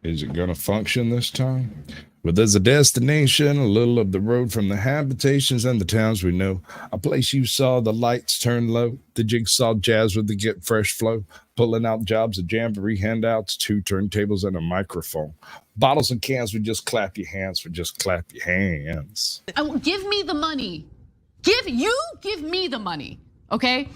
Is it going to function this time? But there's a destination, a little up the road from the habitations and the towns we know. A place you saw the lights turn low, the jigsaw jazz with the get fresh flow, pulling out jobs of jamboree handouts, 2 turntables and a microphone. Bottles and cans would just clap your hands for just clap your hands. Give me the money. Give me the money, okay?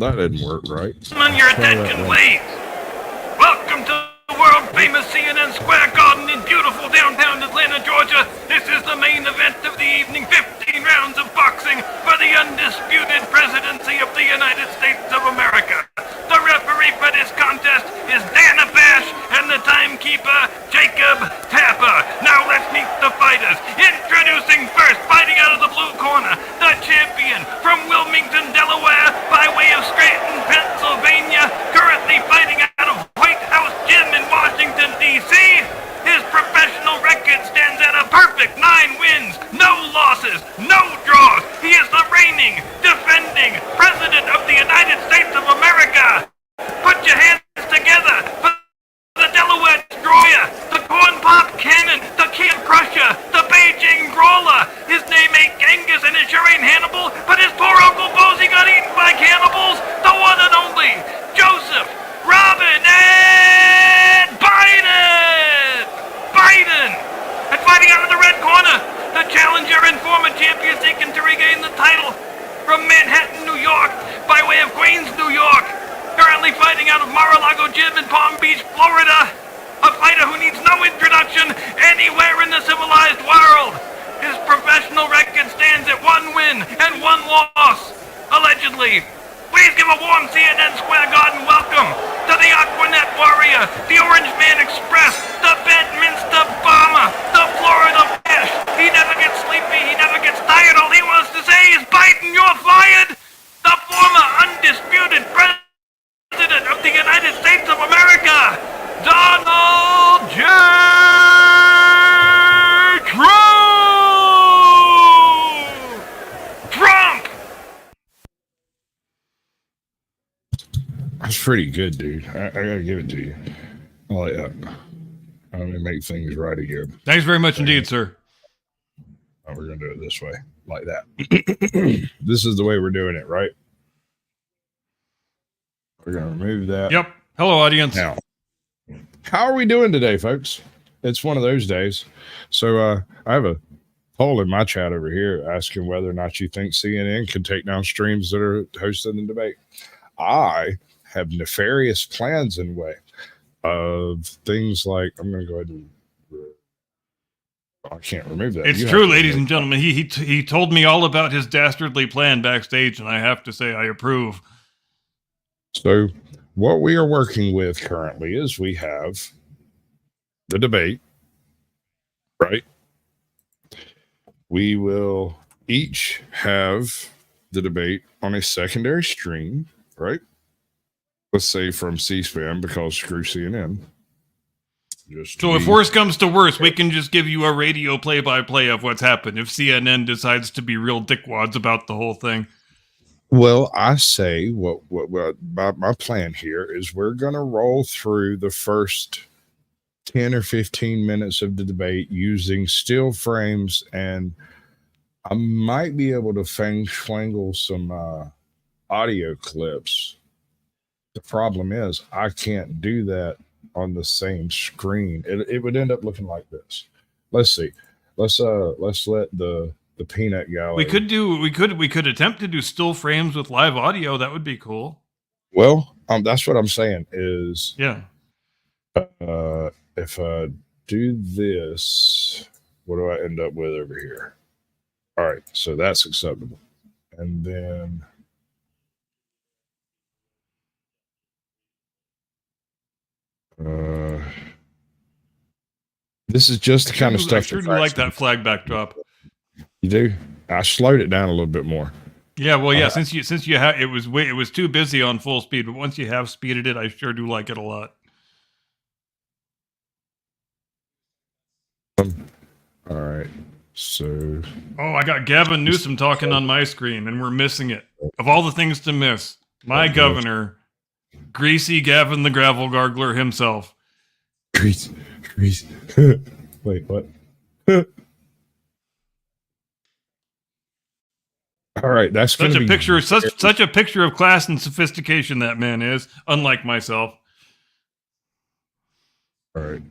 That didn't work right. On your attention, please. Welcome to the world-famous CNN Square Garden in beautiful downtown Atlanta, Georgia. This is the main event of the evening, 15 rounds of boxing for the undisputed presidency of the United States of America. The referee for this contest is Dana Bash and the timekeeper, Jacob Tapper. Now let's meet the fighters. Introducing first, fighting out of the blue corner, the champion from Wilmington, Delaware, by way of Scranton, Pennsylvania, currently fighting out of White House Gym in Washington, D.C. His professional record stands at a perfect 9 wins, no losses, no draws. He is the reigning, defending President of the United States of America. Put your hands together for the Delaware Destroyer, the Corn Pop Cannon, the Camp Crusher, the Beijing Brawler. His name ain't Genghis and it sure ain't Hannibal, but his poor Uncle Bosie got eaten by cannibals. The one and only Joseph Robin and Biden! And fighting out of the red corner, the challenger and former champion seeking to regain the title from Manhattan, New York, by way of Queens, New York. Currently fighting out of Mar-a-Lago Gym in Palm Beach, Florida. A fighter who needs no introduction anywhere in the civilized world. His professional record stands at 1 win and 1 loss, allegedly. Please give a warm CNN Square Garden welcome to the Aquanet Warrior, the Orange Man Express, the Bedminster Bomber, the Florida Fish. He never gets sleepy, he never gets tired. All he wants to say is, Biden, you're fired. The former undisputed President of the United States of America, Donald J. Trump! That's pretty good, dude. I gotta give it to you. Oh yeah. I'm gonna make things right again. Thanks very much indeed, sir. Oh, we're going to do it this way, like that. This is the way we're doing it, right? We're going to remove that. Yep. Hello, audience. Now, how are we doing today, folks? It's one of those days. So I have a poll in my chat over here asking whether or not you think CNN can take down streams that are hosted in debate. I have nefarious plans in way of things like, I'm going to go ahead and, I can't remove that. It's true, ladies and gentlemen. He told me all about his dastardly plan backstage, and I have to say I approve. So what we are working with currently is we have the debate, right? We will each have the debate on a secondary stream, right? Let's say from C-SPAN, because screw CNN. So if worse comes to worse, we can just give you a radio play-by-play of what's happened if CNN decides to be real dickwads about the whole thing. Well, I say what my plan here is we're going to roll through the first 10 or 15 minutes of the debate using still frames, and I might be able to fangle some audio clips. The problem is I can't do that on the same screen. It would end up looking like this. Let's see. Let's let the peanut gallery. We could attempt to do still frames with live audio. That would be cool. Well, that's what I'm saying is, yeah. If I do this, what do I end up with over here? All right, so that's acceptable. And then this is just the kind of stuff. I sure do like that flag backdrop. You do? I slowed it down a little bit more. Yeah, well, yeah. Since you have it was too busy on full speed, but once you have speeded it, I sure do like it a lot. All right, so I got Gavin Newsom talking on my screen, and we're missing it. Of all the things to miss, my governor, Greasy Gavin the Gravel Gargler himself. Greasy. Wait, what? All right, that's such a picture. Such a picture of class and sophistication that man is, unlike myself. All right.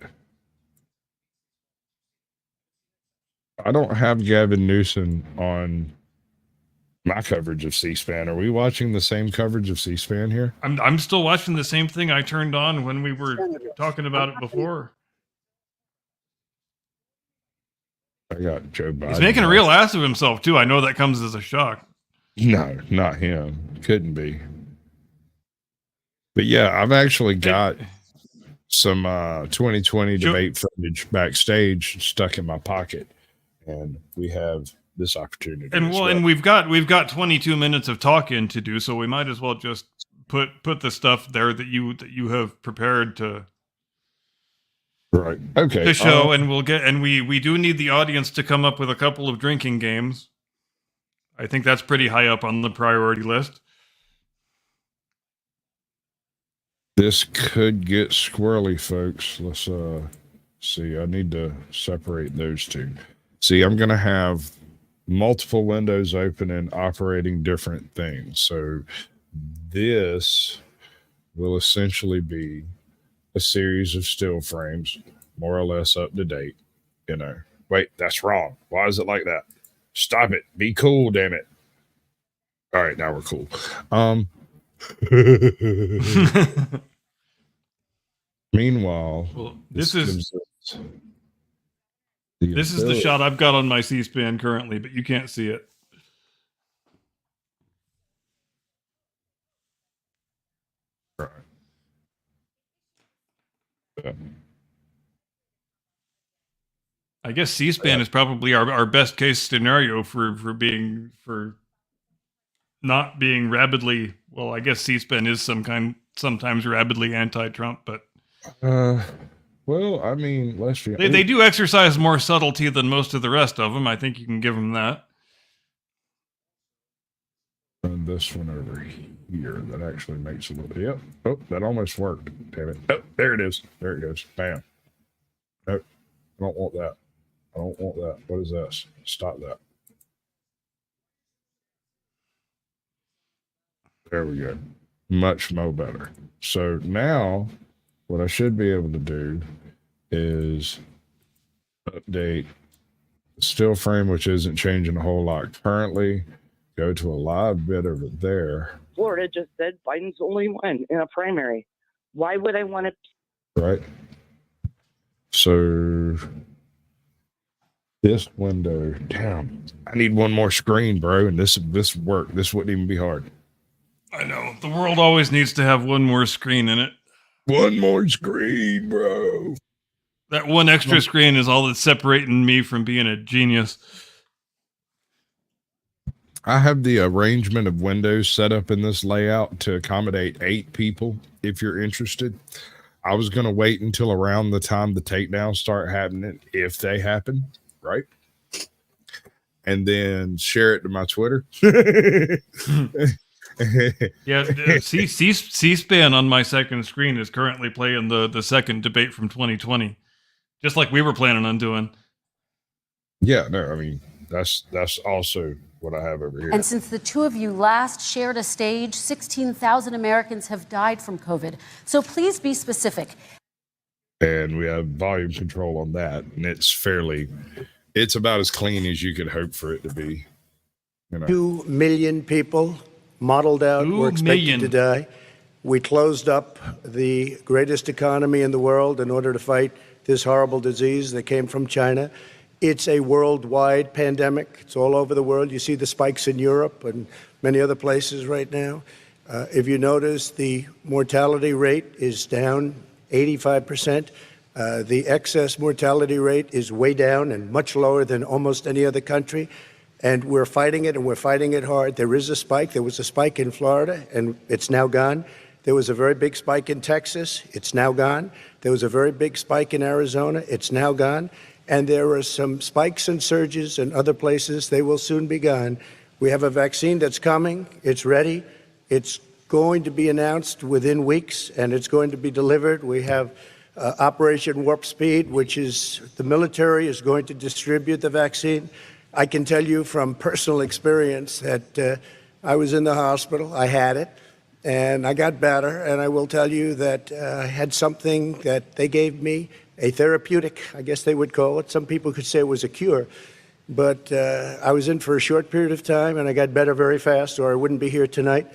I don't have Gavin Newsom on my coverage of C-SPAN. Are we watching the same coverage of C-SPAN here? I'm still watching the same thing I turned on when we were talking about it before. I got Joe Biden. He's making a real ass of himself too. I know that comes as a shock. No, not him. Couldn't be. But yeah, I've actually got some 2020 debate footage backstage stuck in my pocket, and we have this opportunity. And and we've got 22 minutes of talking to do, so we might as well just put the stuff there that you have prepared to. Right. Okay. To show, and we do need the audience to come up with a couple of drinking games. I think that's pretty high up on the priority list. This could get squirrely, folks. Let's see. I need to separate those two. See, I'm going to have multiple windows open and operating different things. So this will essentially be a series of still frames, more or less up to date. Wait, that's wrong. Why is it like that? Stop it. Be cool, damn it. All right, now we're cool. Meanwhile, this is the shot I've got on my C-SPAN currently, but you can't see it. Right. Yeah. I guess C-SPAN is probably our best case scenario for not being rabidly. Well, I guess C-SPAN is sometimes rabidly anti-Trump, but well, I mean, let's be they do exercise more subtlety than most of the rest of them. I think you can give them that. And this one over here that actually makes a little. Yep. Oh, that almost worked. Damn it. Oh, there it is. There it goes. Bam. Nope. I don't want that. I don't want that. What is this? Stop that. There we go. Much more better. So now what I should be able to do is update the still frame, which isn't changing a whole lot currently. Go to a live bit over there. Florida just said Biden's only won in a primary. Why would I want to? Right. So this window, damn, I need one more screen, bro. And this work. This wouldn't even be hard. I know. The world always needs to have one more screen in it. One more screen, bro. That one extra screen is all that's separating me from being a genius. I have the arrangement of windows set up in this layout to accommodate 8 people if you're interested. I was going to wait until around the time the takedowns start happening, if they happen, right? And then share it to my Twitter. Yeah, C-SPAN on my second screen is currently playing the second debate from 2020, just like we were planning on doing. Yeah, no, I mean, that's also what I have over here. And since the two of you last shared a stage, 16,000 Americans have died from COVID. So please be specific. And we have volume control on that, and it's about as clean as you could hope for it to be. 2 million people modeled out were expected to die. We closed up the greatest economy in the world in order to fight this horrible disease that came from China. It's a worldwide pandemic. It's all over the world. You see the spikes in Europe and many other places right now. If you notice, the mortality rate is down 85%. The excess mortality rate is way down and much lower than almost any other country. And we're fighting it, and we're fighting it hard. There is a spike. There was a spike in Florida, and it's now gone. There was a very big spike in Texas. It's now gone. There was a very big spike in Arizona. It's now gone. And there are some spikes and surges in other places. They will soon be gone. We have a vaccine that's coming. It's ready. It's going to be announced within weeks, and it's going to be delivered. We have Operation Warp Speed, which is the military is going to distribute the vaccine. I can tell you from personal experience that I was in the hospital, I had it, and I got better. And I will tell you that I had something that they gave me, a therapeutic, I guess they would call it. Some people could say it was a cure. But I was in for a short period of time, and I got better very fast, or I wouldn't be here tonight.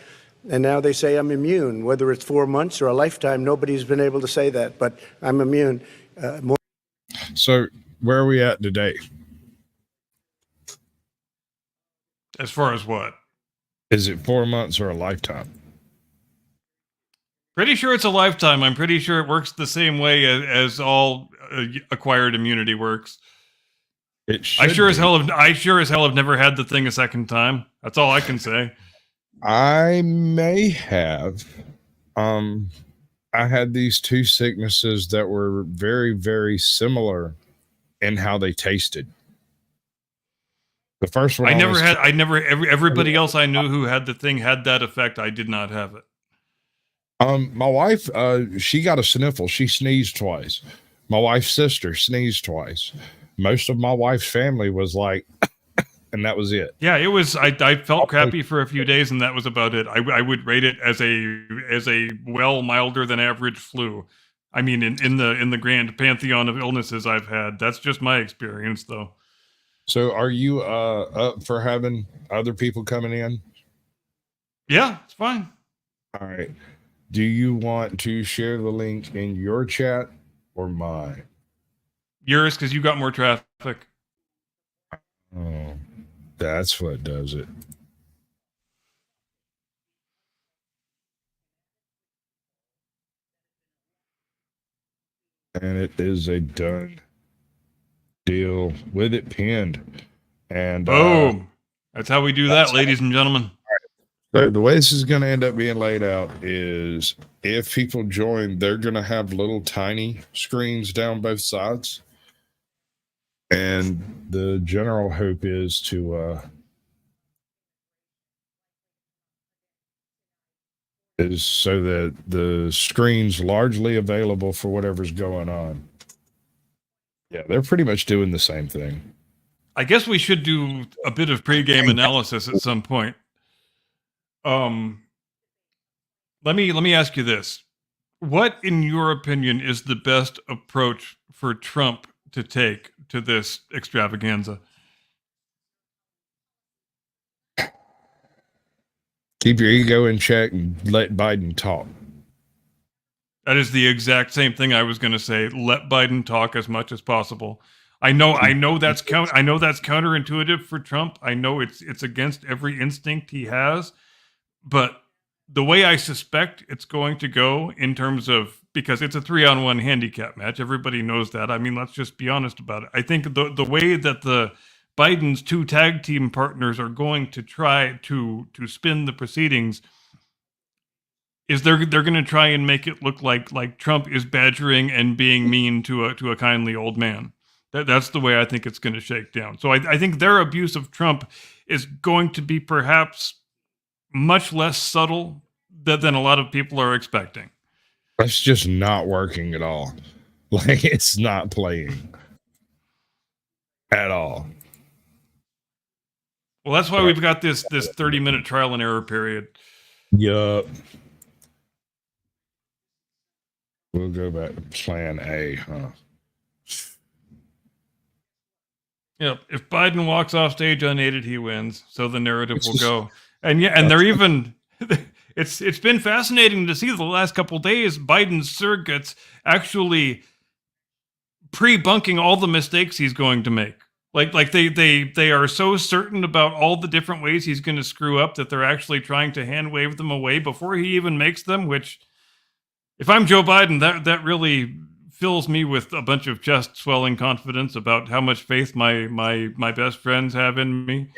And now they say I'm immune. Whether it's 4 months or a lifetime, nobody's been able to say that, but I'm immune. So where are we at today? As far as what? Is it 4 months or a lifetime? Pretty sure it's a lifetime. I'm pretty sure it works the same way as all acquired immunity works. It should I sure as be. hell have never had the thing a second time. That's all I can say. I may have. I had these 2 sicknesses that were very, very similar in how they tasted. The first one everybody else I knew who had the thing had that effect. I did not have it. My wife, she got a sniffle. She sneezed twice. My wife's sister sneezed twice. Most of my wife's family was like, and that was it. Yeah, it was. I felt crappy for a few days, and that was about it. I would rate it as a well milder than average flu. I mean, in the grand pantheon of illnesses I've had, that's just my experience, though. So, are you up for having other people coming in? Yeah, it's fine. All right. Do you want to share the link in your chat or mine? Yours, because you got more traffic. Oh, that's what does it. And it is a done deal with it pinned. And boom. That's how we do that, ladies and gentlemen. So the way this is going to end up being laid out is if people join, they're going to have little tiny screens down both sides. And the general hope is to is so that the screen's largely available for whatever's going on. Yeah, they're pretty much doing the same thing. I guess we should do a bit of pregame analysis at some point. Let me ask you this. What, in your opinion, is the best approach for Trump to take to this extravaganza? Keep your ego in check and let Biden talk. That is the exact same thing I was going to say. Let Biden talk as much as possible. I know that's counterintuitive for Trump. I know it's against every instinct he has, but the way I suspect it's going to go in terms of, because it's a 3-on-1 handicap match, everybody knows that. I mean, let's just be honest about it. I think the way that the Biden's 2 tag team partners are going to try to spin the proceedings is they're going to try and make it look like Trump is badgering and being mean to a kindly old man. That's the way I think it's going to shake down. So I think their abuse of Trump is going to be perhaps much less subtle than a lot of people are expecting. That's just not working at all. Like, it's not playing at all. Well, that's why we've got this 30-minute trial and error period. Yup. We'll go back to plan A, huh? Yep. If Biden walks off stage unaided, he wins. So the narrative will go. And yeah, and they're even. It's been fascinating to see the last couple of days Biden's surrogates actually pre-bunking all the mistakes he's going to make. Like they are so certain about all the different ways he's going to screw up that they're actually trying to hand wave them away before he even makes them. Which, if I'm Joe Biden, that really fills me with a bunch of chest swelling confidence about how much faith my best friends have in me.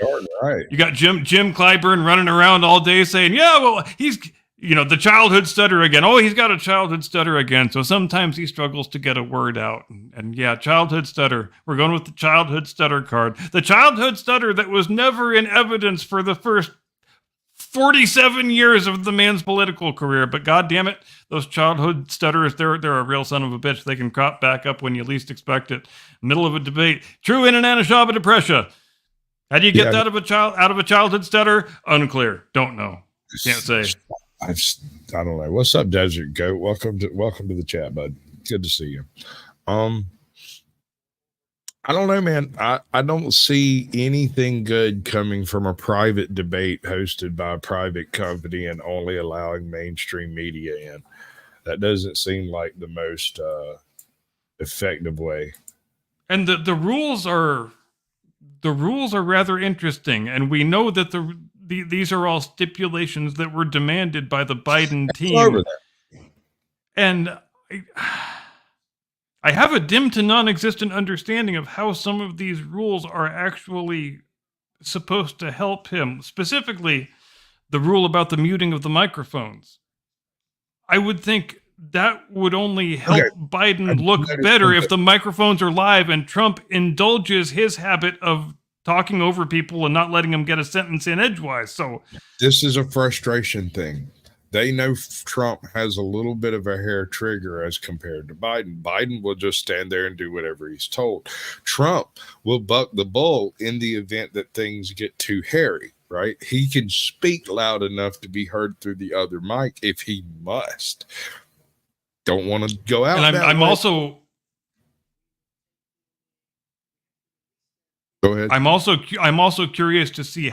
Right. You got Jim Clyburn running around all day saying, yeah, well, he's, the childhood stutter again. Oh, he's got a childhood stutter again. So sometimes he struggles to get a word out. And yeah, childhood stutter. We're going with the childhood stutter card. The childhood stutter that was never in evidence for the first 47 years of the man's political career. But God damn it, those childhood stutterers, they're a real son of a bitch. They can crop back up when you least expect it. Middle of a debate. True in an Anashaba depression. How do you get that out of a childhood stutter? Unclear. Don't know. Can't say. I don't know. What's up, Desert Goat? Welcome to the chat, bud. Good to see you. I don't know, man. I don't see anything good coming from a private debate hosted by a private company and only allowing mainstream media in. That doesn't seem like the most effective way. And the rules are rather interesting, and we know that these are all stipulations that were demanded by the Biden team. And I have a dim to non-existent understanding of how some of these rules are actually supposed to help him. Specifically, the rule about the muting of the microphones. I would think that would only help Biden look better if the microphones are live and Trump indulges his habit of talking over people and not letting them get a sentence in edgewise. So this is a frustration thing. They know Trump has a little bit of a hair trigger as compared to Biden. Biden will just stand there and do whatever he's told. Trump will buck the bull in the event that things get too hairy, right? He can speak loud enough to be heard through the other mic if he must. Don't want to go out. And I'm also... Go ahead. I'm also curious to see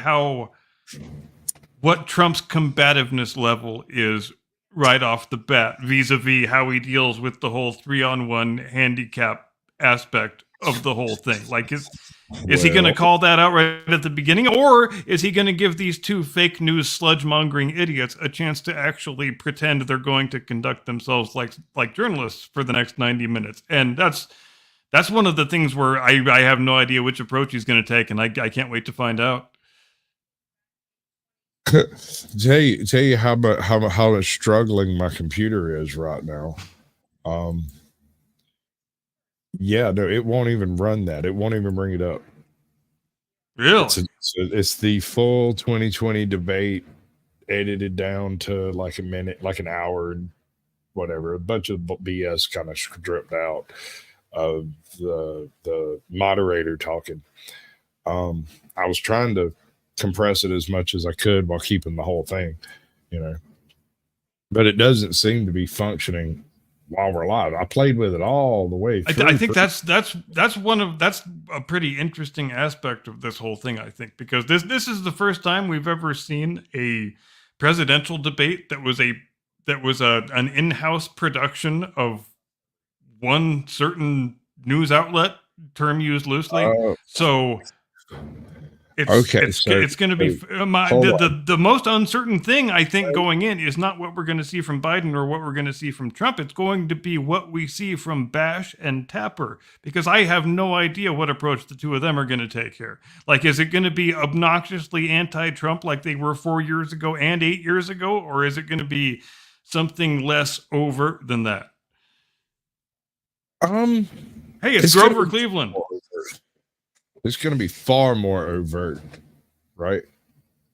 what Trump's combativeness level is right off the bat, vis-a-vis how he deals with the whole 3-on-1 handicap aspect of the whole thing. Like, is he going to call that out right at the beginning, or is he going to give these 2 fake news sludge-mongering idiots a chance to actually pretend they're going to conduct themselves like journalists for the next 90 minutes? And that's one of the things where I have no idea which approach he's going to take, and I can't wait to find out. tell you how much struggling my computer is right now. Yeah, no, it won't even run that. It won't even bring it up. Really? It's the full 2020 debate edited down to like a minute, like an hour, and whatever. A bunch of BS kind of stripped out. of the moderator talking. I was trying to compress it as much as I could while keeping the whole thing, but it doesn't seem to be functioning while we're live. I played with it all the way through. I think that's a pretty interesting aspect of this whole thing, I think, because this is the first time we've ever seen a presidential debate that was an in-house production of one certain news outlet, term used loosely. So it's okay. It's going to be the most uncertain thing, I think, going in is not what we're going to see from Biden or what we're going to see from Trump. It's going to be what we see from Bash and Tapper, because I have no idea what approach the two of them are going to take here. Like, is it going to be obnoxiously anti-Trump like they were 4 years ago and 8 years ago, or is it going to be something less overt than that? Hey, it's Grover Cleveland. It's going to be far more overt, right?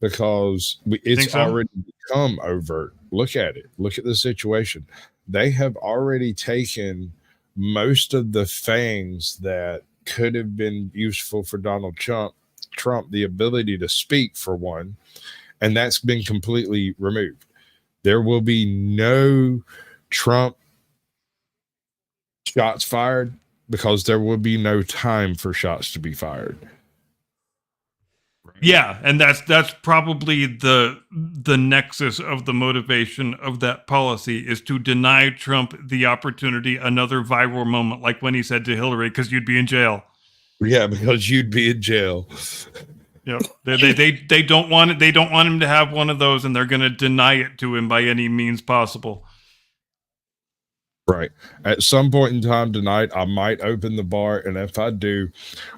Because it's already become overt. Look at it. Look at the situation. They have already taken most of the things that could have been useful for Donald Trump, the ability to speak, for one, and that's been completely removed. There will be no Trump shots fired, because there will be no time for shots to be fired. Yeah, and that's probably the nexus of the motivation of that policy, is to deny Trump the opportunity, another viral moment, like when he said to Hillary, because you'd be in jail. Yeah, because you'd be in jail. Yeah, they don't want it. They don't want him to have one of those, and they're going to deny it to him by any means possible. Right. At some point in time tonight, I might open the bar, and if I do,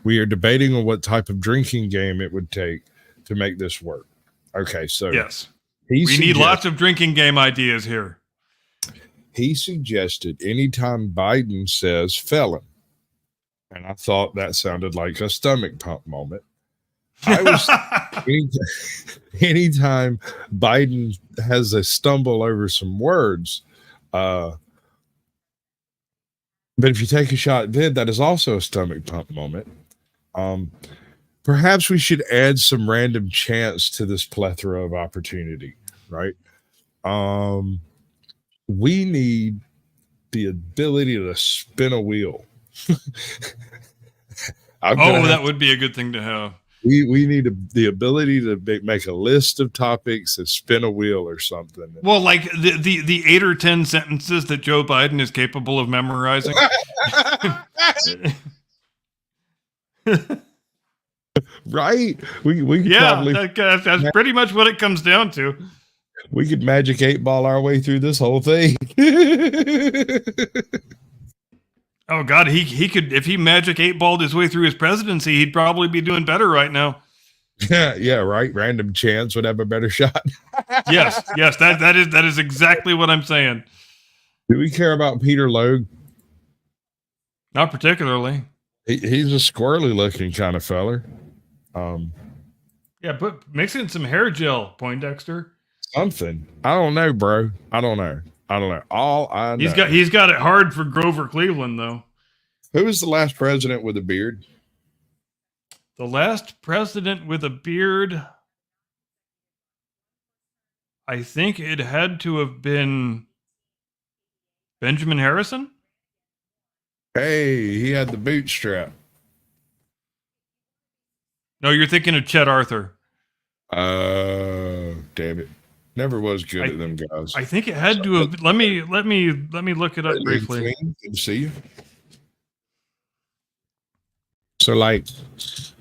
we are debating on what type of drinking game it would take to make this work. Okay, so yes, we need lots of drinking game ideas here. He suggested anytime Biden says felon, and I thought that sounded like a stomach pump moment. I was anytime Biden has a stumble over some words, but if you take a shot then, that is also a stomach pump moment. Perhaps we should add some random chance to this plethora of opportunity, right? We need the ability to spin a wheel. That would be a good thing to have. We need the ability to make a list of topics and spin a wheel or something. Well, like the 8 or 10 sentences that Joe Biden is capable of memorizing. Right? We could probably, that's pretty much what it comes down to. We could Magic 8 Ball our way through this whole thing. Oh God, he could, if he Magic 8-balled his way through his presidency, he'd probably be doing better right now. Yeah, right. Random chance would have a better shot. yes, that is exactly what I'm saying. Do we care about Peter Logue? Not particularly. He's a squirrely looking kind of feller. Yeah, but mix in some hair gel, Poindexter. Something. I don't know, bro. I don't know. All I know. He's got it hard for Grover Cleveland, though. Who was the last president with a beard? The last president with a beard, I think it had to have been Benjamin Harrison. Hey, he had the bootstrap. No, you're thinking of Chet Arthur. Damn it. Never was good at them guys. I think it had to have. Let me look it up briefly. Good to see you. So, like,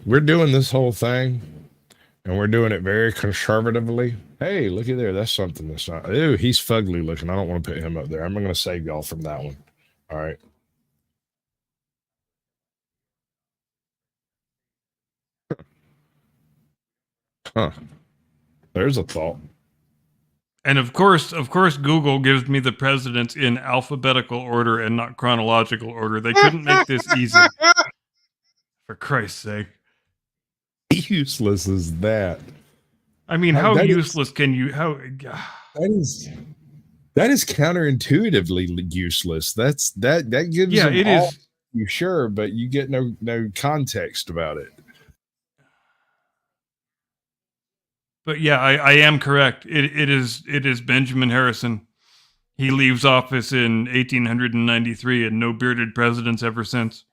we're doing this whole thing, and we're doing it very conservatively. Hey, look at there. That's something that's not. Ew, he's fugly looking. I don't want to put him up there. I'm going to save y'all from that one. All right. Huh. There's a thought. And of course, Google gives me the presidents in alphabetical order and not chronological order. They couldn't make this easy. For Christ's sake. Useless is that? I mean, how useless can you, that is counterintuitively useless. That gives it is. you, sure, but you get no context about it. But yeah, I am correct. It is Benjamin Harrison. He leaves office in 1893, and no bearded presidents ever since.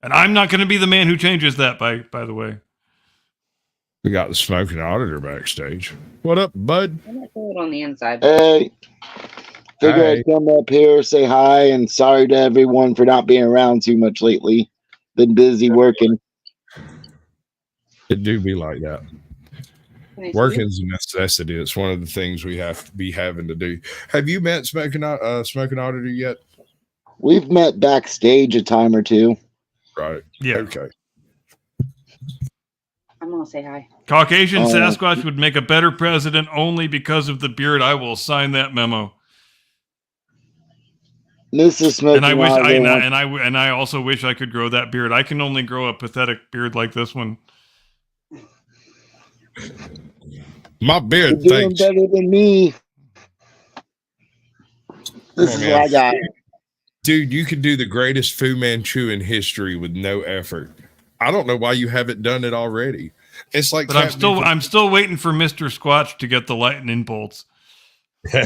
And I'm not going to be the man who changes that. By the way, We got the smoking auditor backstage. What up, bud? I'm not good on the inside. Hey, figure Hi. I'd come up here, say hi, and sorry to everyone for not being around too much lately. Been busy working. It do be like that. Can I see Working's a necessity. It's one of the things we have to be having to do. Have you met smoking auditor yet? We've met backstage a time or two. Right. yeah, Okay. I'm gonna say hi. Caucasian Sasquatch would make a better president only because of the beard. I will sign that memo. Mrs. Smoking And I wish Auditor I also wish I could grow that beard. I can only grow a pathetic beard like this one. My beard, You're doing thanks. better than me. This Come is on, what I man. got. Dude, you could do the greatest Fu Manchu in history with no effort. I don't know why you haven't done it already. It's like, But I'm still waiting for Mr. Squatch to get the lightning bolts. I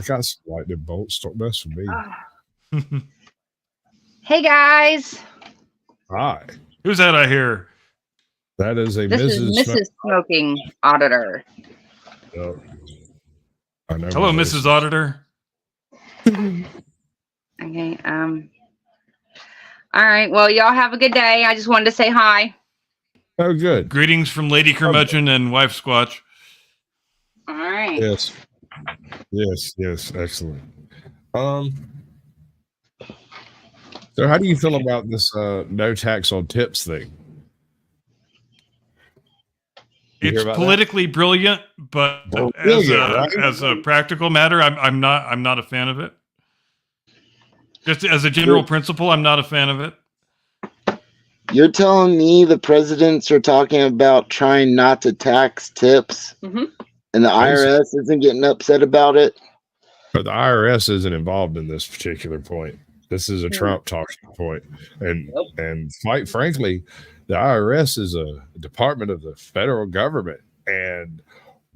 got some lightning bolts. Don't mess with me. Hey guys, Hi. Who's that I hear? That is a this is Mrs. Smoking Auditor. Oh. I know. Hello, my voice. Mrs. Auditor. Okay. All right. Well, y'all have a good day. I just wanted to say hi. Oh, good. Greetings from Lady Curmudgeon and Wife Squatch. All right. Yes. Yes. Excellent. So how do you feel about this no tax on tips thing? You hear It's about politically brilliant, but as a practical matter, I'm not a fan of it. Just as a general principle, I'm not a fan of it. You're telling me the presidents are talking about trying not to tax tips, Mhm. and the IRS isn't getting upset about it? But the IRS isn't involved in this particular point. This is a Trump talking point. And quite frankly, the IRS is a department of the federal government. And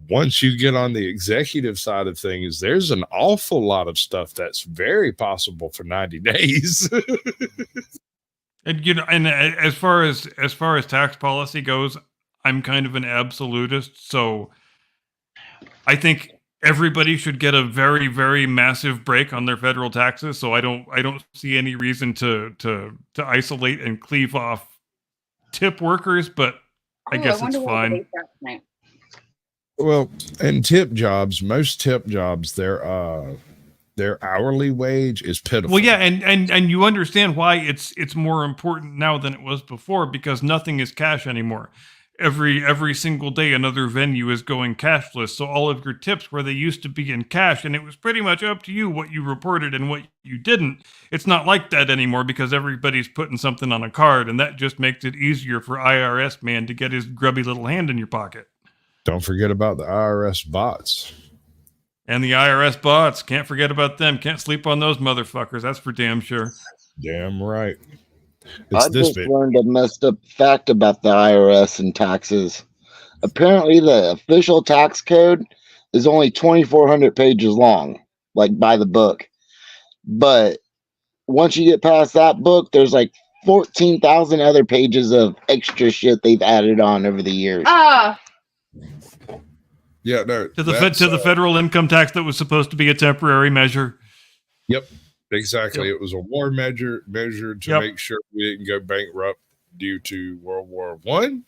once you get on the executive side of things, there's an awful lot of stuff that's very possible for 90 days. And and as far as tax policy goes, I'm kind of an absolutist, so I think everybody should get a very, very massive break on their federal taxes. So I don't see any reason to isolate and cleave off tip workers, but I guess it's fine. Well, and tip jobs, most tip jobs, their hourly wage is pitiful. Well, yeah, and you understand why it's more important now than it was before, because nothing is cash anymore. Every single day another venue is going cashless, so all of your tips where they used to be in cash, and it was pretty much up to you what you reported and what you didn't. It's not like that anymore because everybody's putting something on a card, and that just makes it easier for IRS man to get his grubby little hand in your pocket. Don't forget about the IRS bots. And the IRS bots, can't forget about them. Can't sleep on those motherfuckers, that's for damn sure. Damn right. I just learned a messed up fact about the IRS and taxes. Apparently, the official tax code is only 2,400 pages long, like by the book. But once you get past that book, there's like 14,000 other pages of extra shit they've added on over the years. Yeah, no. To the federal income tax that was supposed to be a temporary measure. Yep, exactly. Yep. It was a war measure to make sure we didn't go bankrupt due to World War I.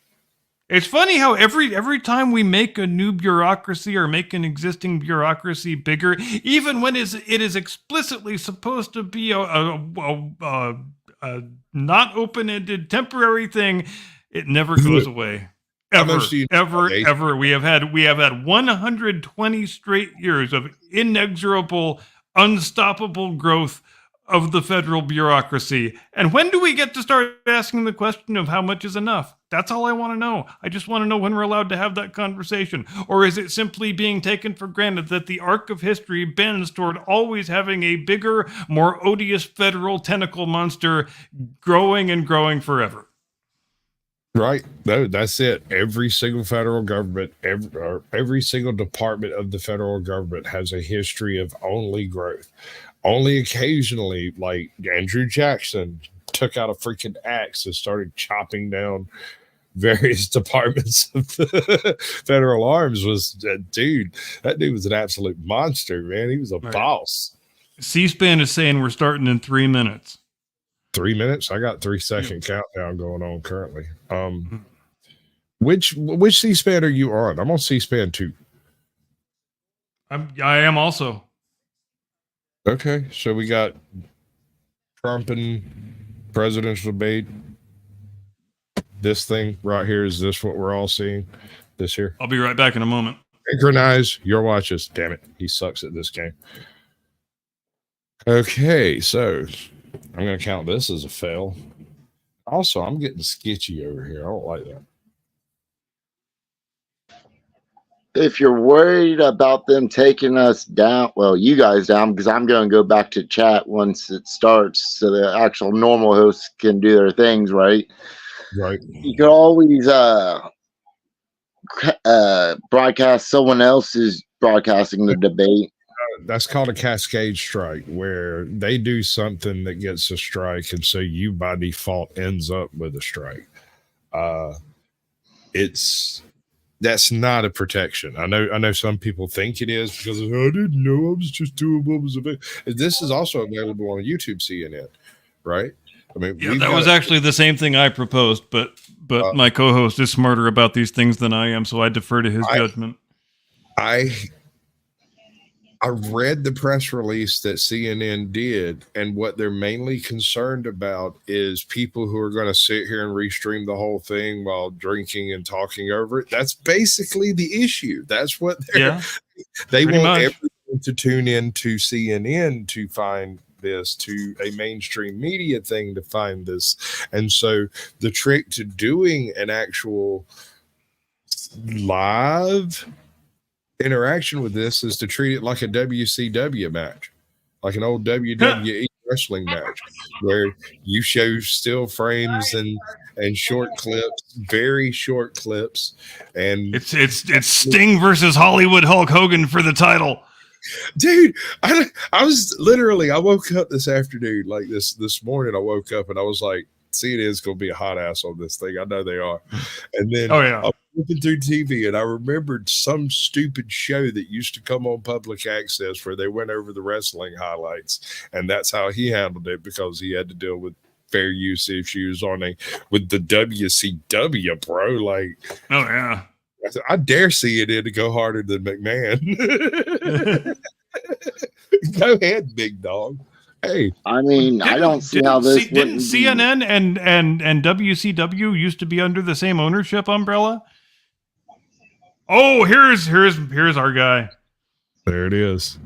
It's funny how every time we make a new bureaucracy or make an existing bureaucracy bigger, even when it is explicitly supposed to be a not open-ended temporary thing, it never goes away. Ever. We have had 120 straight years of inexorable, unstoppable growth of the federal bureaucracy? And when do we get to start asking the question of how much is enough? That's all I want to know. I just want to know when we're allowed to have that conversation. Or is it simply being taken for granted that the arc of history bends toward always having a bigger, more odious federal tentacle monster growing and growing forever? Right. No, that's it. Every single federal government, every single department of the federal government has a history of only growth. Only occasionally, like Andrew Jackson took out a freaking axe and started chopping down various departments of the federal arms. That dude was an absolute monster, man. He was a boss. C-SPAN is saying we're starting in 3 minutes. 3 minutes? I got 3-second countdown going on currently. Which C-SPAN are you on? I'm on C-SPAN 2. I am also. Okay, so we got Trump and presidential debate. This thing right here, is this what we're all seeing? This here? I'll be right back in a moment. Synchronize your watches. Damn it, he sucks at this game. Okay, so I'm going to count this as a fail. Also, I'm getting sketchy over here. I don't like that. If you're worried about them taking us down, well, you guys down, because I'm going to go back to chat once it starts so the actual normal hosts can do their things, right? Right. You can always broadcast someone else's broadcasting the debate. That's called a cascade strike, where they do something that gets a strike, and so you by default ends up with a strike. That's not a protection. I know some people think it is because I didn't know, I was just doing what was available. This is also available on YouTube CNN, right? I mean, yeah, that was actually the same thing I proposed, but my co-host is smarter about these things than I am, so I defer to his judgment. I read the press release that CNN did, and what they're mainly concerned about is people who are going to sit here and restream the whole thing while drinking and talking over it. That's basically the issue. That's what they want everyone to tune in to CNN to find this, to a mainstream media thing to find this. And so the trick to doing an actual live interaction with this is to treat it like a WCW match, like an old WWE wrestling match, where you show still frames and short clips, very short clips, and it's Sting versus Hollywood Hulk Hogan for the title. Dude, I was literally, I woke up this afternoon, like this morning, I woke up and I was like, CNN's gonna be a hot ass on this thing. I know they are. And then I was looking through TV and I remembered some stupid show that used to come on public access where they went over the wrestling highlights, and that's how he handled it, because he had to deal with fair use issues with the WCW, bro. Like, oh yeah, I dare CNN to go harder than McMahon. Go ahead, big dog. Hey, I mean, I don't see how this didn't CNN and WCW used to be under the same ownership umbrella. Oh, here's our guy. There it is.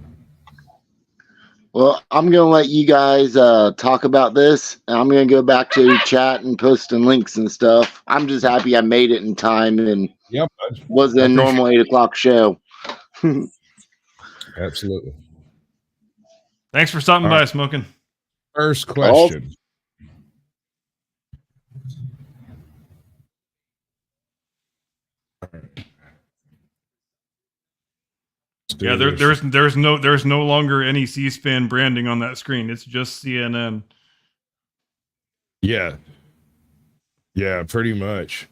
Well, I'm gonna let you guys talk about this, and I'm gonna go back to chat and posting links and stuff. I'm just happy I made it in time and wasn't a normal 8 o'clock show. Absolutely. Thanks for stopping by, Smoking. First question. Yeah, there's no longer any C-SPAN branding on that screen. It's just CNN. Yeah, pretty much.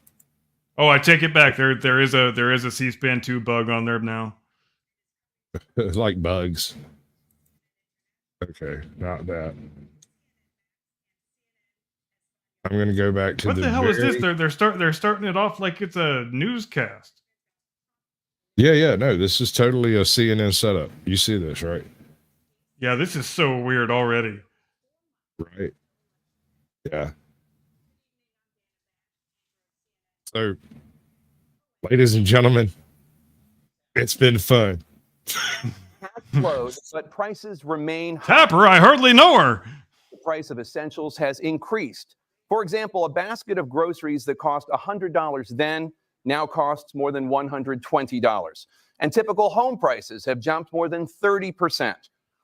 Oh, I take it back. There is a C-SPAN 2 bug on there now. Like bugs. Okay, not that. I'm gonna go back to what the hell is this? They're starting it off like it's a newscast. Yeah, no, this is totally a CNN setup. You see this, right? Yeah, this is so weird already. Right. Yeah. So, ladies and gentlemen, it's been fun. slowed, but prices remain high. Tapper, I hardly know her. The price of essentials has increased. For example, a basket of groceries that cost $100 then now costs more than $120. And typical home prices have jumped more than 30%.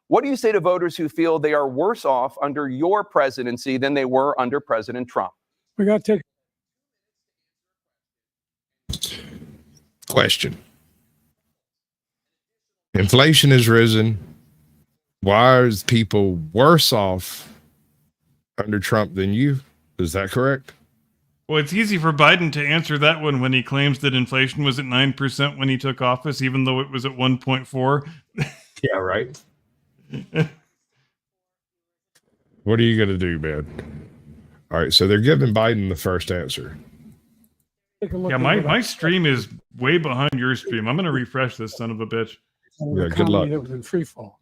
What do you say to voters who feel they are worse off under your presidency than they were under President Trump? We got to take. Question. Inflation has risen. Why are people worse off under Trump than you? Is that correct? Well, it's easy for Biden to answer that one when he claims that inflation was at 9% when he took office, even though it was at 1.4. Yeah, right. What are you going to do, man? All right, so they're giving Biden the first answer. Yeah, my stream is way behind your stream. I'm going to refresh this son of a bitch. Yeah, good luck. That was in free fall.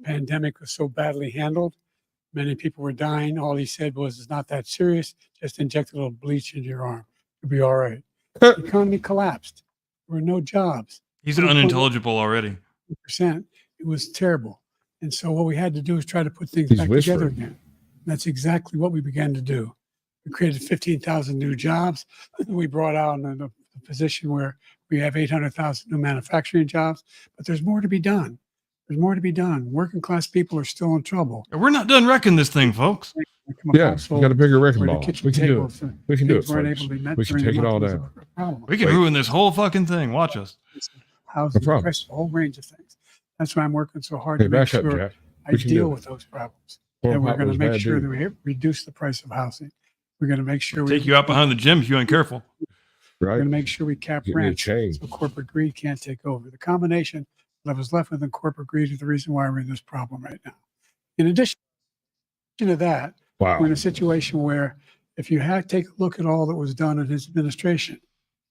Pandemic was so badly handled. Many people were dying. All he said was, it's not that serious. Just inject a little bleach into your arm. You'll be all right. The economy collapsed. There were no jobs. He's unintelligible already. It was terrible. And so what we had to do is try to put things He's back whispering. together again. And that's exactly what we began to do. We created 15,000 new jobs. We brought out in a position where we have 800,000 new manufacturing jobs, but there's more to be done. There's more to be done. Working class people are still in trouble. We're not done wrecking this thing, folks. Yeah, we got a bigger wrecking ball. We can do it. We can do it, Weren't folks. able to be met We can during take the it all month down. was a problem. We can ruin this whole fucking thing. Watch us. Housing, problem. price, a whole range of things. That's why I'm working so hard Hey, to make back up, sure Jack. I We can do deal it. with those problems. Well, And we're Pop going was to make bad, sure dude. that we reduce the price of housing. We're going to make sure Take you out behind the gym if you ain't careful. We're Right? going to make sure we cap Get me a rent chain. so corporate greed can't take over. The combination that was left with in corporate greed is the reason why we're in this problem right now. In addition to that, Wow. we're in a situation where if you take a look at all that was done in his administration,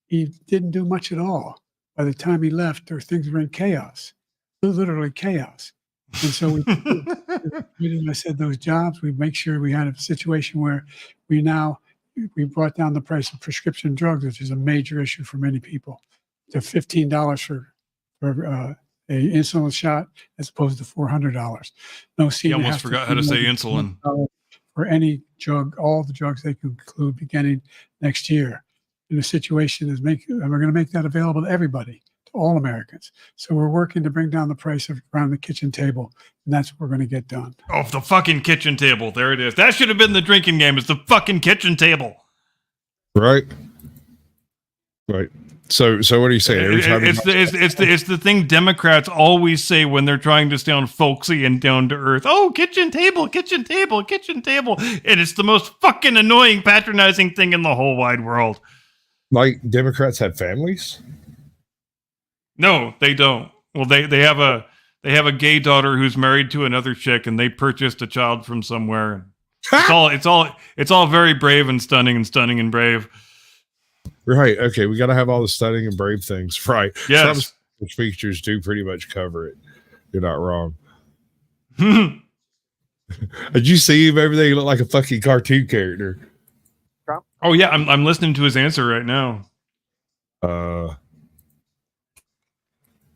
he didn't do much at all. By the time he left, things were in chaos, literally chaos. And so I said those jobs, we make sure we had a situation where we brought down the price of prescription drugs, which is a major issue for many people, to $15 for a insulin shot as opposed to $400. No He senior almost has to forgot how to pay say more than insulin. $400 for any drug, all the drugs they can include beginning next year. And the situation is and we're going to make that available to everybody, to all Americans. So we're working to bring down the price of around the kitchen table, and that's what we're going to get done. Oh, the fucking kitchen table. There it is. That should have been the drinking game. It's the fucking kitchen table. Right? Right. So what are you saying? Every time It's the thing Democrats always say when they're trying to sound folksy and down to earth. Oh, kitchen table, kitchen table, kitchen table. And it's the most fucking annoying, patronizing thing in the whole wide world. like Democrats have families? No, they don't. Well, they have a gay daughter who's married to another chick, and they purchased a child from somewhere. It's all very brave and stunning and brave. Right. Okay. We got to have all the stunning and brave things. Right. Yes. Some features do pretty much cover it. You're not wrong. Did you see him? Everything looked like a fucking cartoon character. Oh yeah, I'm listening to his answer right now.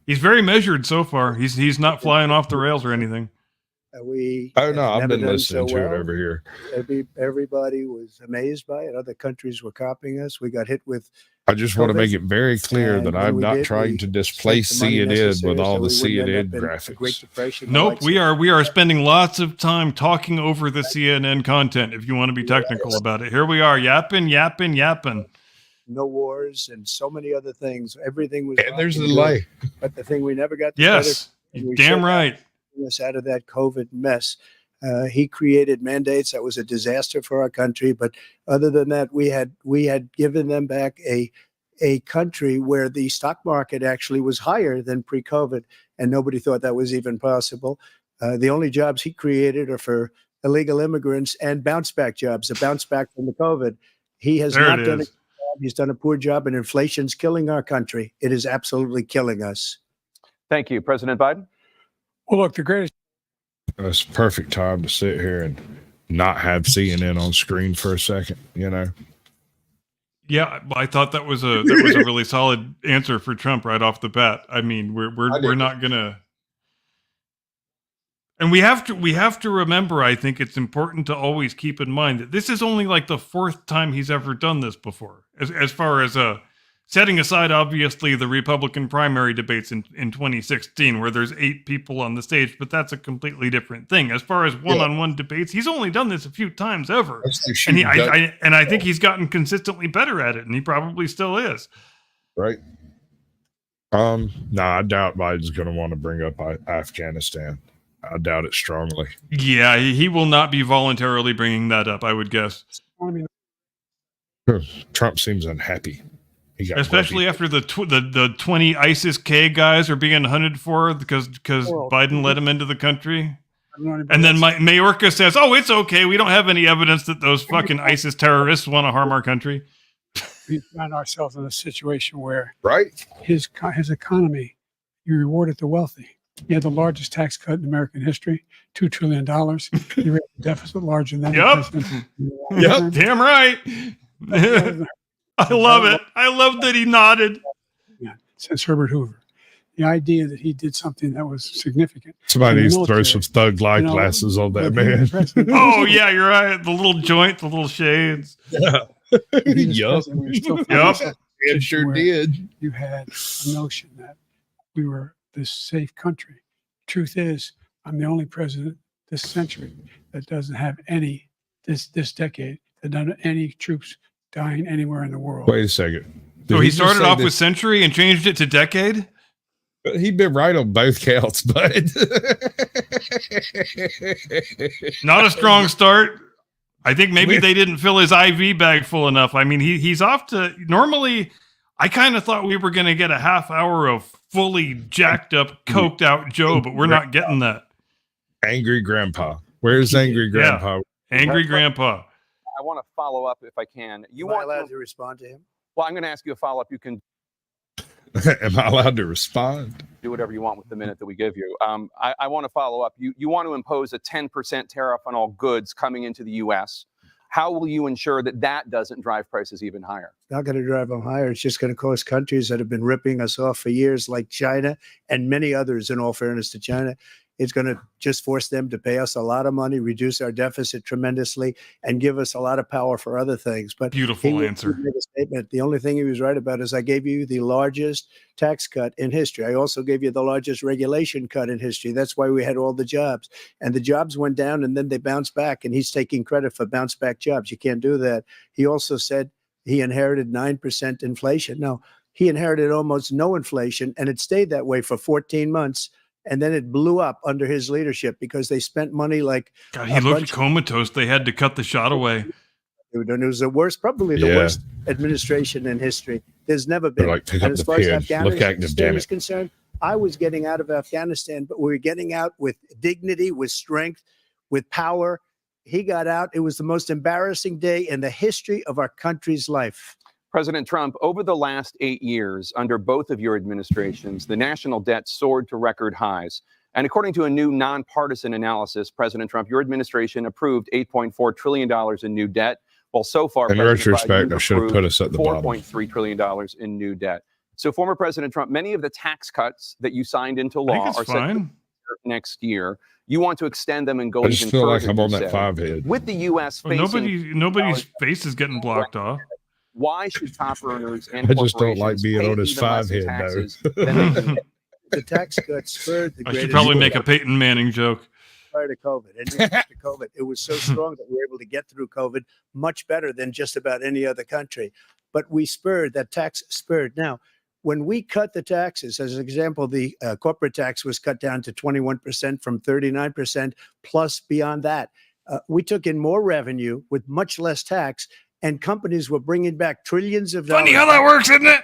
He's very measured so far. He's not flying off the rails or anything. I've been listening to it over here. Everybody was amazed by it. Other countries were copying us. We got hit with. I just want to make it very clear that And I'm we not did, trying we to displace spent the money CNN necessary with all so the we wouldn't CNN end up in a Great graphics. Depression. Nope, we are spending lots of time talking over the CNN content. If you want to be technical about it, here we are yapping. No wars and so many other things. Everything was. And there's a rocking delay. good. But the thing we never got together. Yes, and we damn set right. us out of that COVID mess. He created mandates that was a disaster for our country. But other than that, we had given them back a country where the stock market actually was higher than pre-COVID, and nobody thought that was even possible. The only jobs he created are for illegal immigrants and bounce back jobs, a bounce back from the COVID. He has There not it done is. a job. He's done a poor job, and inflation's killing our country. It is absolutely killing us. Thank you, President Biden. Well, look, the greatest. It's a perfect time to sit here and not have CNN on screen for a second, you know? Yeah, I thought that was a really solid answer for Trump right off the bat. I mean, we're not gonna. And we have to remember, I think it's important to always keep in mind that this is only like the fourth time he's ever done this before. As far as setting aside, obviously, the Republican primary debates in 2016, where there's 8 people on the stage, but that's a completely different thing. As far as one-on-one debates, he's only done this a few times ever. And I think he's gotten consistently better at it, and he probably still is. Right. No, I doubt Biden's going to want to bring up Afghanistan. I doubt it strongly. Yeah, he will not be voluntarily bringing that up, I would guess. Trump seems unhappy. Especially after the 20 ISIS-K guys are being hunted for because Biden let them into the country. And then Mayorkas says, oh, it's okay. We don't have any evidence that those fucking ISIS terrorists want to harm our country. We find ourselves in a situation where his economy, you rewarded the wealthy. He had the largest tax cut in American history, $2 trillion. He raised the deficit larger than Yep, damn right. I love it. I love that he nodded. Yeah, since Herbert Hoover. The idea that he did something that was significant. Somebody needs to throw some thug light glasses on that man. Oh, yeah, you're right. The little joint, the little shades. Yeah. Yup. It sure did. You had a notion that we were this safe country. Truth is, I'm the only president this century that doesn't have this decade, that doesn't have any troops dying anywhere in the world. Wait a second. So he started off with century and changed it to decade? He'd been right on both counts, but not a strong start. I think maybe they didn't fill his IV bag full enough. I mean, he's off to normally. I kind of thought we were going to get a half hour of fully jacked up, coked out Joe, but we're not getting that. Angry Grandpa. Where's Angry Grandpa? Angry Grandpa. I want to follow up if I can. Am I allowed to respond to him? Well, I'm going to ask you a follow up. You can. Am I allowed to respond? Do whatever you want with the minute that we give you. I want to follow up. You want to impose a 10% tariff on all goods coming into the U.S. How will you ensure that doesn't drive prices even higher? It's not going to drive them higher. It's just going to cause countries that have been ripping us off for years, like China and many others, in all fairness to China. It's going to just force them to pay us a lot of money, reduce our deficit tremendously, and give us a lot of power for other things. But beautiful answer. He made a statement. The only thing he was right about is I gave you the largest tax cut in history. I also gave you the largest regulation cut in history. That's why we had all the jobs. And the jobs went down and then they bounced back. And he's taking credit for bounce back jobs. You can't do that. He also said he inherited 9% inflation. No, he inherited almost no inflation, and it stayed that way for 14 months. And then it blew up under his leadership because they spent money like. God, he looked comatose. They had to cut the shot away. It was the worst, probably the worst administration in history. There's never been. Like, and as far as Afghanistan is concerned, I was getting out of Afghanistan, but we were getting out with dignity, with strength, with power. He got out. It was the most embarrassing day in the history of our country's life. President Trump, over the last 8 years, under both of your administrations, the national debt soared to record highs. And according to a new nonpartisan analysis, President Trump, your administration approved $8.4 trillion in new debt. Well, so far, in retrospect, I should have put us at the bottom. $4.3 trillion in new debt. So, former President Trump, many of the tax cuts that you signed into law are set to next year. You want to extend them and go even further. I just feel like I'm on that 5-head. With the U.S. facing nobody's face is getting blocked off. Why should top earners and I just don't like being on his 5-head, though. The tax cuts spurred the I should probably make a Peyton Manning joke. Prior to COVID, and after COVID, it was so strong that we were able to get through COVID much better than just about any other country. But we spurred, that tax spurred. Now, when we cut the taxes, as an example, the corporate tax was cut down to 21% from 39%, plus beyond that. We took in more revenue with much less tax, and companies were bringing back trillions of dollars. Funny how that works, isn't it?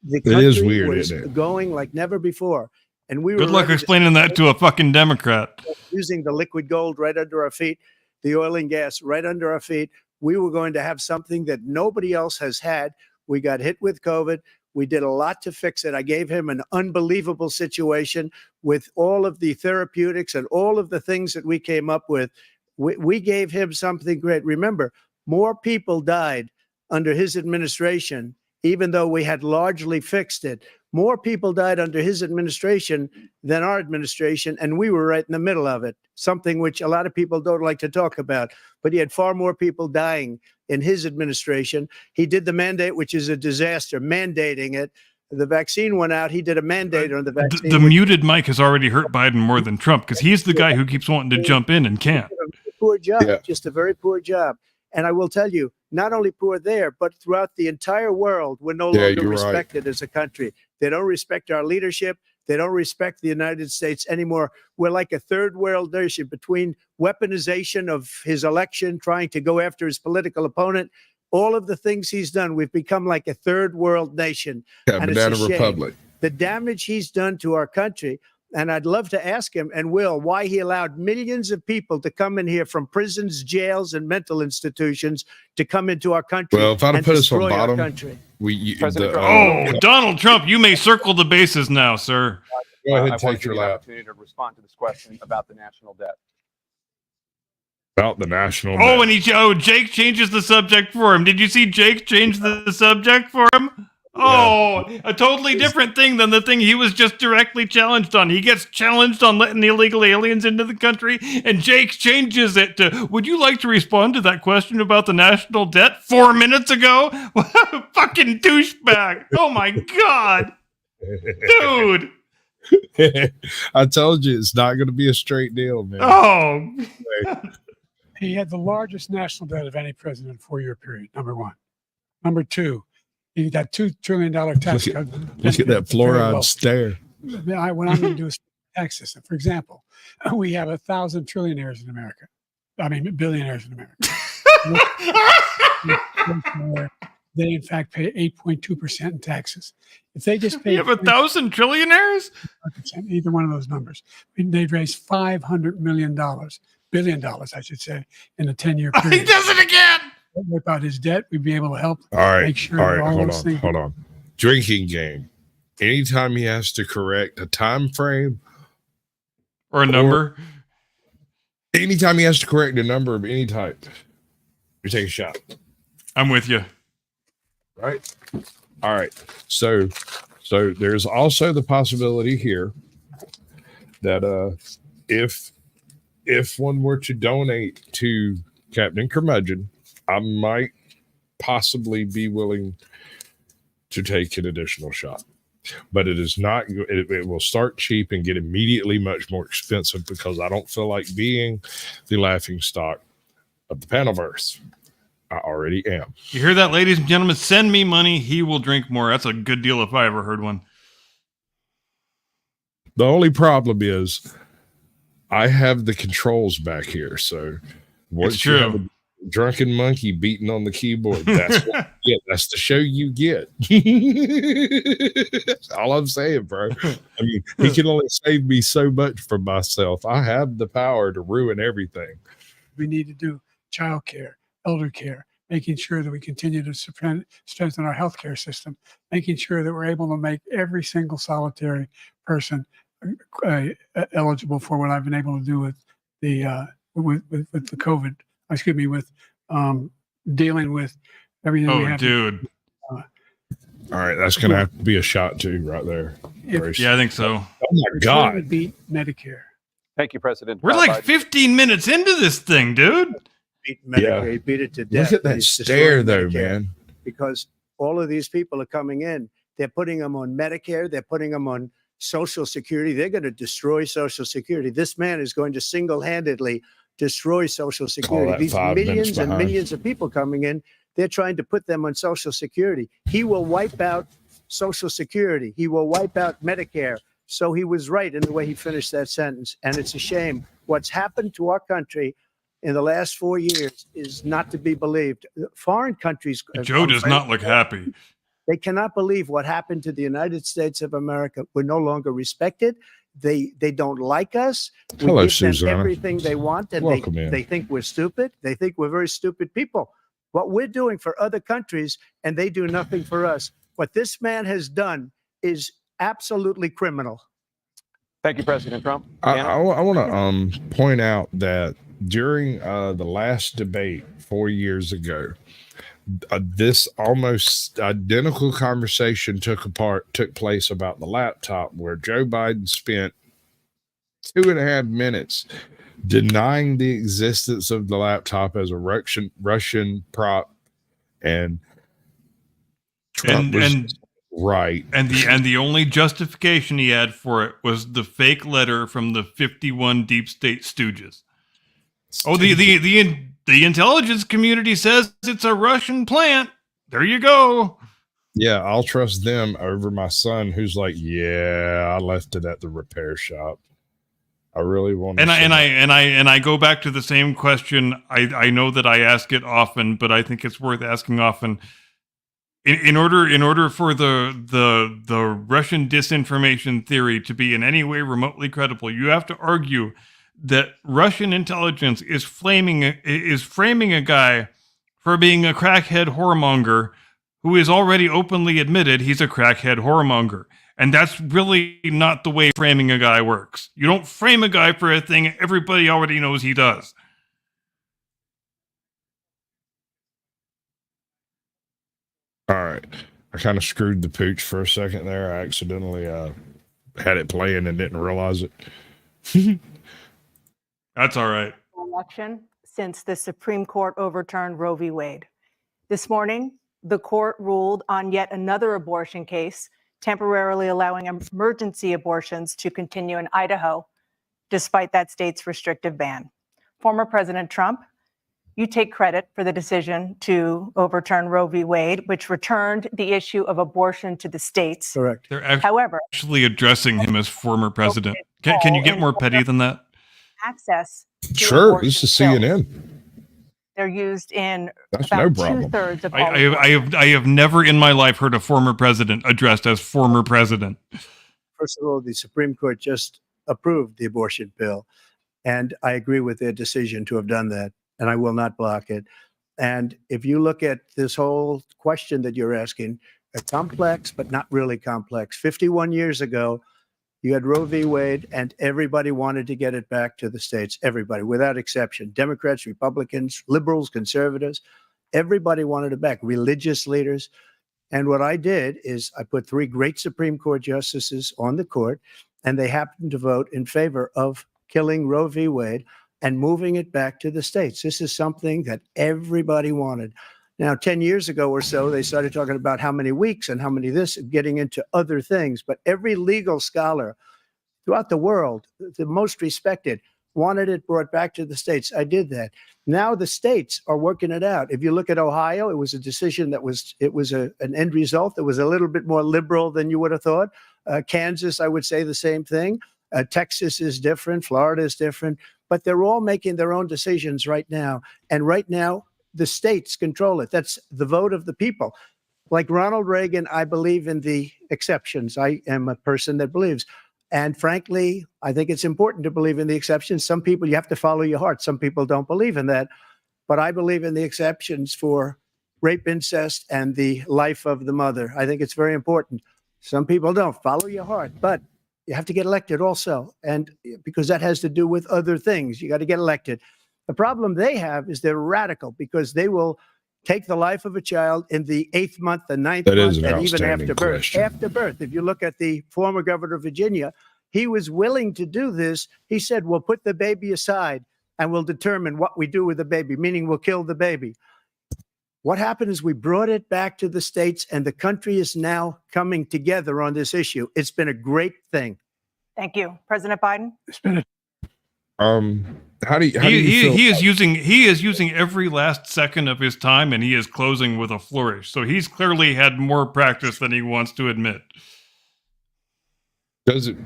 The it is weird, was isn't it? Going like never before. And we were good luck explaining that to a fucking Democrat. Using the liquid gold right under our feet, the oil and gas right under our feet. We were going to have something that nobody else has had. We got hit with COVID. We did a lot to fix it. I gave him an unbelievable situation with all of the therapeutics and all of the things that we came up with. We gave him something great. Remember, more people died under his administration even though we had largely fixed it. More people died under his administration than our administration, and we were right in the middle of it, something which a lot of people don't like to talk about. But he had far more people dying in his administration. He did the mandate, which is a disaster, mandating it. The vaccine went out. He did a mandate on the vaccine. The muted mic has already hurt Biden more than Trump because he's the guy who keeps wanting to jump in and can't. Poor job, just a very poor job. And I will tell you, not only poor there, but throughout the entire world, we're no longer respected as a country. They don't respect our leadership. They don't respect the United States anymore. We're like a third world nation between weaponization of his election, trying to go after his political opponent. All of the things he's done, we've become like a third world nation. And it's a shame. Republic. The damage he's done to our country. And I'd love to ask him, and will, why he allowed millions of people to come in here from prisons, jails, and mental institutions to come into our country. Well, if I'd have put us on bottom, Donald Trump, you may circle the bases now, sir. Go ahead, I take want your you the lap. opportunity to respond to this question about the national debt. About the national Oh, debt. and Jake changes the subject for him. Did you see Jake change the subject for him? Oh, a totally different thing than the thing he was just directly challenged on. He gets challenged on letting illegal aliens into the country, and Jake changes it to, would you like to respond to that question about the national debt 4 minutes ago? Fucking douchebag. Oh my God. Dude. I told you it's not going to be a straight deal, man. Oh. He had the largest national debt of any president in a 4-year period, number one. Number two, he got $2 trillion tax cut. Look at that fluoride stare. What I'm going to do is tax system. For example, we have 1,000 trillionaires in America. I mean, billionaires in America. They, in fact, pay 8.2% in taxes. If they just pay... You have 1,000 trillionaires? Either one of those numbers. They'd raise $500 million, billion dollars, I should say, in a 10-year period. He does it again! Wipe out his debt, we'd be able to help All right. make sure All that right. all Hold those on. things... Hold on. Drinking game. Anytime he has to correct a time frame or a number, anytime he has to correct a number of any type, you take a shot. I'm with you. Right. All right. So there's also the possibility here that if one were to donate to Captain Curmudgeon, I might possibly be willing to take an additional shot. But it is not, it will start cheap and get immediately much more expensive because I don't feel like being the laughing stock of the Panaverse. I already am. You hear that, ladies and gentlemen? Send me money. He will drink more. That's a good deal if I ever heard one. The only problem is I have the controls back here. So It's true. you have a drunken monkey beating on the keyboard, that's what you get. That's the show you get. That's all I'm saying, bro. I mean, he can only save me so much from myself. I have the power to ruin everything. We need to do child care, elder care, making sure that we continue to strengthen our healthcare system, making sure that we're able to make every single solitary person eligible for what I've been able to do with the COVID. Excuse me, with dealing with everything we have. Dude. All right, that's going to have to be a shot too, right there. Yeah, I think so. Oh my God! Would beat Medicare. Thank you, President. We're like 15 minutes into this thing, dude. Beat Medicare. Yeah. He beat it to death. Look at that He's stare, destroying though, Medicare man. Because all of these people are coming in. They're putting them on Medicare. They're putting them on Social Security. They're going to destroy Social Security. This man is going to single-handedly destroy Social Security. that These 5 minutes millions and behind. millions of people coming in, they're trying to put them on Social Security. He will wipe out Social Security. He will wipe out Medicare. So he was right in the way he finished that sentence. And it's a shame. What's happened to our country in the last 4 years is not to be believed. Foreign countries. Joe does not look happy. They cannot believe what happened to the United States of America. We're no longer respected. They don't like us. We Hello, give them Susanna. everything they want, and Welcome in. they think we're stupid. They think we're very stupid people. What we're doing for other countries, and they do nothing for us. What this man has done is absolutely criminal. Thank you, President Trump. I want to point out that during the last debate 4 years ago, this almost identical conversation took place about the laptop, where Joe Biden spent 2.5 minutes denying the existence of the laptop as a Russian prop, and Trump was right. And the only justification he had for it was the fake letter from the 51 deep state stooges. Oh, the intelligence community says it's a Russian plant. There you go. Yeah, I'll trust them over my son, who's like, yeah, I left it at the repair shop. I really want to. And I go back to the same question. I know that I ask it often, but I think it's worth asking often. In order for the Russian disinformation theory to be in any way remotely credible, you have to argue that Russian intelligence is framing a guy for being a crackhead whoremonger who is already openly admitted he's a crackhead whoremonger. And that's really not the way framing a guy works. You don't frame a guy for a thing everybody already knows he does. All right. I kind of screwed the pooch for a second there. I accidentally had it playing and didn't realize it. That's all right. Election since the Supreme Court overturned Roe v. Wade. This morning, the court ruled on yet another abortion case, temporarily allowing emergency abortions to continue in Idaho, despite that state's restrictive ban. Former President Trump, you take credit for the decision to overturn Roe v. Wade, which returned the issue of abortion to the states. Correct. They're However, actually addressing him as former president. Can you get more petty than that? access to Sure, abortion this is pills. CNN. They're used in That's about no problem. 2/3 of all I have never in my life heard a former president addressed as former president. First of all, the Supreme Court just approved the abortion bill, and I agree with their decision to have done that, and I will not block it. And if you look at this whole question that you're asking, complex, but not really complex. 51 years ago, you had Roe v. Wade, and everybody wanted to get it back to the states. Everybody, without exception. Democrats, Republicans, liberals, conservatives, everybody wanted it back. Religious leaders. And what I did is I put 3 great Supreme Court justices on the court, and they happened to vote in favor of killing Roe v. Wade and moving it back to the states. This is something that everybody wanted. Now, 10 years ago or so, they started talking about how many weeks and how many this, getting into other things. But every legal scholar throughout the world, the most respected, wanted it brought back to the states. I did that. Now the states are working it out. If you look at Ohio, it was a decision that was an end result that was a little bit more liberal than you would have thought. Kansas, I would say the same thing. Texas is different. Florida is different. But they're all making their own decisions right now. And right now, the states control it. That's the vote of the people. Like Ronald Reagan, I believe in the exceptions. I am a person that believes. And frankly, I think it's important to believe in the exceptions. Some people, you have to follow your heart. Some people don't believe in that. But I believe in the exceptions for rape, incest, and the life of the mother. I think it's very important. Some people don't. Follow your heart. But you have to get elected also. And because that has to do with other things. You got to get elected. The problem they have is they're radical because they will take the life of a child in the 8th month, the 9th month, and even after birth. Question. After birth, if you look at the former governor of Virginia, he was willing to do this. He said, we'll put the baby aside and we'll determine what we do with the baby, meaning we'll kill the baby. What happened is we brought it back to the states, and the country is now coming together on this issue. It's been a great thing. Thank you. President Biden? It's been a how do you feel? He is using every last second of his time, and he is closing with a flourish. So he's clearly had more practice than he wants to admit. Does it?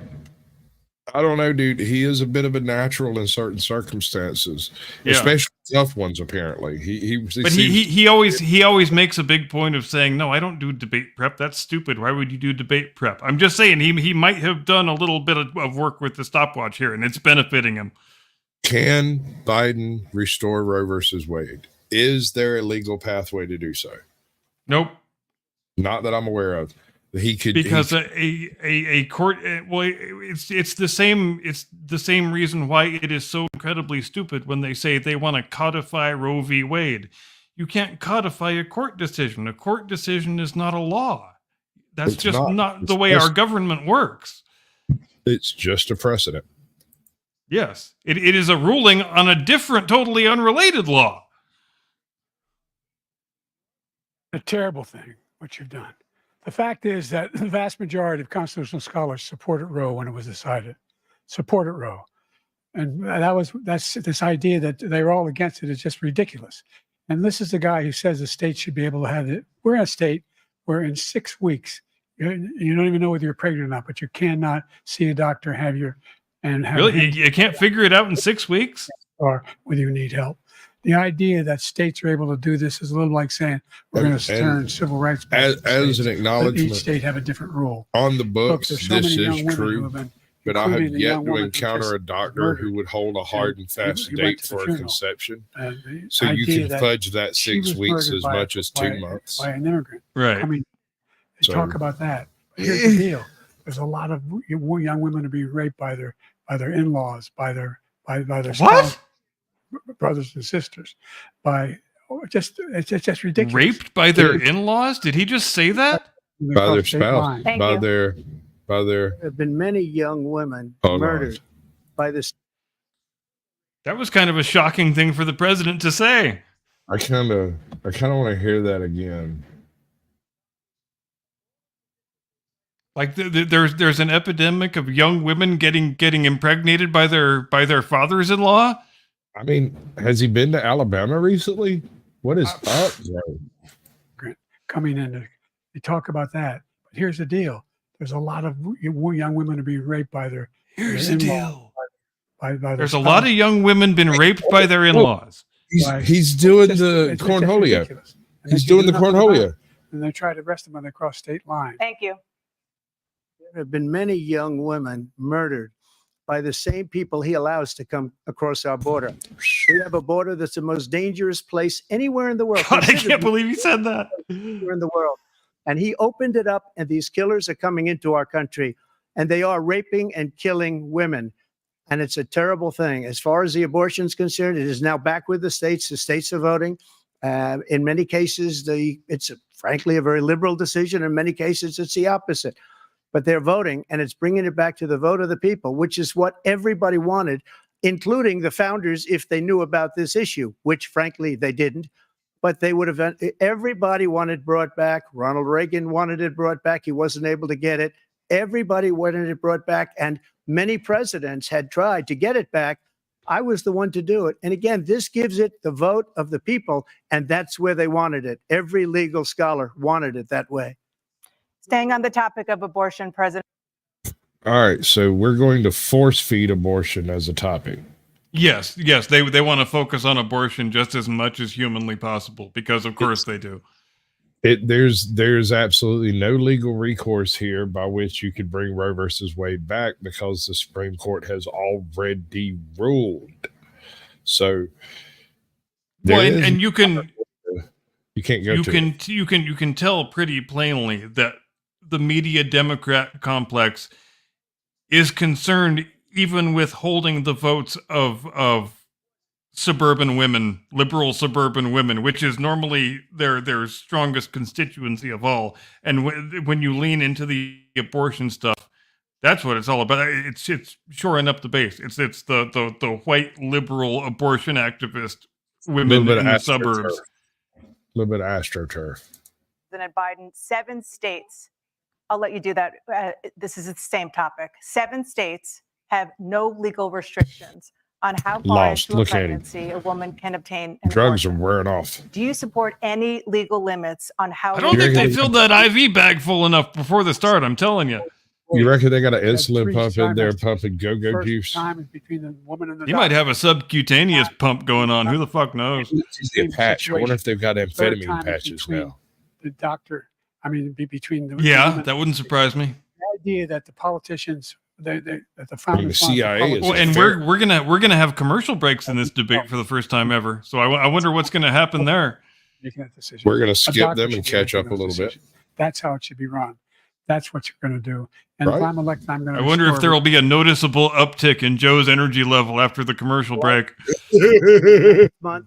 I don't know, dude. He is a bit of a natural in certain circumstances, especially tough ones. Apparently, he always makes a big point of saying, "No, I don't do debate prep. That's stupid. Why would you do debate prep?" I'm just saying he might have done a little bit of work with the stopwatch here, and it's benefiting him. Can Biden restore Roe versus Wade? Is there a legal pathway to do so? Nope. Not that I'm aware of. He could, because a court, well, it's the same reason why it is so incredibly stupid when they say they want to codify Roe v. Wade. you can't codify a court decision. A court decision is not a law. That's It's just not It's the way our government works. It's just a precedent. Yes, it is a ruling on a different, totally unrelated law. A terrible thing, what you've done. The fact is that the vast majority of constitutional scholars supported Roe when it was decided. Supported Roe. And that's this idea that they're all against it is just ridiculous. And this is the guy who says the state should be able to have it. We're in a state where in 6 weeks, you don't even know whether you're pregnant or not, but you cannot see a doctor, have Really? You can't figure it out in 6 weeks? Or whether you need help. The idea that states are able to do this is a little like saying we're going to turn civil rights back. As an acknowledgement, each state have a different rule. on the books, Look, there's so this many young is women who true. have been, But I have including the yet young to woman who encounter just a doctor murdered. who would hold a hard and fast he went date to the for a funeral. conception. The So you idea can that fudge that she 6 was weeks murdered as by- much as 2 months. by an immigrant. Right. I mean, they So- talk about that. But here's the deal: there's a lot of young women are being raped by their in-laws, by their spouse, brothers and sisters, it's just ridiculous. Raped by their in-laws? Did he just say that? By their Across state spouse, lines. Thank by you. their There have been many young women Hold on. murdered by this. That was kind of a shocking thing for the president to say. I kind of want to hear that again. Like there's an epidemic of young women getting impregnated by their fathers-in-law. I mean, has he been to Alabama recently? What is up, bro? Coming in, they talk about that. But here's the deal: there's a lot of young women are being raped by their. Here's their the in-laws, deal. By their There's a spouse. lot of young women been raped by their in-laws. He's doing It's the just cornholio. ridiculous. And He's they do doing the nothing about cornholio. it. And they try to arrest them when they cross state lines. Thank you. There have been many young women murdered by the same people he allows to come across our border. We have a border that's the most dangerous place anywhere in the world. God, I Considered can't believe he said that. anywhere in the world. And he opened it up, and these killers are coming into our country, and they are raping and killing women. And it's a terrible thing. As far as the abortion is concerned, it is now back with the states. The states are voting. In many cases, it's frankly a very liberal decision. In many cases, it's the opposite. But they're voting, and it's bringing it back to the vote of the people, which is what everybody wanted, including the founders, if they knew about this issue, which frankly they didn't. But they would have. Everybody wanted brought back. Ronald Reagan wanted it brought back. He wasn't able to get it. Everybody wanted it brought back, and many presidents had tried to get it back. I was the one to do it. And again, this gives it the vote of the people, and that's where they wanted it. Every legal scholar wanted it that way. Staying on the topic of abortion, President. All right, so we're going to force feed abortion as a topic. Yes, they want to focus on abortion just as much as humanly possible because, of course, they do. There's absolutely no legal recourse here by which you could bring Roe versus Wade back because the Supreme Court has already ruled. So, Well, and you can can't go. You can tell pretty plainly that the media Democrat complex is concerned even with holding the votes of suburban women, liberal suburban women, which is normally their strongest constituency of all. And when you lean into the abortion stuff, that's what it's all about. It's shoring up the base. It's the white liberal abortion activist women in the suburbs. A little bit of astroturf. President Biden, 7 states. I'll let you do that. This is the same topic. 7 states have no legal restrictions on how far into a pregnancy a woman can obtain an Drugs abortion. are wearing off. Do you support any legal limits on how? I don't think they filled that IV bag full enough before the start. I'm telling you. You reckon they got an insulin three pump in there trimesters. pumping go-go First juice? time is between the woman and the You might have a subcutaneous pump going on. Who the fuck knows? It's usually a patch. I wonder if they've got Third amphetamine time is patches between now. the doctor. I mean, between the Yeah, women. that wouldn't surprise me. The idea that the politicians, that the I founders, mean, the CIA wanted is Well, and we're gonna have commercial breaks in this debate for the first time ever. So I wonder what's gonna happen there. making that decision. We're going to A skip doctor them and should be catch making up a those little bit. decisions. That's how it should be run. That's what you're going to do. And if Right. I'm elected, I'm going I to. wonder if there will be a noticeable uptick in Joe's energy level after the commercial break. Month,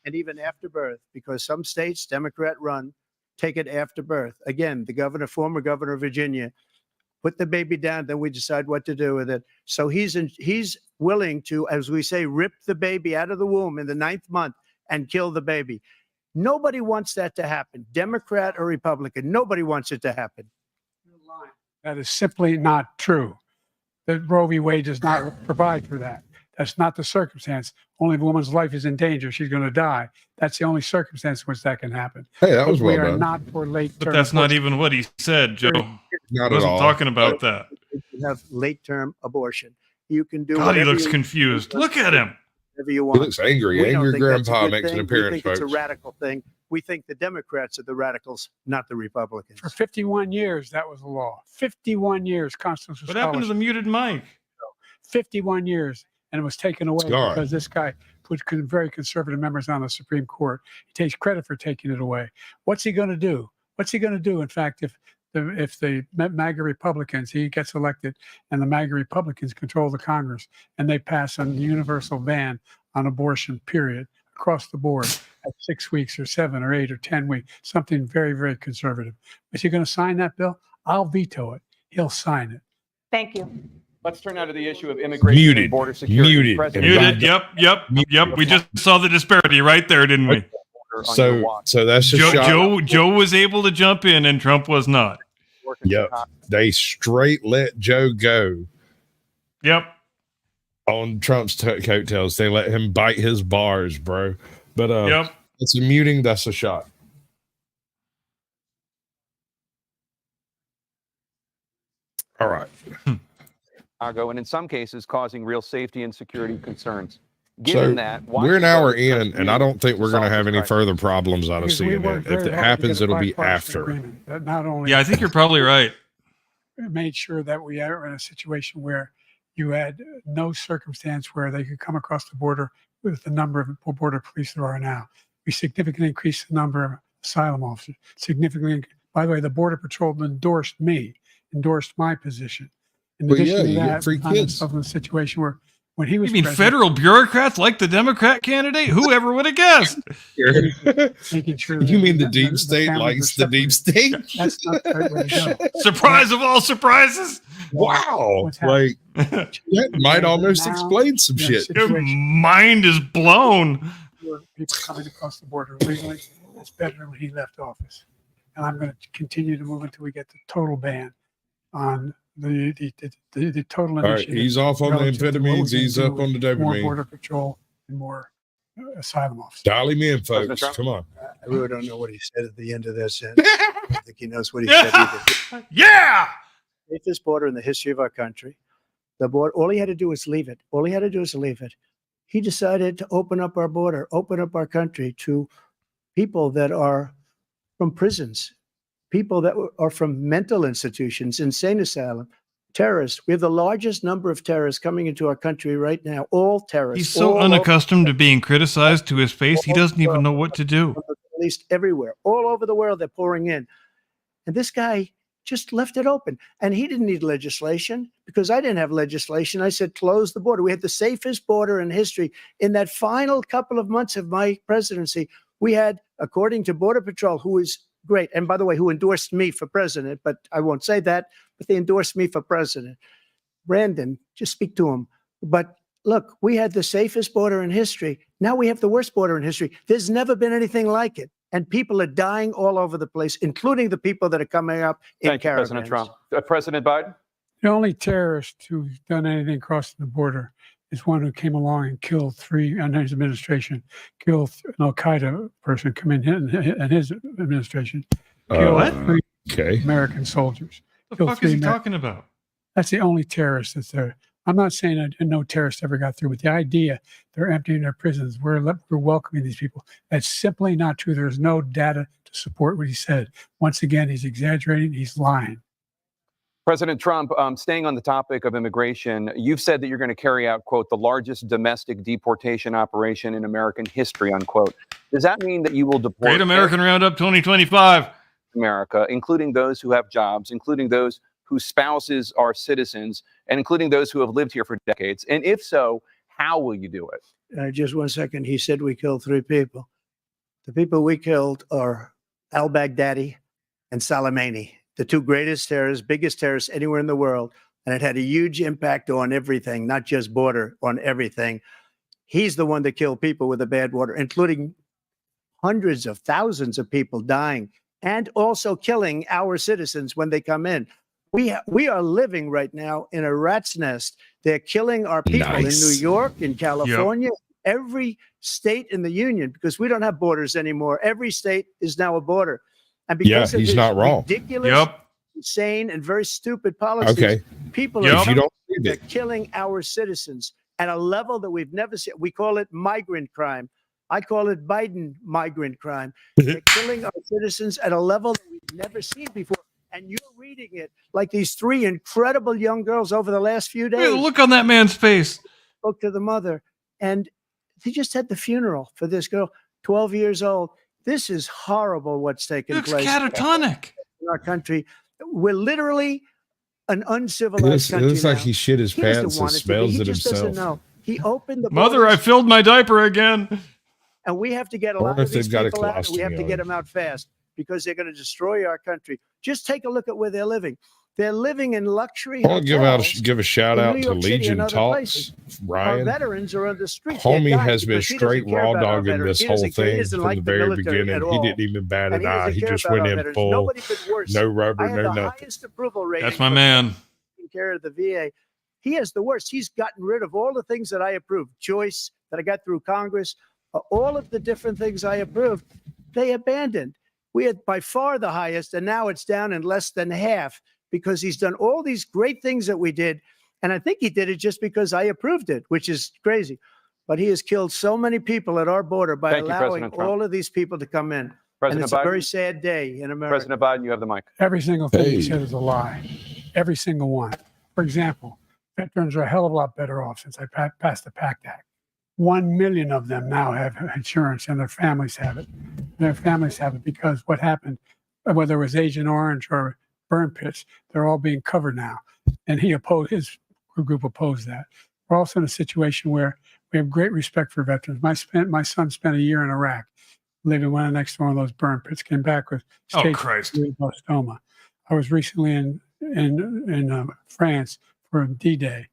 and even after birth, because some states, Democrat run, take it after birth. Again, the former governor of Virginia, put the baby down, then we decide what to do with it. So he's willing to, as we say, rip the baby out of the womb in the 9th month and kill the baby. Nobody wants that to happen, Democrat or Republican. Nobody wants it to happen. That is simply not true. That Roe v. Wade does not provide for that. That's not the circumstance. Only if a woman's life is in danger, she's going to die. That's the only circumstance in which that can happen. Hey, that was we well are done. not for late term. But that's not even what he said, Joe. Not I at wasn't all. talking about that. You have late term abortion. You can do God, he whatever looks you- confused. Look at him. whatever you He want. looks angry. We don't Angry think that's a grandpa good makes an thing. appearance, We think it's folks. a radical thing. We think the Democrats are the radicals, not the Republicans. For 51 years, that was the law. 51 years, constitutional What happened to the muted mic? 51 years, and it was taken away gone. because this guy put very conservative members on the Supreme Court. He takes credit for taking it away. What's he going to do? What's he going to do? In fact, if the MAGA Republicans, he gets elected, and the MAGA Republicans control the Congress, and they pass a universal ban on abortion, period, across the board at 6 weeks or 7 or 8 or 10 weeks, something very, very conservative. Is he going to sign that bill? I'll veto it. He'll sign it. Thank you. Let's turn now to the issue of immigration Muted. and border security. Muted. President Muted. Yep. We just saw the disparity right there, didn't we? So that's a shot. Joe was able to jump in, and Trump was not. Yep. They straight let Joe go. Yep. On Trump's coattails. They let him bite his bars, bro. But Yep. it's a muting. That's a shot. All right. Chicago, and in some cases causing real safety and security concerns. Given So that, why we're an should hour Democrats in, and I don't think we're going to solve have this any crisis? further problems out of Because we seeing worked it. If very it hard to happens, get a it'll be bipartisan after. agreement that not only Yeah, I think you're probably right. made sure that we are in a situation where you had no circumstance where they could come across the border with the number of border police there are now. We significantly increased the number of asylum officers. Significantly, by the way, the Border Patrol endorsed my position. In Well, addition yeah, to you get that, free we found kids. ourselves in a situation where when he was You mean president, federal bureaucrats like the Democrat candidate? Whoever would have guessed? making sure You that mean the deep state families likes are the deep separated. state? That's not the right way to go. Surprise of all surprises! Wow. What's happening? Like, that might almost Now, explain some yeah, shit. Your situation mind is blown. where people coming across the border illegally, it's better than when he left office. And I'm going to continue to move until we get the total ban on the total All right, initiative. he's off on the relative to what we amphetamines. can He's do up on the with more dopamine. border patrol and more asylum officers. Dial him in, President folks. Trump? Come on. I really don't know what he said at the end of that sentence. I don't think he knows what he said either. Yeah! Safest border in the history of our country. The border, all he had to do was leave it. All he had to do was leave it. He decided to open up our border, open up our country to people that are from prisons, people that are from mental institutions, insane asylum, terrorists. We have the largest number of terrorists coming into our country right now. All terrorists. He's so all unaccustomed to being criticized to his face, he doesn't even know what to do. at least everywhere, all over the world, they're pouring in. And this guy just left it open. And he didn't need legislation because I didn't have legislation. I said, close the border. We had the safest border in history. In that final couple of months of my presidency, we had, according to Border Patrol, who is great, and by the way, who endorsed me for president, but I won't say that, but they endorsed me for president. Brandon, just speak to him. But look, we had the safest border in history. Now we have the worst border in history. There's never been anything like it. And people are dying all over the place, including the people that are coming up in Thank you, caravans. President Trump. President Biden? The only terrorist who's done anything crossing the border is one who came along and killed three, under his administration, killed an Al-Qaeda person coming in his administration, killed What? 3 Okay. American soldiers. The Killed fuck is 3 he Amer- talking about? That's the only terrorist that's there. I'm not saying that no terrorist ever got through, but the idea they're emptying their prisons, we're welcoming these people. That's simply not true. There's no data to support what he said. Once again, he's exaggerating. He's lying. President Trump, staying on the topic of immigration, you've said that you're going to carry out, quote, the largest domestic deportation operation in American history, unquote. Does that mean that you will deport Great American Roundup 2025. America, including those who have jobs, including those whose spouses are citizens, and including those who have lived here for decades? And if so, how will you do it? Just 1 second. He said we killed 3 people. The people we killed are al-Baghdadi and Soleimani, the two greatest terrorists, biggest terrorists anywhere in the world. And it had a huge impact on everything, not just border, on everything. He's the one that killed people with the bad water, including hundreds of thousands of people dying and also killing our citizens when they come in. We are living right now in a rat's nest. They're killing our people in New York, in California, every state in the union, because we don't have borders anymore. Every state is now a border. And because of he's his not wrong. ridiculous, insane, and very stupid policies, people are they're killing our citizens at a level that we've never seen. We call it migrant crime. I call it Biden migrant crime. They're killing our citizens at a level that we've never seen before. And you're reading it like these three incredible young girls over the last few days. Hey, look on that man's face. Spoke to the mother, and they just had the funeral for this girl, 12 years old. This is horrible what's taking place. It's catatonic. In our country. We're literally an uncivilized country. It looks like now. he shit his He doesn't pants and want it to be. smells He it just himself. doesn't know. He opened the Mother, I borders, filled my diaper again. and we have to get a I lot wonder of if they've these got a people out. And we have to colostomy get on. them out fast because they're going to destroy our country. Just take a look at where they're living. They're living in luxury I want to hotels give a shout in out New to York City Legion and other Talks. places. Our Ryan, veterans are on the street. They're homie dying has been because he doesn't straight care raw about our dogging veterans. this He whole doesn't care. He thing doesn't from like the the very military beginning. at He all. didn't even bat And an eye. doesn't He care just about went our in veterans. full, Nobody could worse. no rubber, I had no the nothing. highest approval rating. That's my for man. taking care of the VA. He has the worst. He's gotten rid of all the things that I approved. Choice that I got through Congress, all of the different things I approved, they abandoned. We had by far the highest, and now it's down in less than half because he's done all these great things that we did. And I think he did it just because I approved it, which is crazy. But he has killed so many people at our border by Thank you, allowing President Trump. all of these people to come in. President and it's Biden. a very sad day in America. President Biden, you have the mic. Every single thing Hey. he said is a lie. Every single one. For example, veterans are a hell of a lot better off since I passed the PACT Act. 1 million of them now have insurance and their families have it. Their families have it because what happened, whether it was Agent Orange or burn pits, they're all being covered now. And his group opposed that. We're also in a situation where we have great respect for veterans. My son spent a year in Iraq, living one next to one of those burn pits, came back with stage Christ. glioblastoma. I was recently in France for D-Day,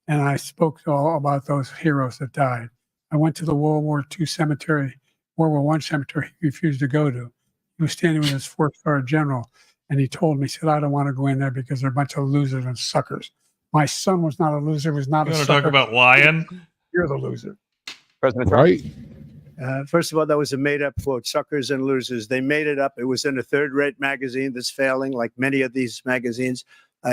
and I spoke all about those heroes that died. I went to the World War II cemetery, World War I cemetery he refused to go to. He was standing with his 4-star general, and he told me, he said, I don't want to go in there because they're a bunch of losers and suckers. My son was not a loser, was not You a want to sucker. talk about lying? You're the loser. President Trump. Right? First of all, that was a made-up quote, suckers and losers. They made it up. It was in a third-rate magazine that's failing, like many of these magazines.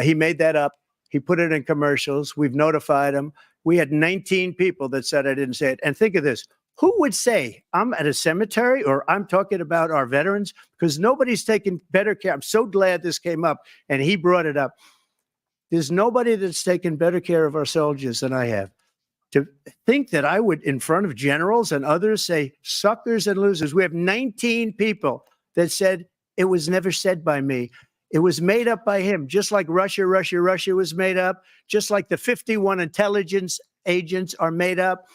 He made that up. He put it in commercials. We've notified him. We had 19 people that said I didn't say it. And think of this. Who would say I'm at a cemetery or I'm talking about our veterans? Because nobody's taken better care. I'm so glad this came up and he brought it up. There's nobody that's taken better care of our soldiers than I have. To think that I would, in front of generals and others, say suckers and losers. We have 19 people that said it was never said by me. It was made up by him, just like Russia was made up, just like the 51 intelligence agents are made up,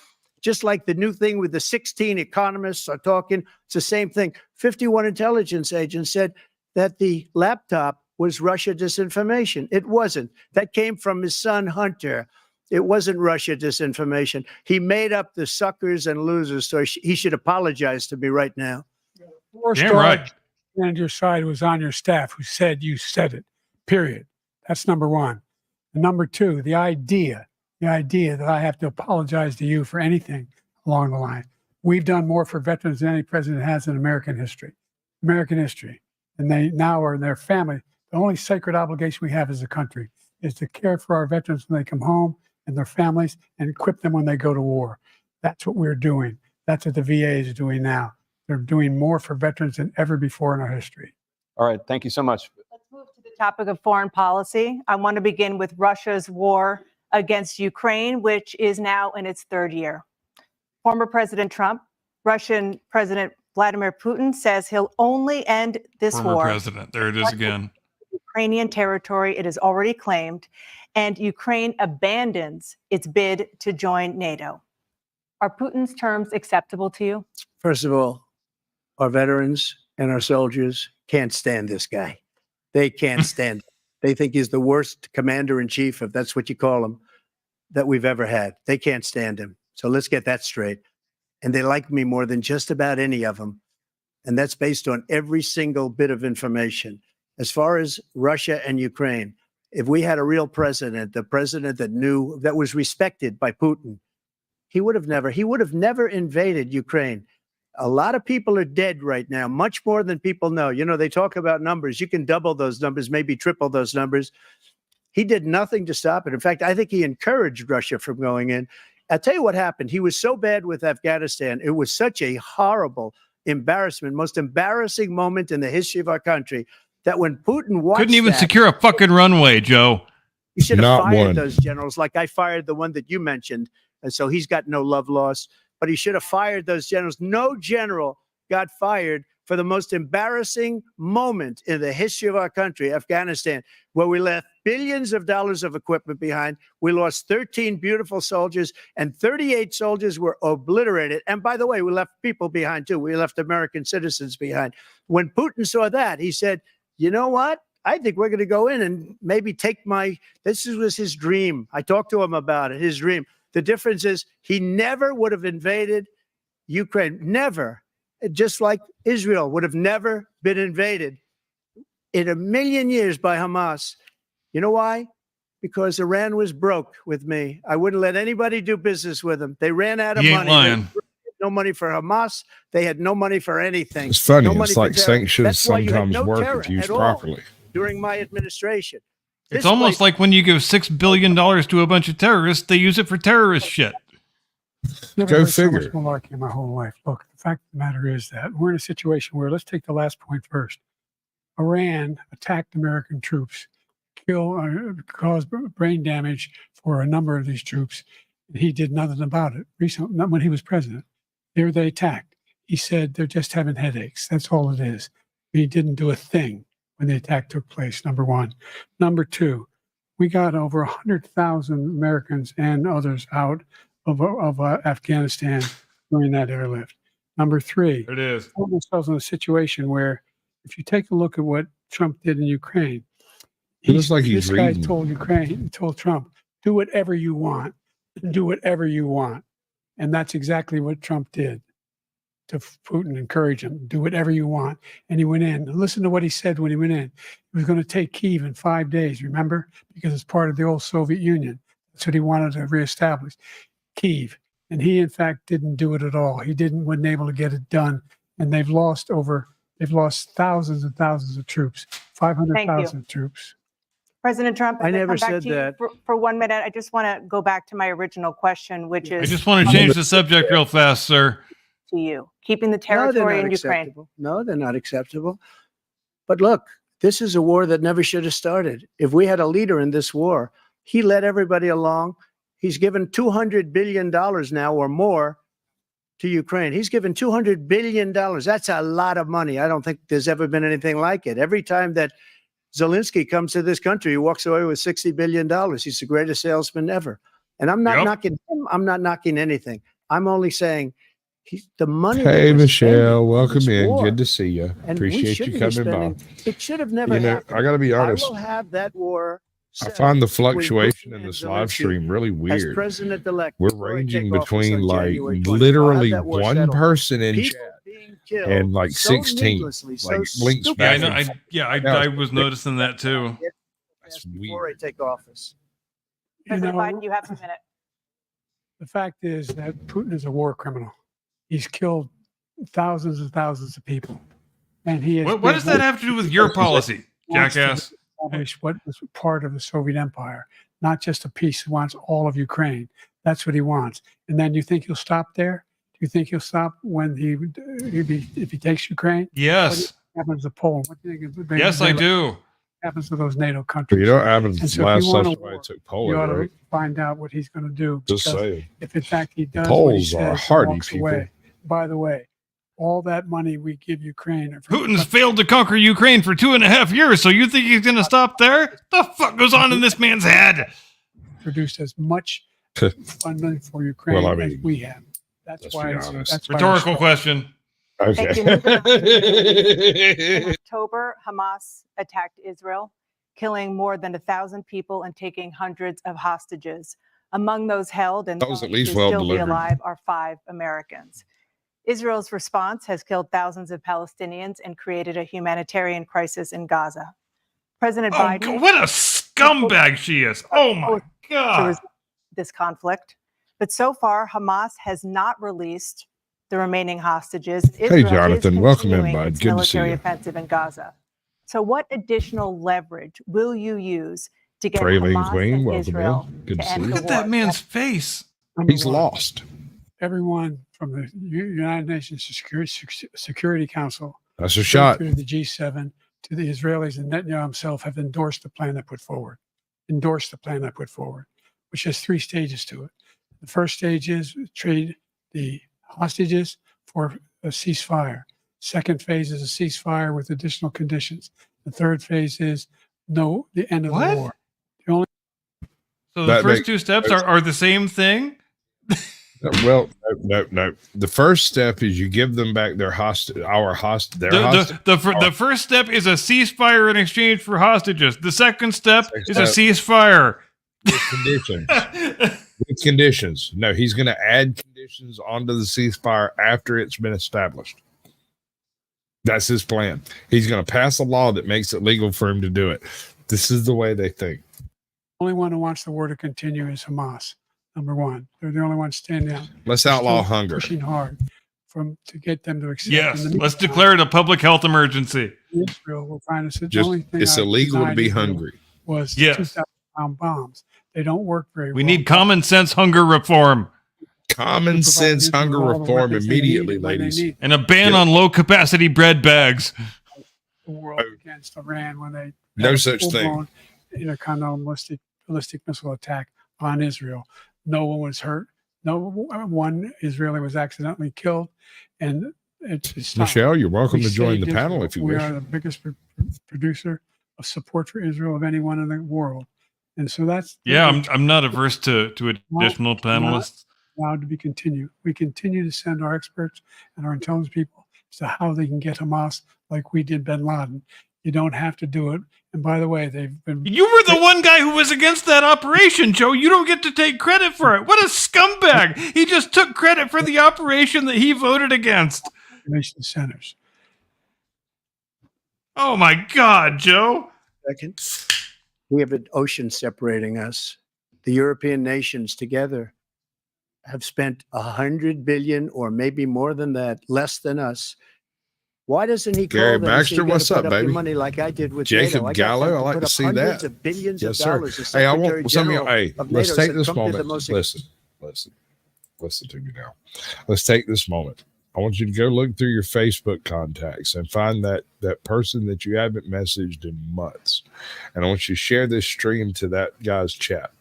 just like the new thing with the 16 economists are talking. It's the same thing. 51 intelligence agents said that the laptop was Russia disinformation. It wasn't. That came from his son, Hunter. It wasn't Russia disinformation. He made up the suckers and losers, so he should apologize to me right now. Damn right. And your side was on your staff who said you said it, period. That's number one. And number two, the idea that I have to apologize to you for anything along the line. We've done more for veterans than any president has in American history. And they now are in their family. The only sacred obligation we have as a country is to care for our veterans when they come home and their families and equip them when they go to war. That's what we're doing. That's what the VA is doing now. They're doing more for veterans than ever before in our history. All right. Thank you so much. Let's move to the topic of foreign policy. I want to begin with Russia's war against Ukraine, which is now in its third year. Former President Trump, Russian President Vladimir Putin says he'll only end this Former war. president. There it is again. Ukrainian territory it is already claimed, and Ukraine abandons its bid to join NATO. Are Putin's terms acceptable to you? First of all, our veterans and our soldiers can't stand this guy. They can't stand him. They think he's the worst commander in chief, if that's what you call him, that we've ever had. They can't stand him. So let's get that straight. And they like me more than just about any of them. And that's based on every single bit of information. As far as Russia and Ukraine, if we had a real president, the president that knew, that was respected by Putin, he would have never invaded Ukraine. A lot of people are dead right now, much more than people know. You know, they talk about numbers. You can double those numbers, maybe triple those numbers. He did nothing to stop it. In fact, I think he encouraged Russia from going in. I'll tell you what happened. He was so bad with Afghanistan. It was such a horrible embarrassment, most embarrassing moment in the history of our country, that when Putin watched couldn't even that, secure a fucking runway, Joe. he should have Not fired one. those generals, like I fired the one that you mentioned. And so he's got no love lost, but he should have fired those generals. No general got fired for the most embarrassing moment in the history of our country, Afghanistan, where we left billions of dollars of equipment behind. We lost 13 beautiful soldiers, and 38 soldiers were obliterated. And by the way, we left people behind too. We left American citizens behind. When Putin saw that, he said, you know what? I think we're going to go in and maybe take this was his dream. I talked to him about it, his dream. The difference is he never would have invaded Ukraine. Never. Just like Israel would have never been invaded in a million years by Hamas. You know why? Because Iran was broke with me. I wouldn't let anybody do business with them. They ran out of He ain't money. lying. They had no money for Hamas. They had no money for anything. It's funny. No money It's for like terror. sanctions That's why you had sometimes no work terror if used at all properly. during my administration. It's This almost place- like when you give $6 billion to a bunch of terrorists, they use it for terrorist shit. Never Go heard so figure. much malarkey in my whole life. Look, the fact of the matter is that we're in a situation where, let's take the last point first. Iran attacked American troops, caused brain damage for a number of these troops. And he did nothing about it. Recently, not when he was president. There they attacked. He said they're just having headaches. That's all it is. He didn't do a thing when the attack took place, number one. Number 2, we got over 100,000 Americans and others out of Afghanistan during that airlift. Number 3, There it is. we found ourselves in a situation where, if you take a look at what Trump did in Ukraine, It looks like he's this guy reading. told Trump, do whatever you want, do whatever you want. And that's exactly what Trump did to Putin, encourage him, do whatever you want. And he went in. Listen to what he said when he went in. He was going to take Kyiv in 5 days, remember? Because it's part of the old Soviet Union. That's what he wanted to reestablish, Kyiv. And he, in fact, didn't do it at all. He wasn't able to get it done. And they've lost thousands and thousands of troops, 500,000 troops. President Trump, I as never come back said to you that. For 1 minute, I just want to go back to my original question, which I is just want to change the subject real fast, sir. to you, keeping the No, they're territory not in Ukraine. acceptable. No, they're not acceptable. But look, this is a war that never should have started. If we had a leader in this war, he led everybody along. He's given $200 billion now or more to Ukraine. He's given $200 billion. That's a lot of money. I don't think there's ever been anything like it. Every time that Zelensky comes to this country, he walks away with $60 billion. He's the greatest salesman ever. And I'm not knocking him. I'm not knocking anything. I'm only saying the money. that Hey, we're Michelle, spending on welcome this in. war, Good to see you. and we Appreciate you shouldn't be coming by. spending- It should have never You know, happened. I got to be honest. I will have that war. I settled find the between fluctuation Putin in and this live Zelensky stream really as weird. president-elect. We're before I ranging take office between on like January 20th. I'll have literally that war one settled. person in People chat being killed and like so 16. needlessly, so Like blinks stupidly. Yeah, I back know. and forth. I was noticing that too. That's Before I weird. take office. You President know, Biden, you have a minute. the fact is that Putin is a war criminal. He's killed thousands and thousands of people. And he has What does that have to do with your policy, wants to jackass? establish what was part of the Soviet Empire, not just a piece. He wants all of Ukraine. That's what he wants. And then you think he'll stop there? Do you think he'll stop when if he takes Ukraine? Yes. What happens to Poland? What do you think Yes, I do. happens to those NATO But countries? you know what happened And to so the if last you want a session I war, took you Poland, ought to right? find out what he's going to do. Just because saying. if in fact he does Poles what he are says, hardy walks people. away. By the way, all that money we give Ukraine, Putin's failed to conquer Ukraine for 2.5 years, so you think he's going to stop there? The fuck goes on in this man's head? produced as much funding for Ukraine Well, I as mean, we have. That's let's why be it's honest. that's why Rhetorical it's- question. Thank you. In October, Hamas attacked Israel, killing more than 1,000 people and taking hundreds of hostages. Among those held and That was at least to well still be delivered. alive are 5 Americans. Israel's response has killed thousands of Palestinians and created a humanitarian crisis in Gaza. President Biden. God, what a scumbag she is! Oh my to God! resolve this conflict, but so far Hamas has not released the remaining hostages. Hey, Jonathan, welcome in, continuing bud. its Good to see military you. offensive in Gaza. So, what additional leverage will you use to get Praline Hamas Queen, and welcome Israel in. Good to to see end you. the Look at war? that man's face. He's lost. Everyone from the United Nations Security Council, That's a shot. through the G7 to the Israelis and Netanyahu himself, have endorsed the plan I put forward. Which has 3 stages to it. The first stage is trade the hostages for a ceasefire. Second phase is a ceasefire with additional conditions. The third phase is the end of the war. The only So the first 2 steps are the same thing? Well, no. The first step is you give them back their hostage. The first step is a ceasefire in exchange for hostages. The second step is a ceasefire. With conditions. With conditions. No, he's going to add conditions onto the ceasefire after it's been established. That's his plan. He's going to pass a law that makes it legal for him to do it. This is the way they think. only one who wants the war to continue is Hamas. Number one, they're the only ones standing out. Let's outlaw hunger. Pushing hard to get them to accept. Yes, let's declare it a public health emergency. Israel, we're trying to say the only thing It's illegal to be hungry. Was Yes. 2,000-pound bombs. They don't work very well. We need common sense hunger reform. Common sense hunger reform immediately, ladies. And a ban on low capacity bread bags. The world against Iran when they No had a such thing. full-blown intercontinental ballistic missile attack on Israel. No one was hurt. No one Israeli was accidentally killed, and it's stopped. Michelle, you're welcome We to join the saved panel Israel. if you we wish. are the biggest producer of support for Israel of anyone in the world, and so that's Yeah, I'm not averse to additional not panelists. allowed to be continued. We continue to send our experts and our intelligence people as to how they can get Hamas like we did bin Laden. You don't have to do it. And by the way, they've been. You were the one guy who was against that operation, Joe. You don't get to take credit for it. What a scumbag. He just took credit for the operation that he voted against. Nation centers. Oh my God, Joe. Second, we have an ocean separating us. The European nations together have spent 100 billion, or maybe more than that, less than us. Why doesn't he Gary call them and say, Baxter, "You gotta what's put up, your baby? money like I did with Jacob NATO. I got Gallo, them I like put to up see hundreds that. of billions Yes, of sir. dollars. The Hey, I Secretary want some of you. General Hey, of let's NATO take said this Trump did the moment. most- Listen to me now. Let's take this moment. I want you to go look through your Facebook contacts and find that person that you haven't messaged in months, and I want you to share this stream to that guy's chat.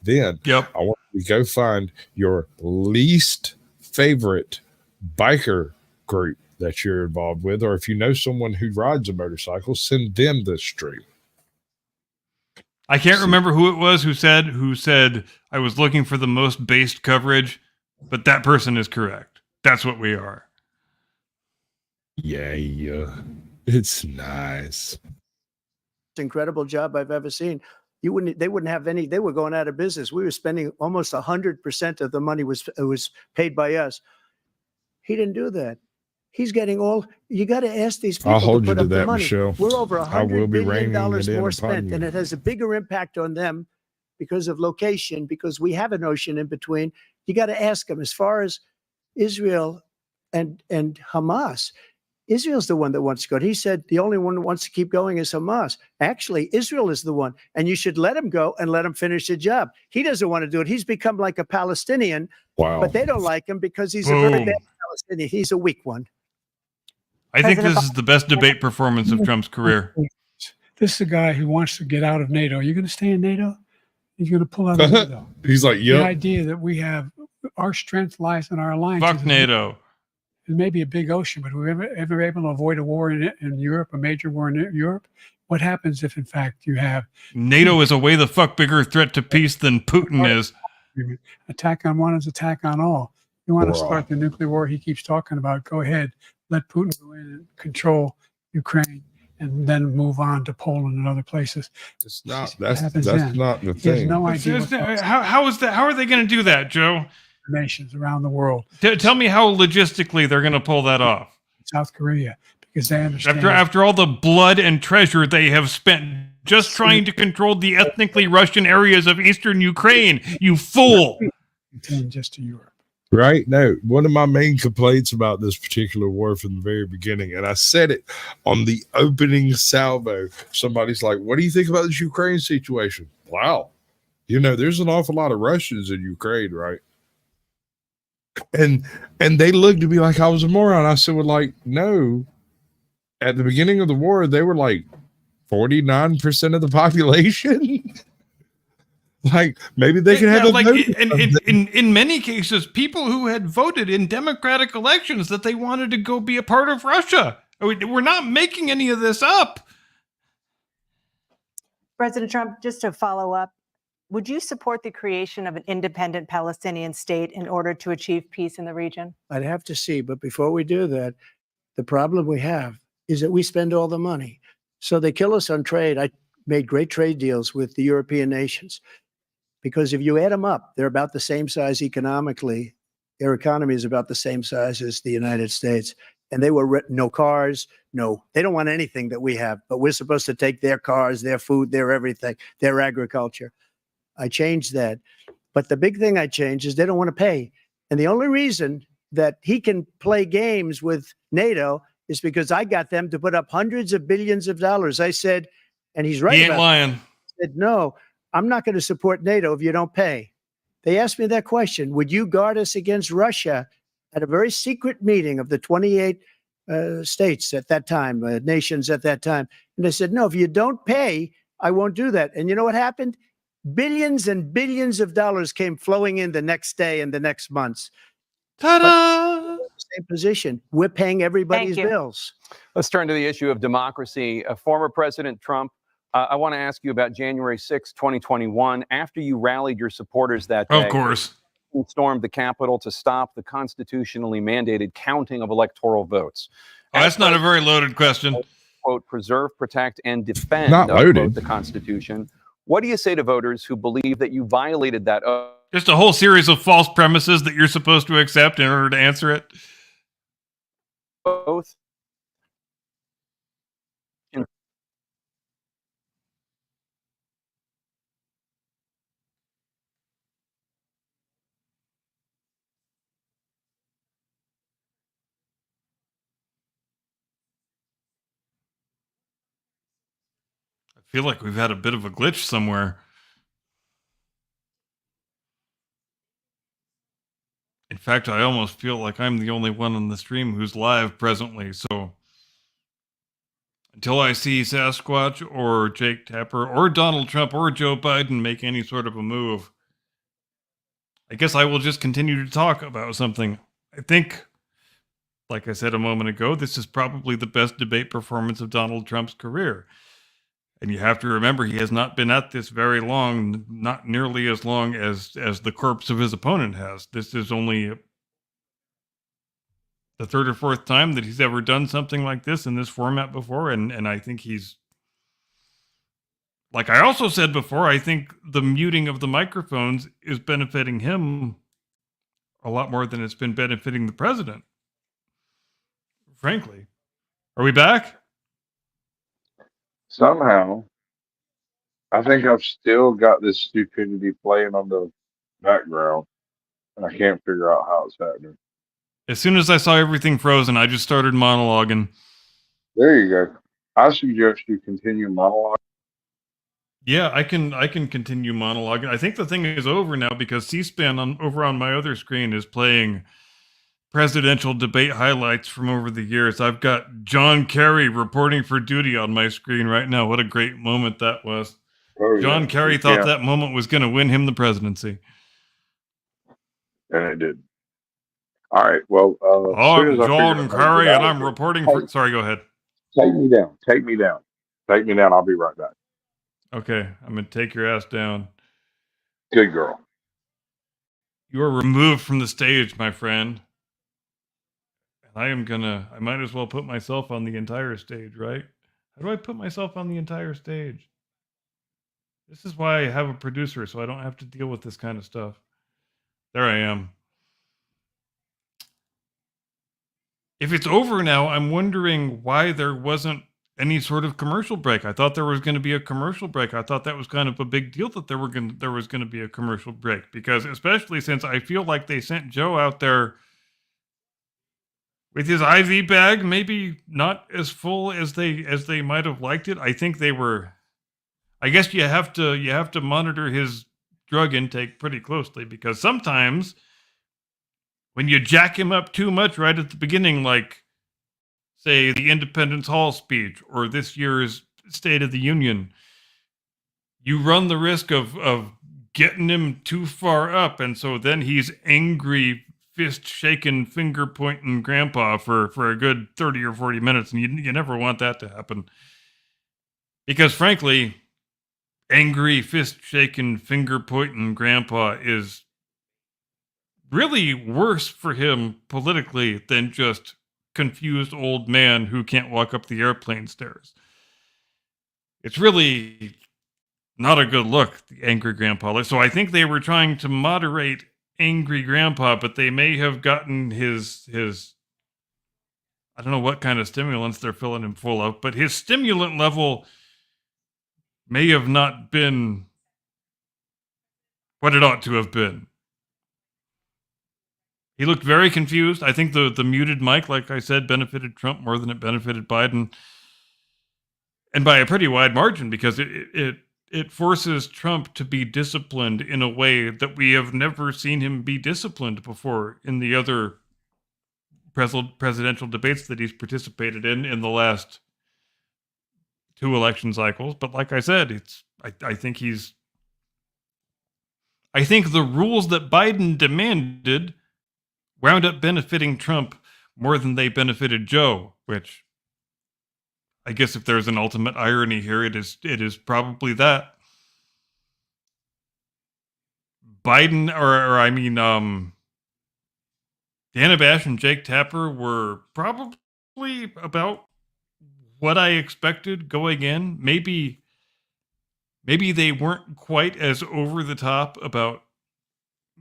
Then I want you to go find your least favorite biker group that you're involved with, or if you know someone who rides a motorcycle, send them this stream. I can't remember who it was who said I was looking for the most based coverage, but that person is correct. That's what we are. Yeah, it's nice. incredible job I've ever seen. They wouldn't have any. They were going out of business. We were spending almost 100% of the money was paid by us. He didn't do that. He's getting all. You got to ask these people. I'll hold to you put to up the that, money. Michelle. We're over I will $100 be billion reining it in more upon spent, you. and it has a bigger impact on them because of location. Because we have an ocean in between. You got to ask them. As far as Israel and Hamas, Israel's the one that wants to go. He said the only one that wants to keep going is Hamas. Actually, Israel is the one, and you should let him go and let him finish the job. He doesn't want to do it. He's become like a Palestinian, but they don't like him because he's a very Boom. bad Palestinian. He's a weak one. I think this is the best debate performance of Trump's career. This is a guy who wants to get out of NATO. You're going to stay in NATO? He's going to pull out of NATO. He's like, The yep. idea that we have our strength lies in our alliance. Fuck NATO. It may be a big ocean, but we're ever able to avoid a war in Europe, a major war in Europe? What happens if, in fact, you have NATO is a way the fuck bigger threat to peace than Putin is. attack on one is attack on all? You want to Wow. start the nuclear war he keeps talking about? Go ahead. let Putin go in and control Ukraine and then move on to Poland and other places. It's not. What That's happens that's then? not the He has thing. no idea what those How is that? How are they going to do that, Joe? nations around the world, Tell me how logistically they're going to pull that off. South Korea, because they understand. After all the blood and treasure they have spent just trying to control the ethnically Russian areas of eastern Ukraine, you fool! Contain just to Europe. Right? No, one of my main complaints about this particular war from the very beginning, and I said it on the opening salvo, somebody's like, what do you think about this Ukraine situation? Wow. There's an awful lot of Russians in Ukraine, right? And they looked at me like I was a moron. I said, well, like, no. At the beginning of the war, they were like 49% of the population. Like, maybe they can have a like vote. in many cases, people who had voted in democratic elections that they wanted to go be a part of Russia. We're not making any of this up. President Trump, just to follow up, would you support the creation of an independent Palestinian state in order to achieve peace in the region? I'd have to see. But before we do that, the problem we have is that we spend all the money. So they kill us on trade. I made great trade deals with the European nations because if you add them up, they're about the same size economically. Their economy is about the same size as the United States. And they were no cars, they don't want anything that we have, but we're supposed to take their cars, their food, their everything, their agriculture. I changed that. But the big thing I changed is they don't want to pay. And the only reason that he can play games with NATO is because I got them to put up hundreds of billions of dollars. I said, and he's right. He ain't lying. I said, no, I'm not going to support NATO if you don't pay. They asked me that question. Would you guard us against Russia at a very secret meeting of the 28 states at that time, nations at that time? And I said, no, if you don't pay, I won't do that. And you know what happened? Billions and billions of dollars came flowing in the next day and the next months. Ta-da! Same position. We're paying everybody's bills. Let's turn to the issue of democracy. Former President Trump, I want to ask you about January 6, 2021. After you rallied your supporters that day, of course, you stormed the Capitol to stop the constitutionally mandated counting of electoral votes. That's not a very loaded question. Quote, preserve, protect, and defend Not loaded. the Constitution. What do you say to voters who believe that you violated that oath? Just a whole series of false premises that you're supposed to accept in order to answer it. Oath. I feel like we've had a bit of a glitch somewhere. In fact, I almost feel like I'm the only one on the stream who's live presently, so until I see Sasquatch or Jake Tapper or Donald Trump or Joe Biden make any sort of a move, I guess I will just continue to talk about something. I think, like I said a moment ago, this is probably the best debate performance of Donald Trump's career. And you have to remember, he has not been at this very long, not nearly as long as the corpse of his opponent has. This is only the third or fourth time that he's ever done something like this in this format before. And I think he's, like I also said before, I think the muting of the microphones is benefiting him a lot more than it's been benefiting the president. Frankly. Are we back? Somehow, I think I've still got this stupidity playing on the background, and I can't figure out how it's happening. As soon as I saw everything frozen, I just started monologuing. There you go. I suggest you continue monologuing. Yeah, I can continue monologuing. I think the thing is over now because C-SPAN over on my other screen is playing presidential debate highlights from over the years. I've got John Kerry reporting for duty on my screen right now. What a great moment that was. Oh, John yeah. Kerry thought that moment was going to win him the presidency. And it did. All right, well, I'm John Kerry, and I'm reporting for... Sorry, go ahead. Take me down. Take me down. Take me down. I'll be right back. Okay, I'm going to take your ass down. Good girl. You are removed from the stage, my friend. I might as well put myself on the entire stage, right? How do I put myself on the entire stage? This is why I have a producer, so I don't have to deal with this kind of stuff. There I am. If it's over now, I'm wondering why there wasn't any sort of commercial break. I thought there was going to be a commercial break. I thought that was kind of a big deal that there was going to be a commercial break, because especially since I feel like they sent Joe out there with his IV bag, maybe not as full as they might have liked it. I think they were. I guess you have to monitor his drug intake pretty closely, because sometimes when you jack him up too much right at the beginning, like say the Independence Hall speech or this year's State of the Union, you run the risk of getting him too far up, and so then he's angry, fist shaking, finger pointing grandpa for a good 30 or 40 minutes, and you never want that to happen, because frankly, angry, fist shaking, finger pointing grandpa is really worse for him politically than just confused old man who can't walk up the airplane stairs. It's really not a good look, the angry grandpa. So I think they were trying to moderate angry grandpa, but they may have gotten his I don't know what kind of stimulants they're filling him full of, but his stimulant level may have not been what it ought to have been. He looked very confused. I think the muted mic, like I said, benefited Trump more than it benefited Biden, and by a pretty wide margin, because it forces Trump to be disciplined in a way that we have never seen him be disciplined before in the other presidential debates that he's participated in the last 2 election cycles. But like I said, I think the rules that Biden demanded wound up benefiting Trump more than they benefited Joe, which I guess if there's an ultimate irony here, it is probably that. Biden, Dana Bash and Jake Tapper were probably about what I expected going in. Maybe they weren't quite as over the top about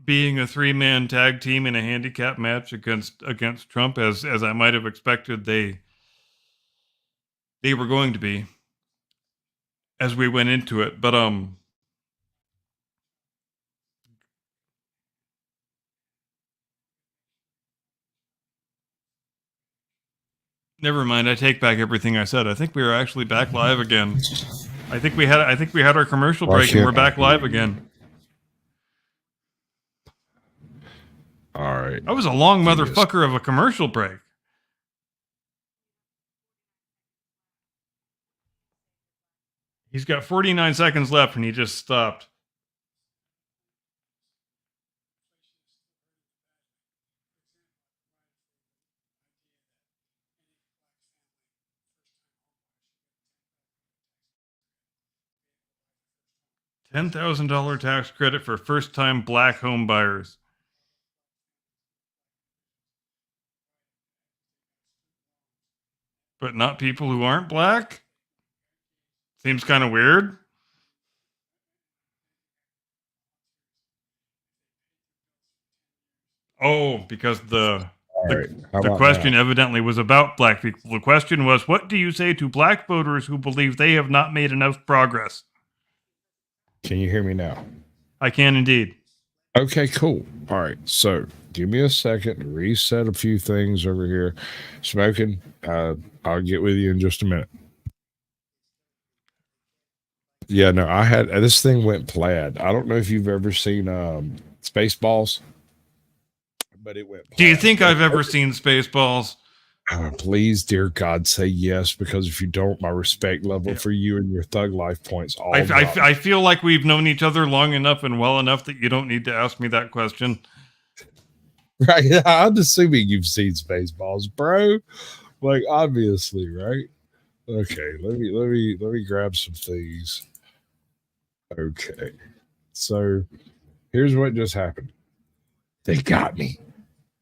being a 3-man tag team in a handicap match against Trump as I might have expected they were going to be as we went into it. But never mind, I take back everything I said. I think we are actually back live again. I think we had our commercial break and we're back live again. All right. That was a long motherfucker of a commercial break. He's got 49 seconds left and he just stopped. $10,000 tax credit for first-time black home buyers. But not people who aren't black? Seems kind of weird. Oh, because the question evidently was about black people. The question was, what do you say to black voters who believe they have not made enough progress? Can you hear me now? I can indeed. Okay, cool. All right. So give me a second to reset a few things over here. Smoking, I'll get with you in just a minute. Yeah, no, I had this thing went plaid. I don't know if you've ever seen Spaceballs, but it went plaid. Do you think I've ever seen Spaceballs? Please, dear God, say yes, because if you don't, my respect level for you and your thug life points all I feel like we've known each other long enough and well enough that you don't need to ask me that question. Right. I'm assuming you've seen Spaceballs, bro. Like, obviously, right? Okay, let me grab some things. Okay. So here's what just happened. They got me.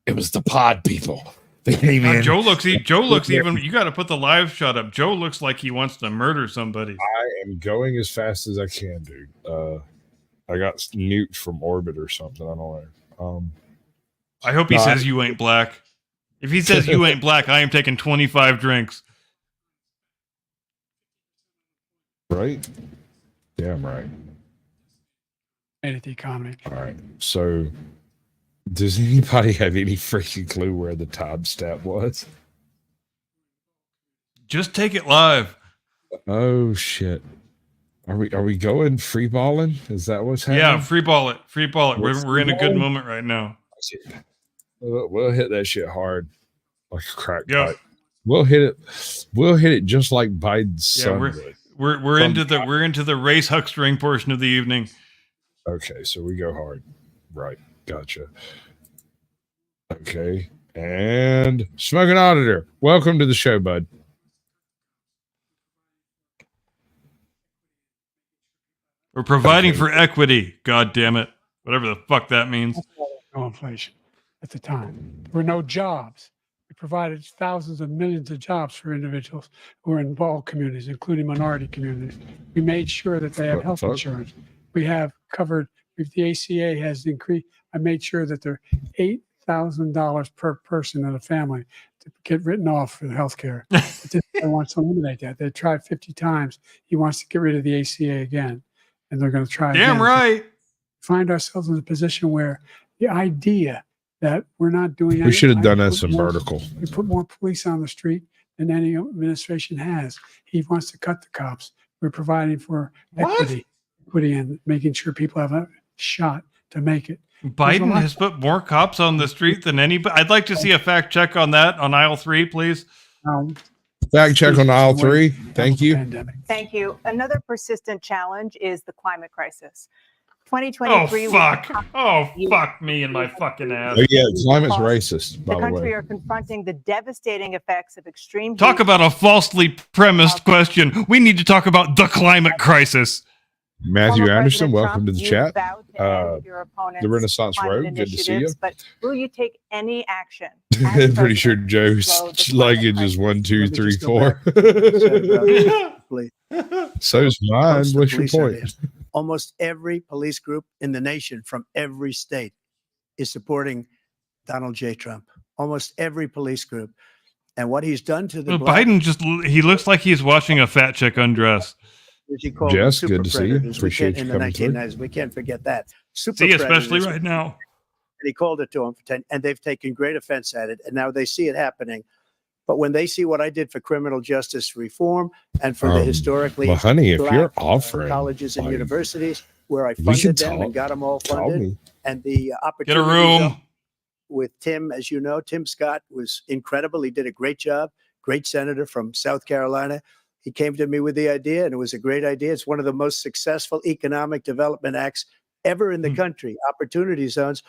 It was the pod people. Hey, man. Joe looks even. You got to put the live shot up. Joe looks like he wants to murder somebody. I am going as fast as I can, dude. I got nuked from orbit or something. I don't know. I hope he says you ain't black. If he says you ain't black, I am taking 25 drinks. Right? Damn right. And at the economy. All right. So, does anybody have any freaking clue where the timestamp was? Just take it live. Oh shit. Are we going free balling? Is that what's happening? Yeah, free ball it. Free ball it. We're in a good moment right now. We'll hit that shit hard like a crack Yeah. pipe. We'll hit it just like Biden's son would. We're into the race huckstering portion of the evening. Okay, so we go hard. Right. Gotcha. Okay. And Smoking Auditor, welcome to the show, bud. We're providing for equity. God damn it. Whatever the fuck that means. No inflation at the time. There were no jobs. We provided thousands of millions of jobs for individuals who are in all communities, including minority communities. We made sure that they have health insurance. We have covered, if the ACA has increased, I made sure that they're $8,000 per person in a family to get written off for the health care. This guy wants to eliminate that. They tried 50 times. He wants to get rid of the ACA again. And they're going to try Damn again. right. Find ourselves in a position where the idea that we're not doing We should have done I that put some more- vertical. We put more police on the street than any administration has. He wants to cut the cops. We're providing for equity and making sure people have a shot to make it. Biden has put more cops on the street than anybody. I'd like to see a fact check on that on aisle 3, please. Fact check on aisle 3. Thank you. Thank you. Another persistent challenge is the climate crisis. Oh 2023. fuck! Oh fuck me and my fucking ass. Oh yeah, climate's racist, by The the country way. are confronting the devastating effects of extreme Talk heat. about a falsely premised question. We need to talk about the climate crisis. Matthew Former Anderson, President welcome Trump, to the you chat. vowed to end your opponent's The Renaissance climate Road, good to see you. initiatives, But will you take any action? I'm pretty sure Joe's luggage is 1, 2, 3, 4. So's mine. Most of the What's your police are point? there. Almost every police group in the nation from every state is supporting Donald J. Trump. Almost every police group. And what he's done to the Well, black, Biden he looks like he's watching a fat chick undress. as he called Jess, them, good to see you. super predators. We Appreciate can't- you in the coming through. 1990s. We can't forget that. Super See, especially predators. right now. And he called it to them, and they've taken great offense at it. And now they see it happening. But when they see what I did for criminal justice reform and for the historically well, honey, if black, you're offering, colleges and like, universities, where I we can funded them talk. and got them all Call funded, me. and the Get opportunity a room. with Tim, as you know, Tim Scott was incredible. He did a great job. Great senator from South Carolina. He came to me with the idea, and it was a great idea. It's one of the most successful economic development acts ever in the country, opportunity zones.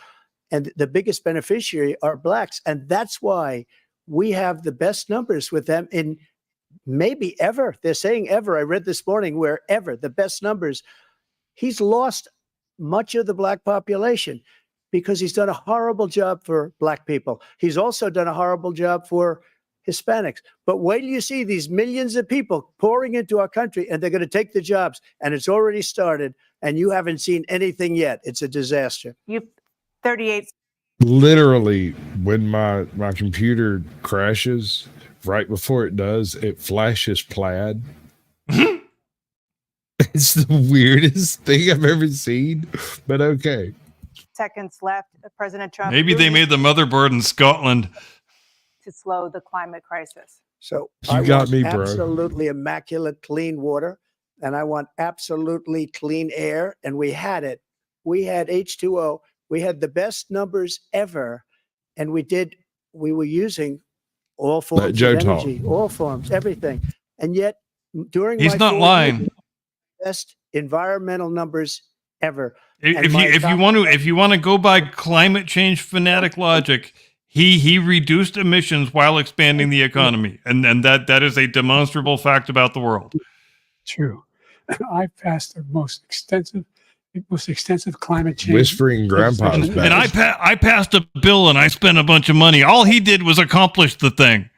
And the biggest beneficiary are blacks. And that's why we have the best numbers with them in maybe ever. They're saying ever. I read this morning where ever, the best numbers. He's lost much of the black population because he's done a horrible job for black people. He's also done a horrible job for Hispanics. But wait till you see these millions of people pouring into our country, and they're going to take the jobs, and it's already started, and you haven't seen anything yet. It's a disaster. You 38. Literally, when my computer crashes, right before it does, it flashes plaid. It's the weirdest thing I've ever seen, but okay. Seconds left. President Trump. Maybe will they you made the motherboard in Scotland. to slow the climate crisis. So You I got want me, bro. absolutely immaculate clean water, and I want absolutely clean air. And we had it. We had H2O. We had the best numbers ever, and we were using all forms of Joe talk. energy, all forms, everything. And yet, during He's my not 4 lying. years, best environmental numbers ever. If you want to go by climate change fanatic logic, he reduced emissions while expanding the economy, and that is a demonstrable fact about the world. True. I passed the most extensive most extensive climate change. Whispering grandpa's back. And I passed a bill and I spent a bunch of money. All he did was accomplish the thing.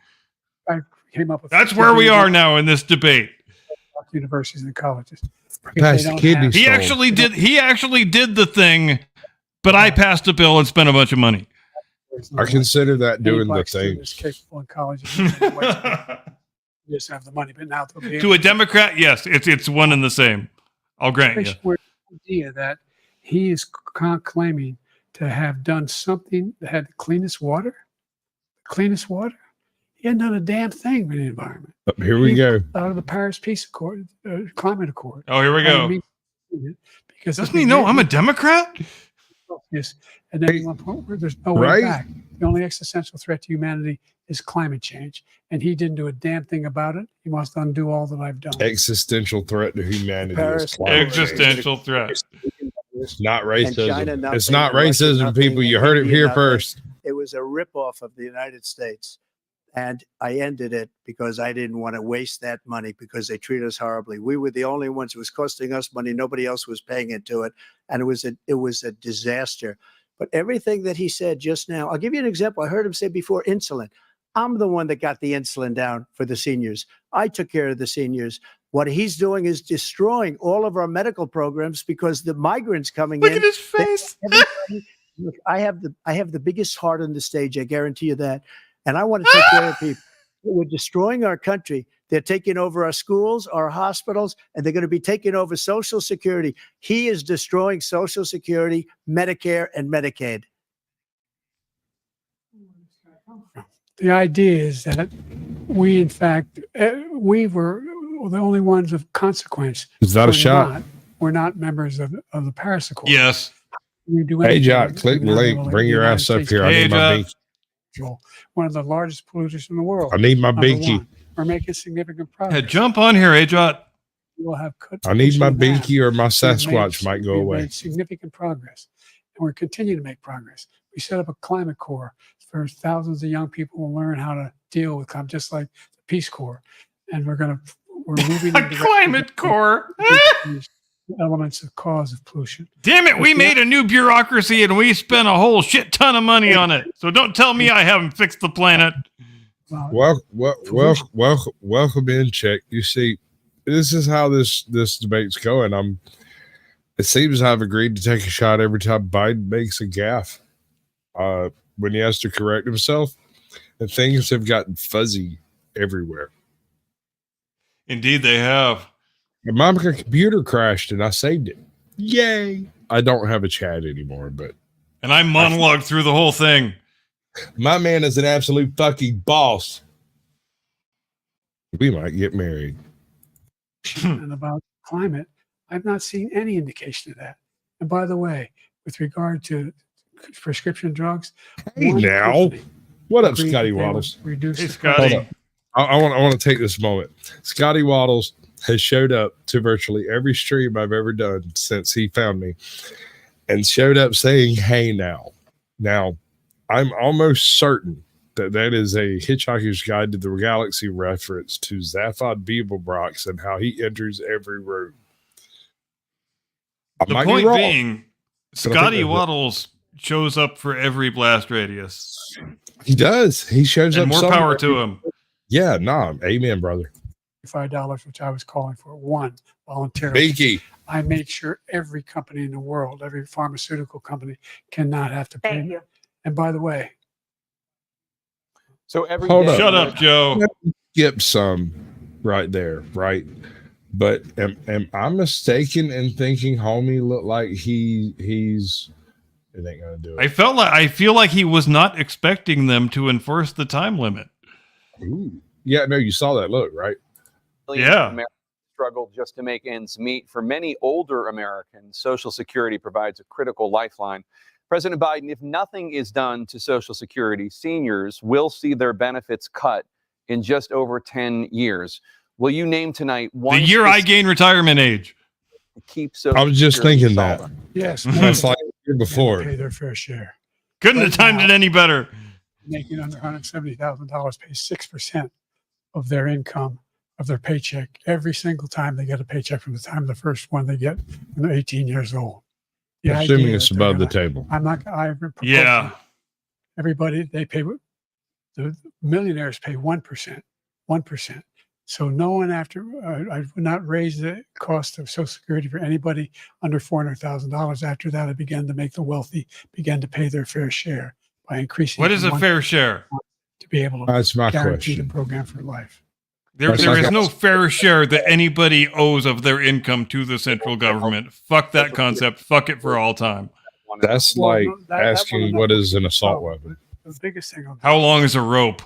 I came up with. That's where we are now in this debate. Universities and colleges. Passed the kidney He stone. actually did. He actually did the thing, but I passed a bill and spent a bunch of money. I consider that doing the Black thing. students capable in colleges. Just have the money, but now they'll be To a Democrat, yes, it's one and the same. I'll grant you. the idea that he is claiming to have done something that had the cleanest water. Cleanest water. He hadn't done a damn thing for the environment. Here we go. Out of the Paris Peace Accord, Climate Accord. Oh, here we go. Because Doesn't he know I'm a Democrat? Yes, and then at one point where there's no way Right? back. The only existential threat to humanity is climate change, and he didn't do a damn thing about it. He wants to undo all that I've done. Existential threat to humanity. Is Paris- climate change. Existential threat. It's not China racism. nothing, It's not Russia racism, nothing, people. You and heard it India here nothing. first. It was a ripoff of the United States. And I ended it because I didn't want to waste that money because they treat us horribly. We were the only ones. It was costing us money. Nobody else was paying into it. And it was a disaster. But everything that he said just now, I'll give you an example. I heard him say before insulin. I'm the one that got the insulin down for the seniors. I took care of the seniors. What he's doing is destroying all of our medical programs because the migrants coming in. Look at his face. Look, I have the biggest heart on the stage. I guarantee you that. And I want to take care of people. We're destroying our country. They're taking over our schools, our hospitals, and they're going to be taking over Social Security. He is destroying Social Security, Medicare, and Medicaid. The idea is that we, in fact, we were the only ones of consequence. Is that a shot? We're not members of the Paris Accord. Yes. We do Hey, anything Jock, to click the even link. though Bring the your United ass up States here. I Hey, need my Jock. binky. one of the largest polluters in the world. I need my Number binky. one. We're making significant Hey, progress. jump on here, Ajot. We'll have I need my we have. binky or my We've Sasquatch made- might go we've away. made significant progress, and we're continuing to make progress. We set up a climate corps for thousands of young people to learn how to deal with climate, just like the Peace Corps. And we're moving A climate corps. elements of cause of pollution. Damn it, we made a new bureaucracy and we spent a whole shit ton of money on it. So don't tell me I haven't fixed the planet. Welcome in, Chick. You see, this is how this debate's going. It seems I've agreed to take a shot every time Biden makes a gaffe. When he has to correct himself, and things have gotten fuzzy everywhere. Indeed, they have. And my computer crashed and I saved it. Yay! I don't have a chat anymore, but And I monologued through the whole thing. my man is an absolute fucking boss. We might get married. And about climate, I've not seen any indication of that. And by the way, with regard to prescription drugs, Hey one now, company what up, agreed Scotty that they would Waddles? reduce Hey, the Scotty. Hold up. I want to take this moment. Scotty Waddles has showed up to virtually every stream I've ever done since he found me, and showed up saying, "Hey now." Now, I'm almost certain that is a Hitchhiker's Guide to the Galaxy reference to Zaphod Beeblebrox and how he enters every room. I The might be point wrong, being, but I think Scotty that's it. Waddles shows up for every blast radius. He does. He shows And up. more somewhere. power to him. Yeah, nah, amen, brother. $5, which I was calling for, one voluntarily. Binky. I made sure every company in the world, every pharmaceutical company, cannot have to pay. Thank you. And by the way, So every Hold day- up. Shut up, Joe. Skip some right there, right? But am I mistaken in thinking homie looked like he's it ain't gonna do it. I feel like he was not expecting them to enforce the time limit. Ooh. Yeah, no, you saw that look, right? Millions Yeah. of Americans struggle just to make ends meet. For many older Americans, Social Security provides a critical lifeline. President Biden, if nothing is done to Social Security, seniors will see their benefits cut in just over 10 years. Will you name tonight one The year I specific gain retirement age. to keep Social I was just Security thinking that. solvent? yes, That's like the year before. pay their fair share. Couldn't have Right timed now- it any better. Making under $170,000 pay 6% of their income, of their paycheck, every single time they get a paycheck from the time of the first one they get when they're 18 years old. The Assuming idea it's that they're above the gonna- table. I'm not. I've been proposing Yeah. everybody. They pay. The millionaires pay 1%. 1%. So no one after I would not raise the cost of Social Security for anybody under $400,000. After that, I began to make the wealthy begin to pay their fair share by increasing. What is from a 1 fair share? to be able to That's my guarantee question. the program for life? There That's is like no fair share that anybody owes of their income to the central government. Fuck that concept. Fuck it for all time. That's Well, like no, that asking one what I'm is an not- assault oh, weapon. The biggest thing on How long is a rope?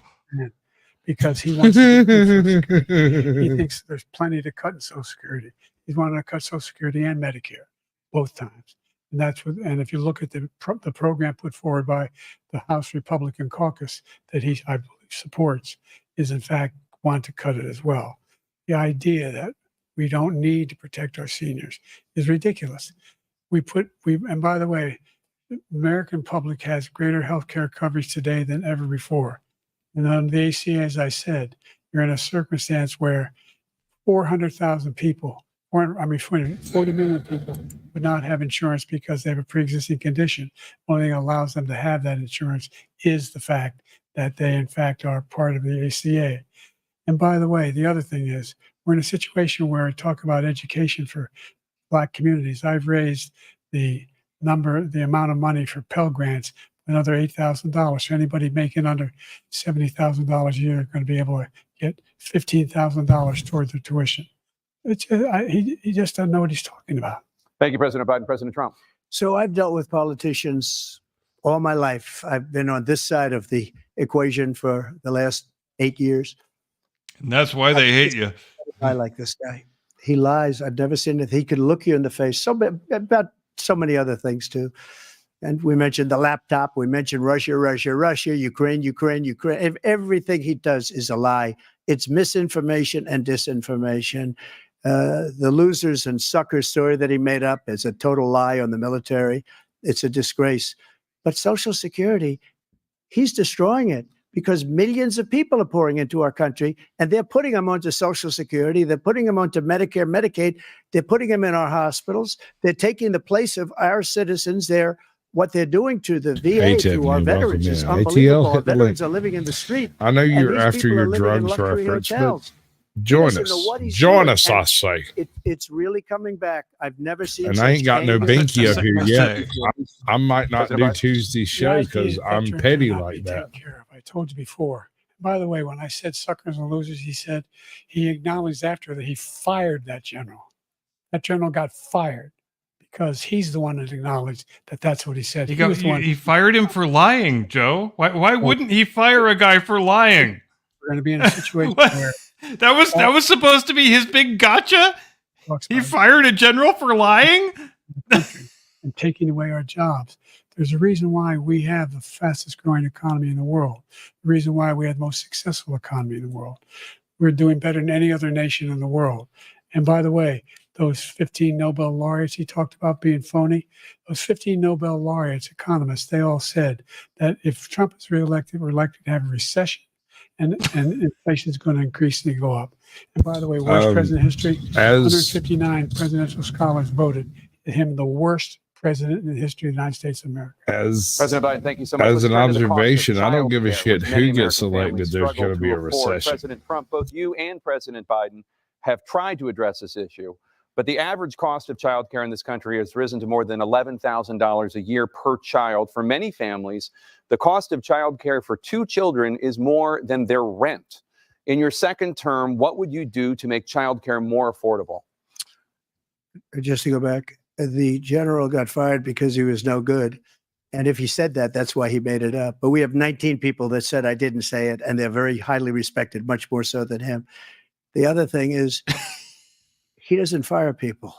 because he wants to get Social Security. He thinks there's plenty to cut in Social Security. He's wanting to cut Social Security and Medicare both times. And that's what, and if you look at the program put forward by the House Republican caucus that he, I believe, supports, is in fact want to cut it as well. The idea that we don't need to protect our seniors is ridiculous. And by the way, the American public has greater health care coverage today than ever before. And on the ACA, as I said, you're in a circumstance where 400,000 people, 40 million people would not have insurance because they have a pre-existing condition. Only thing that allows them to have that insurance is the fact that they, in fact, are part of the ACA. And by the way, the other thing is we're in a situation where I talk about education for Black communities. I've raised the amount of money for Pell Grants, another $8,000. So anybody making under $70,000 a year are going to be able to get $15,000 towards their tuition. He just doesn't know what he's talking about. Thank you, President Biden. President Trump. So I've dealt with politicians all my life. I've been on this side of the equation for the last 8 years. And that's why they hate you. I like this guy. He lies. I've never seen it. He could look you in the face. About so many other things too. And we mentioned the laptop. We mentioned Russia, Ukraine. Everything he does is a lie. It's misinformation and disinformation. The losers and suckers story that he made up is a total lie on the military. It's a disgrace. But Social Security, he's destroying it because millions of people are pouring into our country and they're putting them onto Social Security. They're putting them onto Medicare, Medicaid. They're putting them in our hospitals. They're taking the place of our citizens. What they're doing to the VA, to our veterans, is unbelievable. Our veterans are living in the street. I know and you're these after people are your living in drugs luxury reference, but hotels. join He doesn't know what us. he's Join doing. us, And I say. It's really coming back. I've never seen. And I ain't got no such binky anger. up here yet. I might not President do Biden. Tuesday's The show idea because that I'm veterans petty cannot like be that. taken care of. I told you before. By the way, when I said suckers and losers, he said he acknowledged after that he fired that general. That general got fired because he's the one that acknowledged that that's what he said. He fired him for lying, Joe. Why wouldn't he fire a guy for lying? We're going to be in a situation What? where That was supposed to be his big gotcha. He fired a general for lying. and taking away our jobs. There's a reason why we have the fastest growing economy in the world. The reason why we have the most successful economy in the world. We're doing better than any other nation in the world. And by the way, those 15 Nobel laureates he talked about being phony, those 15 Nobel laureates, economists, they all said that if Trump is reelected, we're likely to have a recession and inflation is going to increasingly go up. And by the way, worst president in history, 159 presidential scholars voted him the worst president in the history of the United States of America. As President Biden, thank you so much. As Let's an turn to the cost of observation, I don't give a childcare, shit which who many gets American elected. families There's struggle going to be a afford. recession. President Trump, both you and President Biden have tried to address this issue, but the average cost of childcare in this country has risen to more than $11,000 a year per child. For many families, the cost of childcare for 2 children is more than their rent. In your second term, what would you do to make childcare more affordable? Just to go back, the general got fired because he was no good. And if he said that, that's why he made it up. But we have 19 people that said I didn't say it, and they're very highly respected, much more so than him. The other thing is, he doesn't fire people.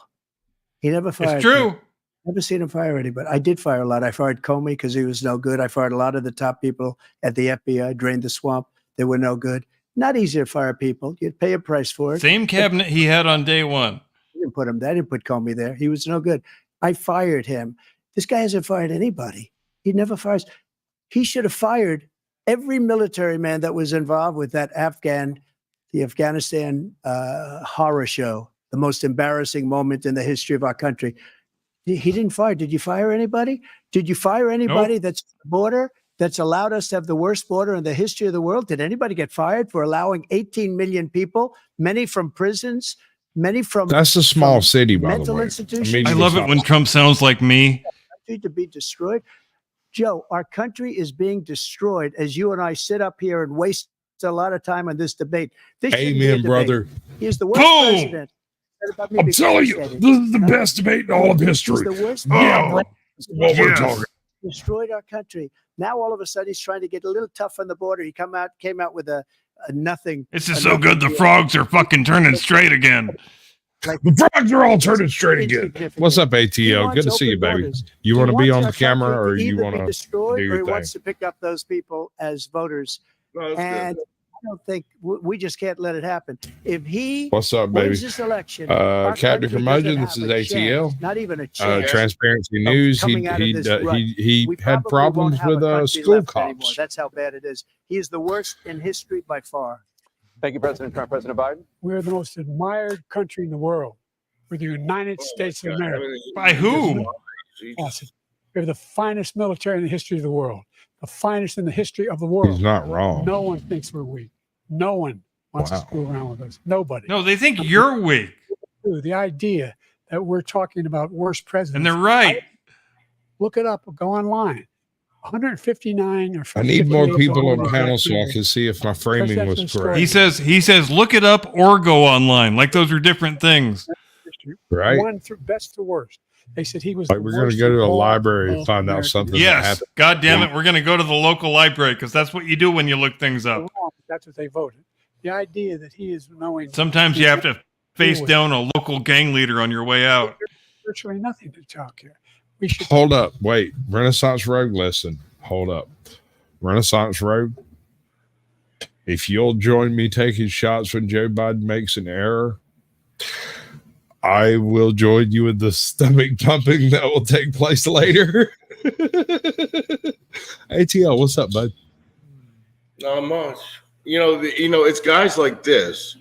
He never fired. It's true. People. Never seen him fire anybody. I did fire a lot. I fired Comey because he was no good. I fired a lot of the top people at the FBI, drained the swamp. They were no good. Not easy to fire people. You'd pay a price for it. Same cabinet he had on day one. I didn't put him there. I didn't put Comey there. He was no good. I fired him. This guy hasn't fired anybody. He never fires. He should have fired every military man that was involved with that the Afghanistan horror show, the most embarrassing moment in the history of our country. He didn't fire. Did you fire anybody? Did you fire anybody that's at the border that's allowed us to have the worst border in the history of the world? Did anybody get fired for allowing 18 million people, many from prisons, many from That's a small from city, by the mental way. institutions? I love it when Trump sounds like me. To be destroyed. Joe, our country is being destroyed as you and I sit up here and waste a lot of time on this debate. This shouldn't be a Amen, debate. brother. He is the worst Boom! president. I'm telling you, this is the best debate in all of history. He's the worst. Yeah, bro. That's what we're talking. Destroyed our country. Now all of a sudden he's trying to get a little tough on the border. He came out with a nothing. This is so good. The frogs are fucking turning straight again. The frogs are all turning straight again. What's up, ATL? Good to see you, baby. You want to be on the camera, or you want to destroy, do or your he thing? wants to pick up those people as voters? And I don't think we just can't let it happen. If he What's up, baby? wins this election, our Captain country Curmudgeon, doesn't this is have a ATL. chance, not even a chance. Transparency News. coming out of this rut. He We had probably problems won't have with a country school left anymore. cops. That's how bad it is. He is the worst in history by far. Thank you, President Trump. President Biden? We're the most admired country in the world. We're the United States of America. By who? Awesome. We have the finest military in the history of the world, the finest in the history of the world. He's not wrong. No one thinks we're weak. No one wants to screw around with us. Nobody. No, they think you're weak. The idea that we're talking about worst presidents. And they're right. Look it up. Go online. 159 or I need more 58 people on Obama panel so I presidents. can see if my framing was correct. He says, look it up or go online. Like those are different things. Right. One through best to worst. They said he was. Like the we're going to worst go to of a all library and of find out Americans. something that Yes. happened. God damn it. We're going to go to the local library because that's what you do when you look things up. That's what they voted. The idea that he is knowing. Sometimes you have to face down a local gang leader on your way out. Virtually nothing to child care. We should Hold up. Wait. Renaissance Road lesson. Hold up. Renaissance Road. If you'll join me taking shots when Joe Biden makes an error, I will join you in the stomach pumping that will take place later. ATL, what's up, bud? Not much. It's guys like this.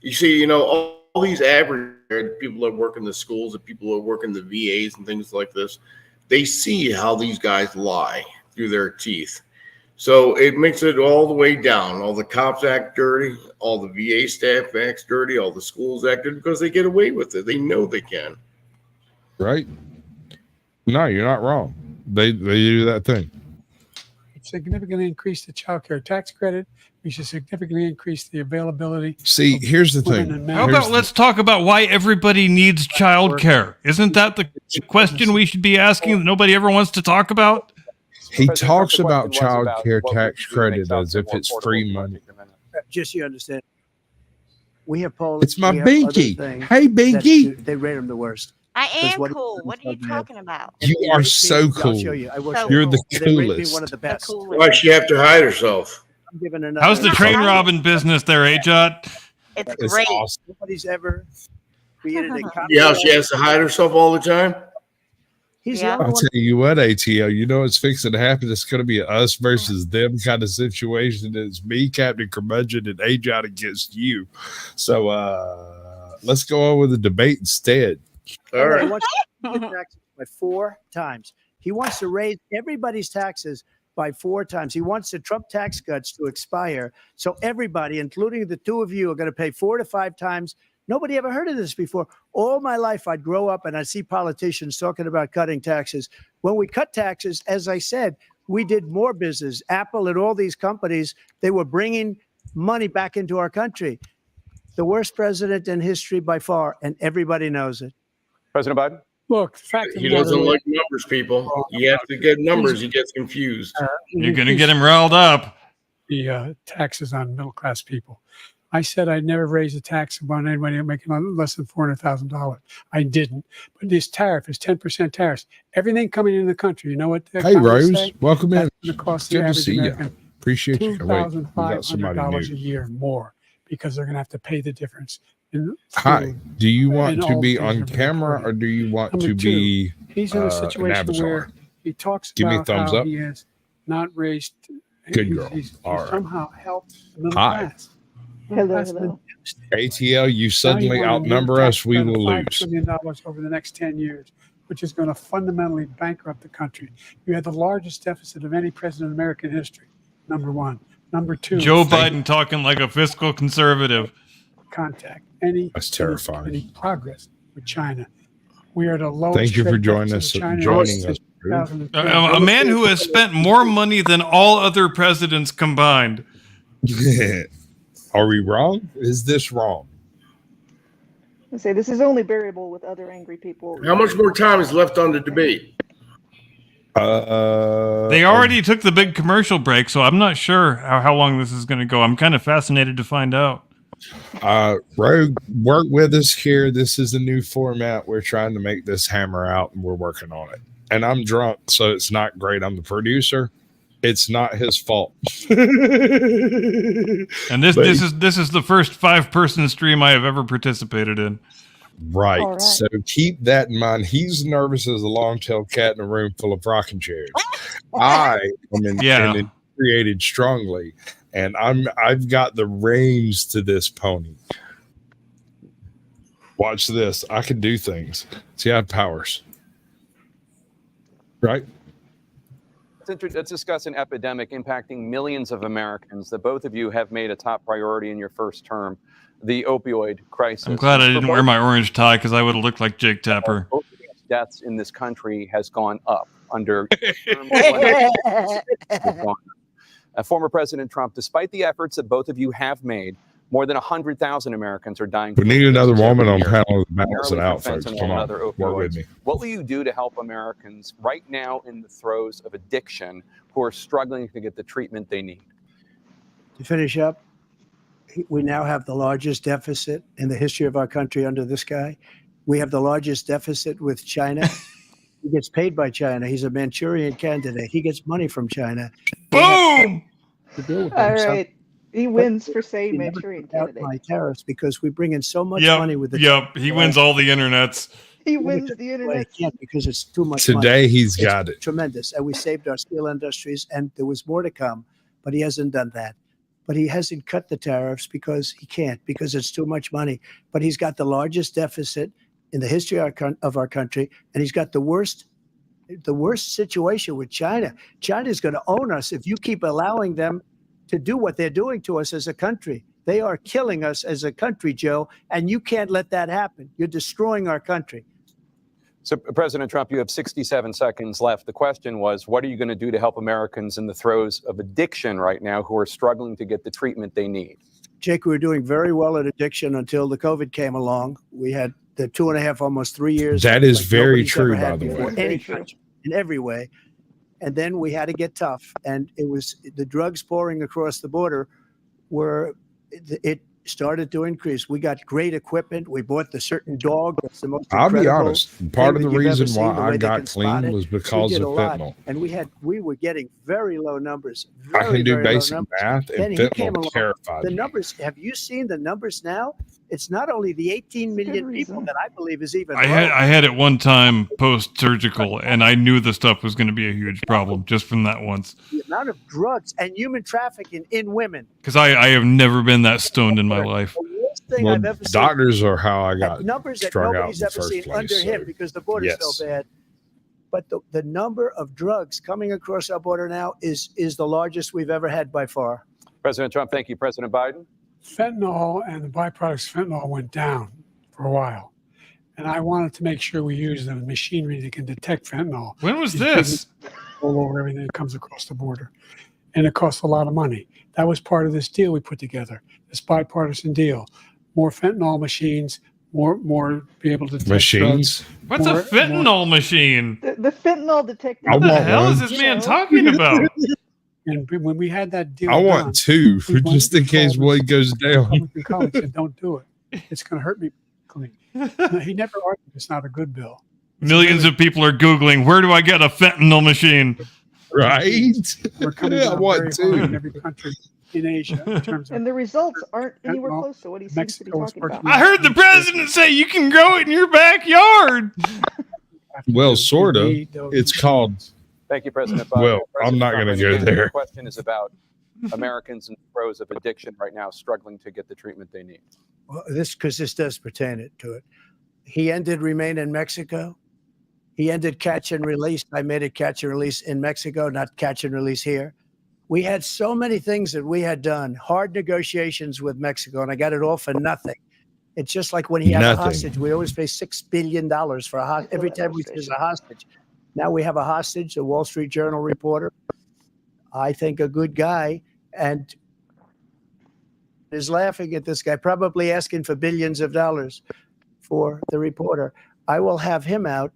You see, all these average people that work in the schools and people that work in the VAs and things like this, they see how these guys lie through their teeth. So it makes it all the way down. All the cops act dirty, all the VA staff acts dirty, all the schools act dirty because they get away with it. They know they can. Right? No, you're not wrong. They do that thing. significantly increase the child care tax credit. We should significantly increase the availability. See, here's the thing. How about let's talk about why everybody needs child care? Isn't that the question we should be asking that nobody ever wants to talk about? He talks about child care tax credit as if it's free money. Just so you understand, we have polls. It's my we have other Binky. things Hey, that Binky. They rate him the worst. I Because am what- cool. What are you talking about? You are so cool. I'll show you. I will show You're you. the They rate me coolest. one of the best. Why she have to hide herself? I'm giving another. How's the train robbing business there, Ajot? It's It's great. awesome. Nobody's ever created a copy. Yeah, she has to hide herself all the time. He's Yeah. the I'll only one. tell you what, ATO, you know it's fixing to happen. It's going to be an us versus them kind of situation. It's me, Captain Curmudgeon, and Ajot against you. So let's go on with the debate instead. All right. He wants to raise taxes by 4 times. He wants to raise everybody's taxes by 4 times. He wants the Trump tax cuts to expire. So everybody, including the two of you, are going to pay 4 to 5 times. Nobody ever heard of this before. All my life, I'd grow up and I'd see politicians talking about cutting taxes. When we cut taxes, as I said, we did more business. Apple and all these companies, they were bringing money back into our country. The worst president in history by far, and everybody knows it. President Biden? Look, the fact of He the matter doesn't is- like numbers, people. You have to get numbers. He gets confused. You're going to get him riled up. the taxes on middle class people. I said I'd never raise a tax on anybody making less than $400,000. I didn't. But this tariff is 10% tariffs. Everything coming into the country, you know what? the Hey, economists Rose, say? welcome in. That's going to cost the Good to average see you. American Appreciate you. Wait, we got somebody $2,500 a new. year more because they're going to have to pay the difference. In Hi. food. Do you want and to all be things on are camera recorded. or do you want Number to two, be He's in a an situation avatar? where he talks Give me a about thumbs how up. he has not raised. Good he's- girl. He's All right. somehow helped the middle Hi. class. Middle class has been ATL, you Now suddenly you want a new outnumber tax us, we cut of will $5 lose. trillion over the next 10 years. which is going to fundamentally bankrupt the country. You had the largest deficit of any president in American history, number one. Number two, Joe Biden talking like a fiscal conservative. Contact. That's terrifying. Any progress with China. We are the lowest. Thank you for joining us. A man who has spent more money than all other presidents combined. Are we wrong? Is this wrong? I say this is only bearable with other angry people. How much more time is left on the debate? They already took the big commercial break, so I'm not sure how long this is going to go. I'm kind of fascinated to find out. Rogue, work with us here. This is a new format. We're trying to make this hammer out, and we're working on it. And I'm drunk, so it's not great. I'm the producer. It's not his fault. And this is the first 5-person stream I have ever participated in. Right. So keep that in mind. He's nervous as a long-tailed cat in a room full of rocking chairs. I am created strongly, and I've got the reins to this pony. Watch this. I can do things. See, I have powers. Right? Let's discuss an epidemic impacting millions of Americans that both of you have made a top priority in your first term, the opioid crisis. I'm glad I didn't wear my orange tie because I would have looked like Jake Tapper. Deaths in this country has gone up under former President Trump. Despite the efforts that both of you have made, more than 100,000 Americans are dying. We need another woman on panel to balance it out, folks. Come on, work with me. What will you do to help Americans right now in the throes of addiction who are struggling to get the treatment they need? To finish up, we now have the largest deficit in the history of our country under this guy. We have the largest deficit with China. He gets paid by China. He's a Manchurian candidate. He gets money from China. Boom! All right. He wins for saying Manchurian candidate. My tariffs because we bring in so much money with the. He wins all the internets. He wins the internet. He can't because it's too much Today money. He's got it. Tremendous. And we saved our steel industries, and there was more to come, but he hasn't done that. But he hasn't cut the tariffs because he can't, because it's too much money. But he's got the largest deficit in the history of our country, and he's got the worst situation with China. China's going to own us if you keep allowing them to do what they're doing to us as a country. They are killing us as a country, Joe, and you can't let that happen. You're destroying our country. So, President Trump, you have 67 seconds left. The question was, what are you going to do to help Americans in the throes of addiction right now who are struggling to get the treatment they need? Jake, we were doing very well at addiction until the COVID came along. We had the 2.5, almost 3 years. That is very true, by the way. Any country, in every way. And then we had to get tough. And it was the drugs pouring across the border it started to increase. We got great equipment. We bought the certain dog. That's the most I'll be incredible honest. Part of the thing you've ever reason seen, why the way I they got can spot clean it. was We because did of a lot. fentanyl. And we were getting very low numbers. I can do very low basic numbers. math, Then and he came fentanyl along. terrified The me. numbers, have you seen the numbers now? It's not only the 18 million people that I believe is even I had it one time post-surgical, and I knew the stuff was going to be a huge problem just from that once. the amount of drugs and human trafficking in women. Because I have never been that stoned in my life. The worst thing Well, I've ever seen. doctors are how I got Numbers that strung out nobody's in the ever first seen place, under him so, because the border's yes. so bad. But the number of drugs coming across our border now is the largest we've ever had by far. President Trump, thank you. President Biden? Fentanyl and the byproducts of fentanyl went down for a while. And I wanted to make sure we use the machinery that can detect fentanyl. When was this? All over everything that comes across the border. And it costs a lot of money. That was part of this deal we put together, this bipartisan deal. More fentanyl machines, more be able to detect Machines? drugs. What's a fentanyl machine? The fentanyl detector. What the hell is this man talking about? And when we had that deal I want done, two, we just in case one goes down. Republican colleagues said, don't do it. It's going to hurt me. No, he never argued it's not a good bill. Millions of people are Googling, where do I get a fentanyl machine? Right? We're coming I down want very hard in two. every country in Asia in terms of And the results aren't anywhere Fentanyl. close to what he seems to be Mexico is talking about. working I heard the president say you can grow it in your backyard. Well, sort of. It's called. Thank you, President Biden. Well, President I'm not Trump, going to again, go there. The question is about Americans in the throes of addiction right now struggling to get the treatment they need. Well, this does pertain to it. He ended Remain in Mexico. He ended catch and release. I made it catch and release in Mexico, not catch and release here. We had so many things that we had done, hard negotiations with Mexico, and I got it all for nothing. It's just like when he had a hostage. We always pay $6 billion for a hostage every time we use a hostage. Now we have a hostage, a Wall Street Journal reporter. I think a good guy, and is laughing at this guy, probably asking for billions of dollars for the reporter. I will have him out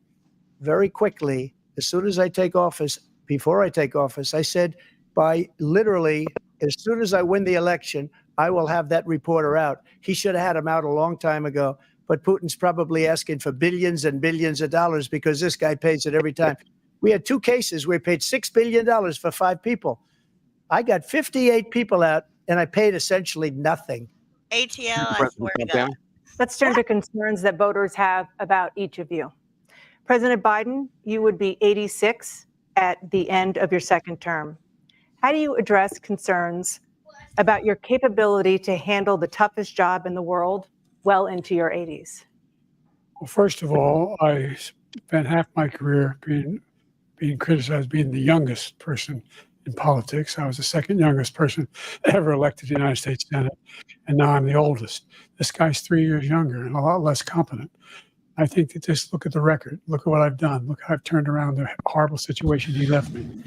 very quickly as soon as I take office. Before I take office, I said by literally as soon as I win the election, I will have that reporter out. He should have had him out a long time ago, but Putin's probably asking for billions and billions of dollars because this guy pays it every time. We had 2 cases where we paid $6 billion for 5 people. I got 58 people out, and I paid essentially nothing. ATL, I swear to God. Let's turn to concerns that voters have about each of you. President Biden, you would be 86 at the end of your second term. How do you address concerns about your capability to handle the toughest job in the world well into your 80s? Well, first of all, I spent half my career being criticized being the youngest person in politics. I was the second youngest person ever elected to the United States Senate, and now I'm the oldest. This guy's 3 years younger and a lot less competent. I think that just look at the record. Look at what I've done. Look how I've turned around the horrible situation he left me.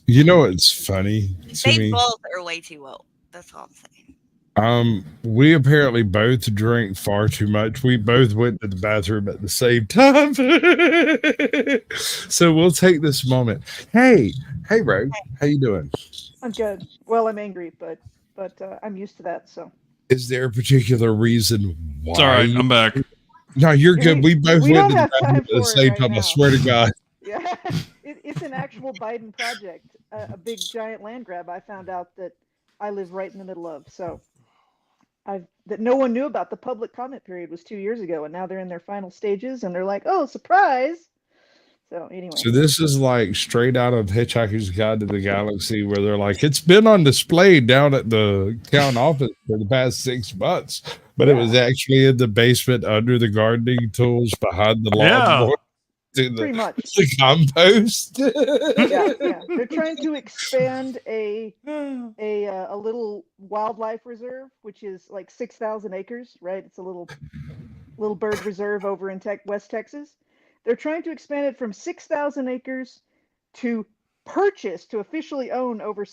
You know, it's funny to They me. both are way too old. That's all I'm saying. We apparently both drink far too much. We both went to the bathroom at the same time. So we'll take this moment. Hey, Rogue, how you doing? I'm good. Well, I'm angry, but I'm used to that. So. Is there a particular reason why? It's all right. I'm back. No, you're good. We both we went to don't the have bathroom time at the for it same right time. I now. swear to God. Yeah, it's an actual Biden project, a big giant land grab. I found out that I live right in the middle of. So that no one knew about. The public comment period was 2 years ago, and now they're in their final stages, and they're like, "Oh, surprise!" So anyway. So this is like straight out of Hitchhiker's Guide to the Galaxy, where they're like, it's been on display down at the town office for the past 6 months, but it was actually in the basement under the gardening tools behind the lawnmower. Pretty much. The compost. yeah. They're trying to expand a little wildlife reserve, which is like 6,000 acres, right? It's a little bird reserve over in West Texas. They're trying to expand it from 6,000 acres to officially own over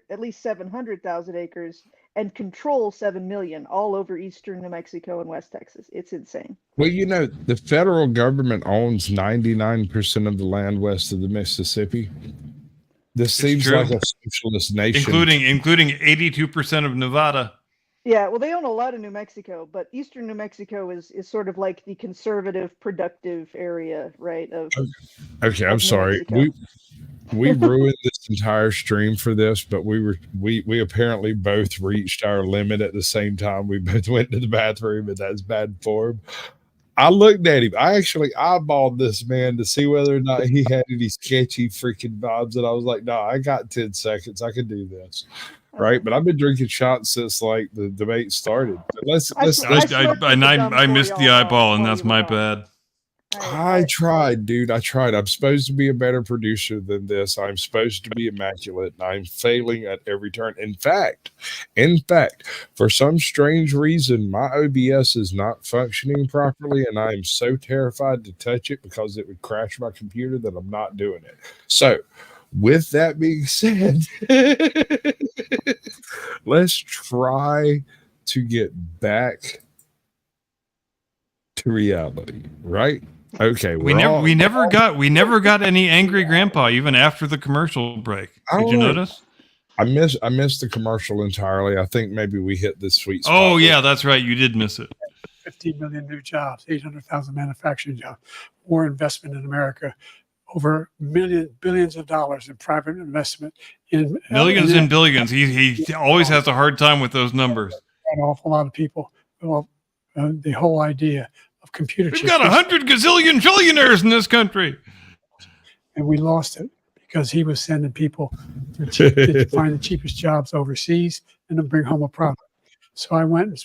at least 700,000 acres and control 7 million all over eastern New Mexico and West Texas. It's insane. Well, you know, the federal government owns 99% of the land west of the Mississippi. This seems true. like a socialist nation. Including 82% of Nevada. Yeah, well, they own a lot of New Mexico, but eastern New Mexico is sort of like the conservative, productive area, right? Okay, I'm sorry. We ruined this entire stream for this, but we apparently both reached our limit at the same time. We both went to the bathroom, and that's bad form. I looked at him. I actually eyeballed this man to see whether or not he had any sketchy freaking vibes, and I was like, "No, I got 10 seconds. I can do this." Right, but I've been drinking shots since like the debate started. I missed the eyeball, and that's my bad. I tried, dude. I tried. I'm supposed to be a better producer than this. I'm supposed to be immaculate, and I'm failing at every turn. In fact, for some strange reason, my OBS is not functioning properly, and I am so terrified to touch it because it would crash my computer that I'm not doing it. So, with that being said, let's try to get back to reality, right? Okay, we never got any angry grandpa even after the commercial break. Did you notice? I missed the commercial entirely. I think maybe we hit the sweet spot. Oh yeah, that's right. You did miss it. 15 million new jobs, 800,000 manufacturing jobs, more investment in America, over billions of dollars in private investment in millions and billions. He always has a hard time with those numbers. An awful lot of people. Well, the whole idea of computer chips. We've got 100 gazillion trillionaires in this country, and we lost it because he was sending people to find the cheapest jobs overseas and to bring home a profit. So I went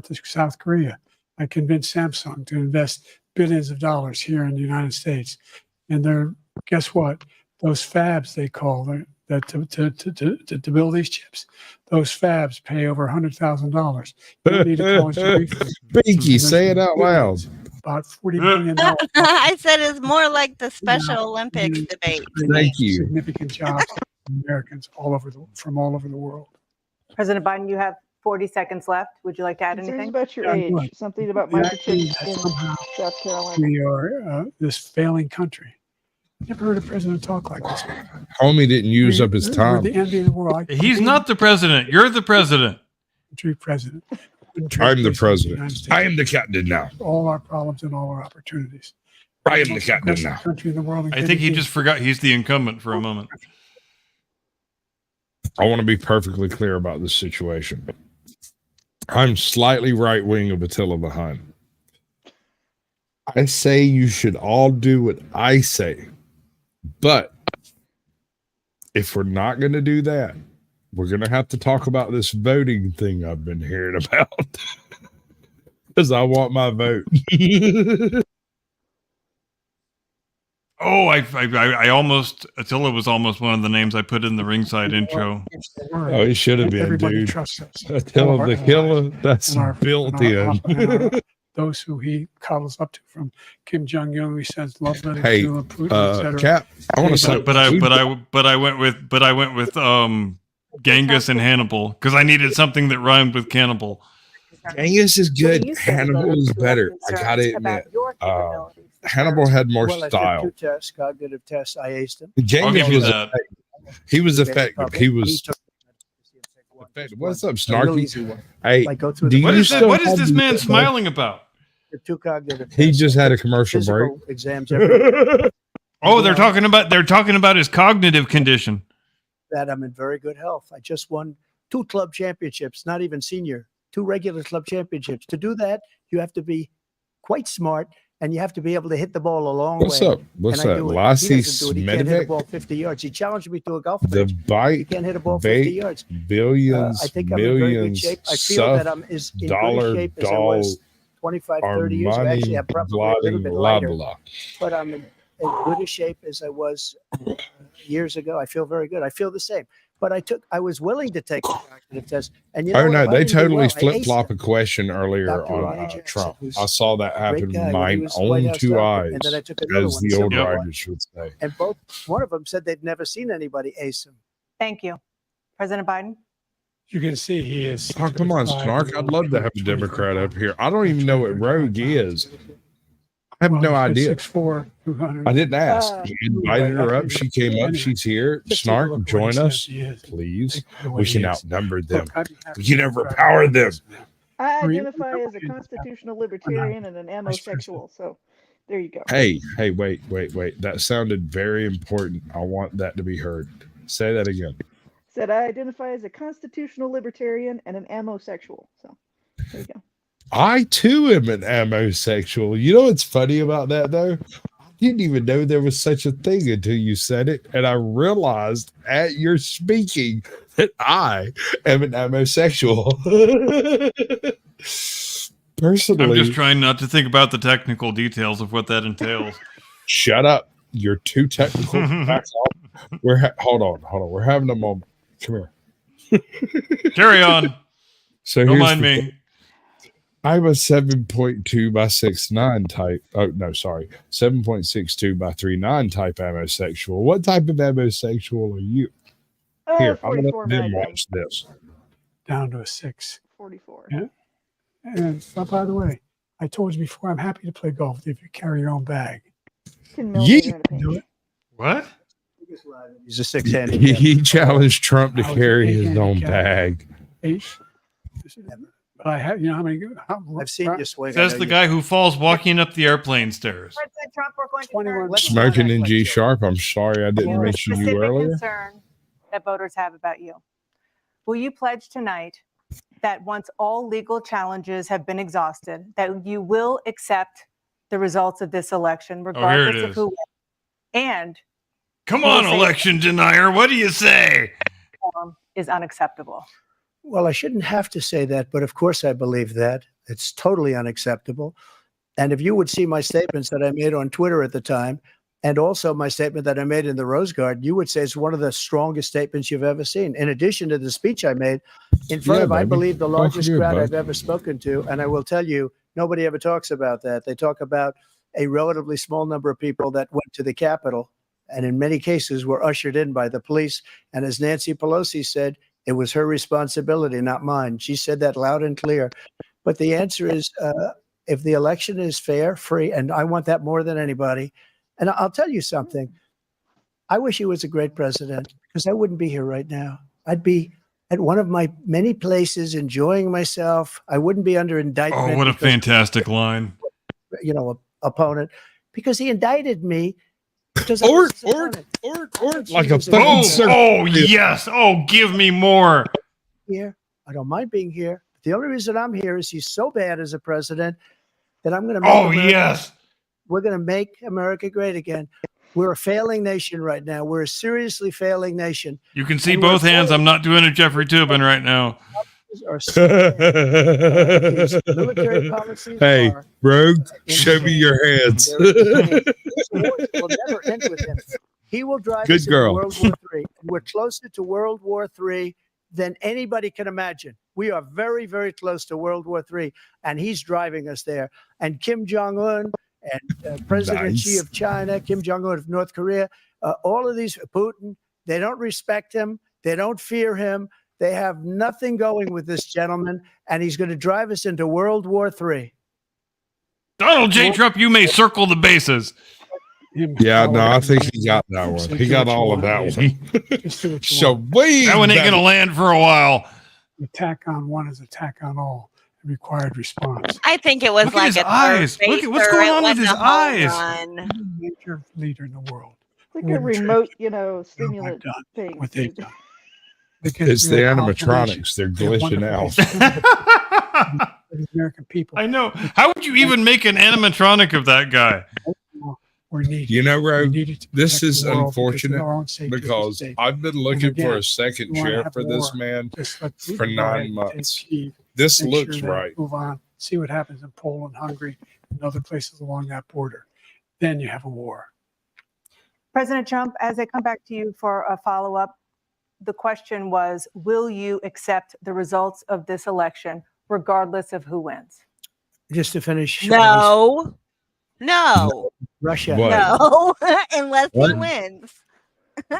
to South Korea. I convinced Samsung to invest billions of dollars here in the United States. And they're, guess what? Those fabs they call that to build these chips, those fabs pay over $100,000. You don't need a college degree for this. Pinky, say it out loud. About $40 billion. I said it's more like the Special Olympics debate. Thank you. Significant jobs for Americans from all over the world. President Biden, you have 40 seconds left. Would you like to add Concerns anything? about your age. Something about microchips in South Carolina. We are this failing country. Never heard a president talk like this. Homie didn't use up his We're time. the envy of the world. He's not the president. You're the president. President. I'm the president. I am the captain now. All our problems and all our opportunities. I am the captain now. Country in the world. I think he just forgot he's the incumbent for a moment. I want to be perfectly clear about this situation. I'm slightly right wing of Attila the Hun. I say you should all do what I say. But if we're not going to do that, we're going to have to talk about this voting thing I've been hearing about. Because I want my vote. Oh, I almost, Attila was almost one of the names I put in the ringside intro. Oh, he should have been, Everybody dude. trusts us. Attila the killer, that's built in. Those who he cuddles up to, from Kim Jong Un, he says love letters Hey, to Putin, etc. Cap, I want to say, but I went with Genghis and Hannibal because I needed something that rhymed with cannibal. Genghis is good. Hannibal is better. I gotta admit. Hannibal had more Well, I took style. 2 tests, cognitive tests. I aced them. Genghis was effective. He was effective. Public. He was took effective. What's up, a real Snarky? easy one. Hey, Like, go through do the- you What is still what is have this the- man smiling about? The 2 cognitive He tests. just had a commercial break. Physical exams every Oh, they're talking about his cognitive condition. that I'm in very good health. I just won 2 club championships, not even senior, 2 regular club championships. To do that, you have to be quite smart and you have to be able to hit the ball a long What's way. up? What's And I that? do it. Lassie He doesn't do it. He can't hit a Smedovic? ball 50 yards. He challenged me to a golf The match. He bite, can't hit a ball 50 bait, yards. billions, I think I'm in very good millions, shape. I feel that I'm as in dollar, good shape as I doll, was 25, 30 years ago. Armani, Actually, I'm probably a little blotting, bit blah, lighter, blah. but I'm in as good a shape as I was years ago. I feel very good. I feel the same. But I was willing to take the cognitive test. And you know Oh what? no, If I they didn't do totally well, I flip aced flop it. a question earlier Dr. on Ronnie Jackson, Trump. who's I saw that a happen great with guy when my he was White own House 2 doctor, and eyes, then I took another as one, the civil old war. writers would say. And one of them said they'd never seen anybody ace him. Thank you. President Biden? You can see he is. Oh, come on, Snark. I'd love to have a Democrat up here. I don't even know what Rogue is. I have no idea. 6'4", 200. I didn't ask. You invited her up. She came up. She's here. Snark, join us, please. We can outnumber them. We can overpower them. I identify as a constitutional libertarian and an amosexual. So there you go. Hey, wait. That sounded very important. I want that to be heard. Say that again. Said I identify as a constitutional libertarian and an amosexual. So there you go. I too am an amosexual. You know what's funny about that though? I didn't even know there was such a thing until you said it, and I realized at your speaking that I am an amosexual. Personally, I'm just trying not to think about the technical details of what that entails. Shut up! You're too technical. Back off. Hold on. We're having a moment. Come here. Carry on. So Don't here's mind the me. thing. I'm a 7.2 by 6'9 type. Oh, no, sorry. 7.62 by 3'9 type amosexual. What type of amosexual are you? Here, I'm going to let them watch this. Down to a 6. 44. Yeah. And by the way, I told you before, I'm happy to play golf if you carry your own bag. Yeet. What? He's a 6-handed. He challenged Trump to carry his own bag. 8. But I have, you know how many? I've seen you swing. Says the guy who falls walking up the airplane stairs. President Trump, we're going to Smoking in G sharp. I'm sorry I didn't mention you specific earlier. concern that voters have about you. Will you pledge tonight that once all legal challenges have been exhausted, that you will accept the results of this election, regardless of is. who wins? And Come you will on, say election denier. What do you say? is unacceptable. Well, I shouldn't have to say that, but of course I believe that. It's totally unacceptable. And if you would see my statements that I made on Twitter at the time, And also my statement that I made in the Rose Garden, you would say it's one of the strongest statements you've ever seen. In addition to the speech I made in front of, I believe, the largest crowd I've ever spoken to. And I will tell you, nobody ever talks about that. They talk about a relatively small number of people that went to the Capitol and in many cases were ushered in by the police. And as Nancy Pelosi said, it was her responsibility, not mine. She said that loud and clear. But the answer is, if the election is fair, free, and I want that more than anybody. And I'll tell you something. I wish he was a great president because I wouldn't be here right now. I'd be at one of my many places enjoying myself. I wouldn't be under indictment. Oh, what a fantastic line. You know, opponent, because he indicted me. Or like a fucking circus. Oh, yes. Oh, give me more. Here, I don't mind being here. The only reason I'm here is he's so bad as a president that I'm going to. Oh, yes. We're going to make America great again. We're a failing nation right now. We're a seriously failing nation. You can see both hands. I'm not doing a Jeffrey Toobin right now. Military policies hey, Rogue, show me your hands. Will never end with him. He will drive us into World War III. We're closer to World War III than anybody can imagine. We are very, very close to World War III, and he's driving us there. And Kim Jong-un and President Xi of China, Kim Jong-un of North Korea, all of these, Putin, they don't respect him. They don't fear him. They have nothing going with this gentleman, and he's going to drive us into World War III. Donald J. Trump, you may circle the bases. Yeah, no, I think he got that one. He got all of that one. So that one ain't going to land for a while. Attack on one is attack on all. Required response. I think it was Look like at his eyes. Look at what's going on with his eyes. Major leader in the world. Like a remote, stimulant thing. What they've done. It's the animatronics. They're glitching out. American people. I know. How would you even make an animatronic of that guy? You know, Rogue, this is unfortunate because I've been looking for a second chair for this man for 9 months. This looks right. Move on. See what happens in Poland, Hungary, and other places along that border. Then you have a war. President Trump, as I come back to you for a follow-up, the question was, will you accept the results of this election, regardless of who wins? Just to finish. No. Russia. What? No, unless he wins.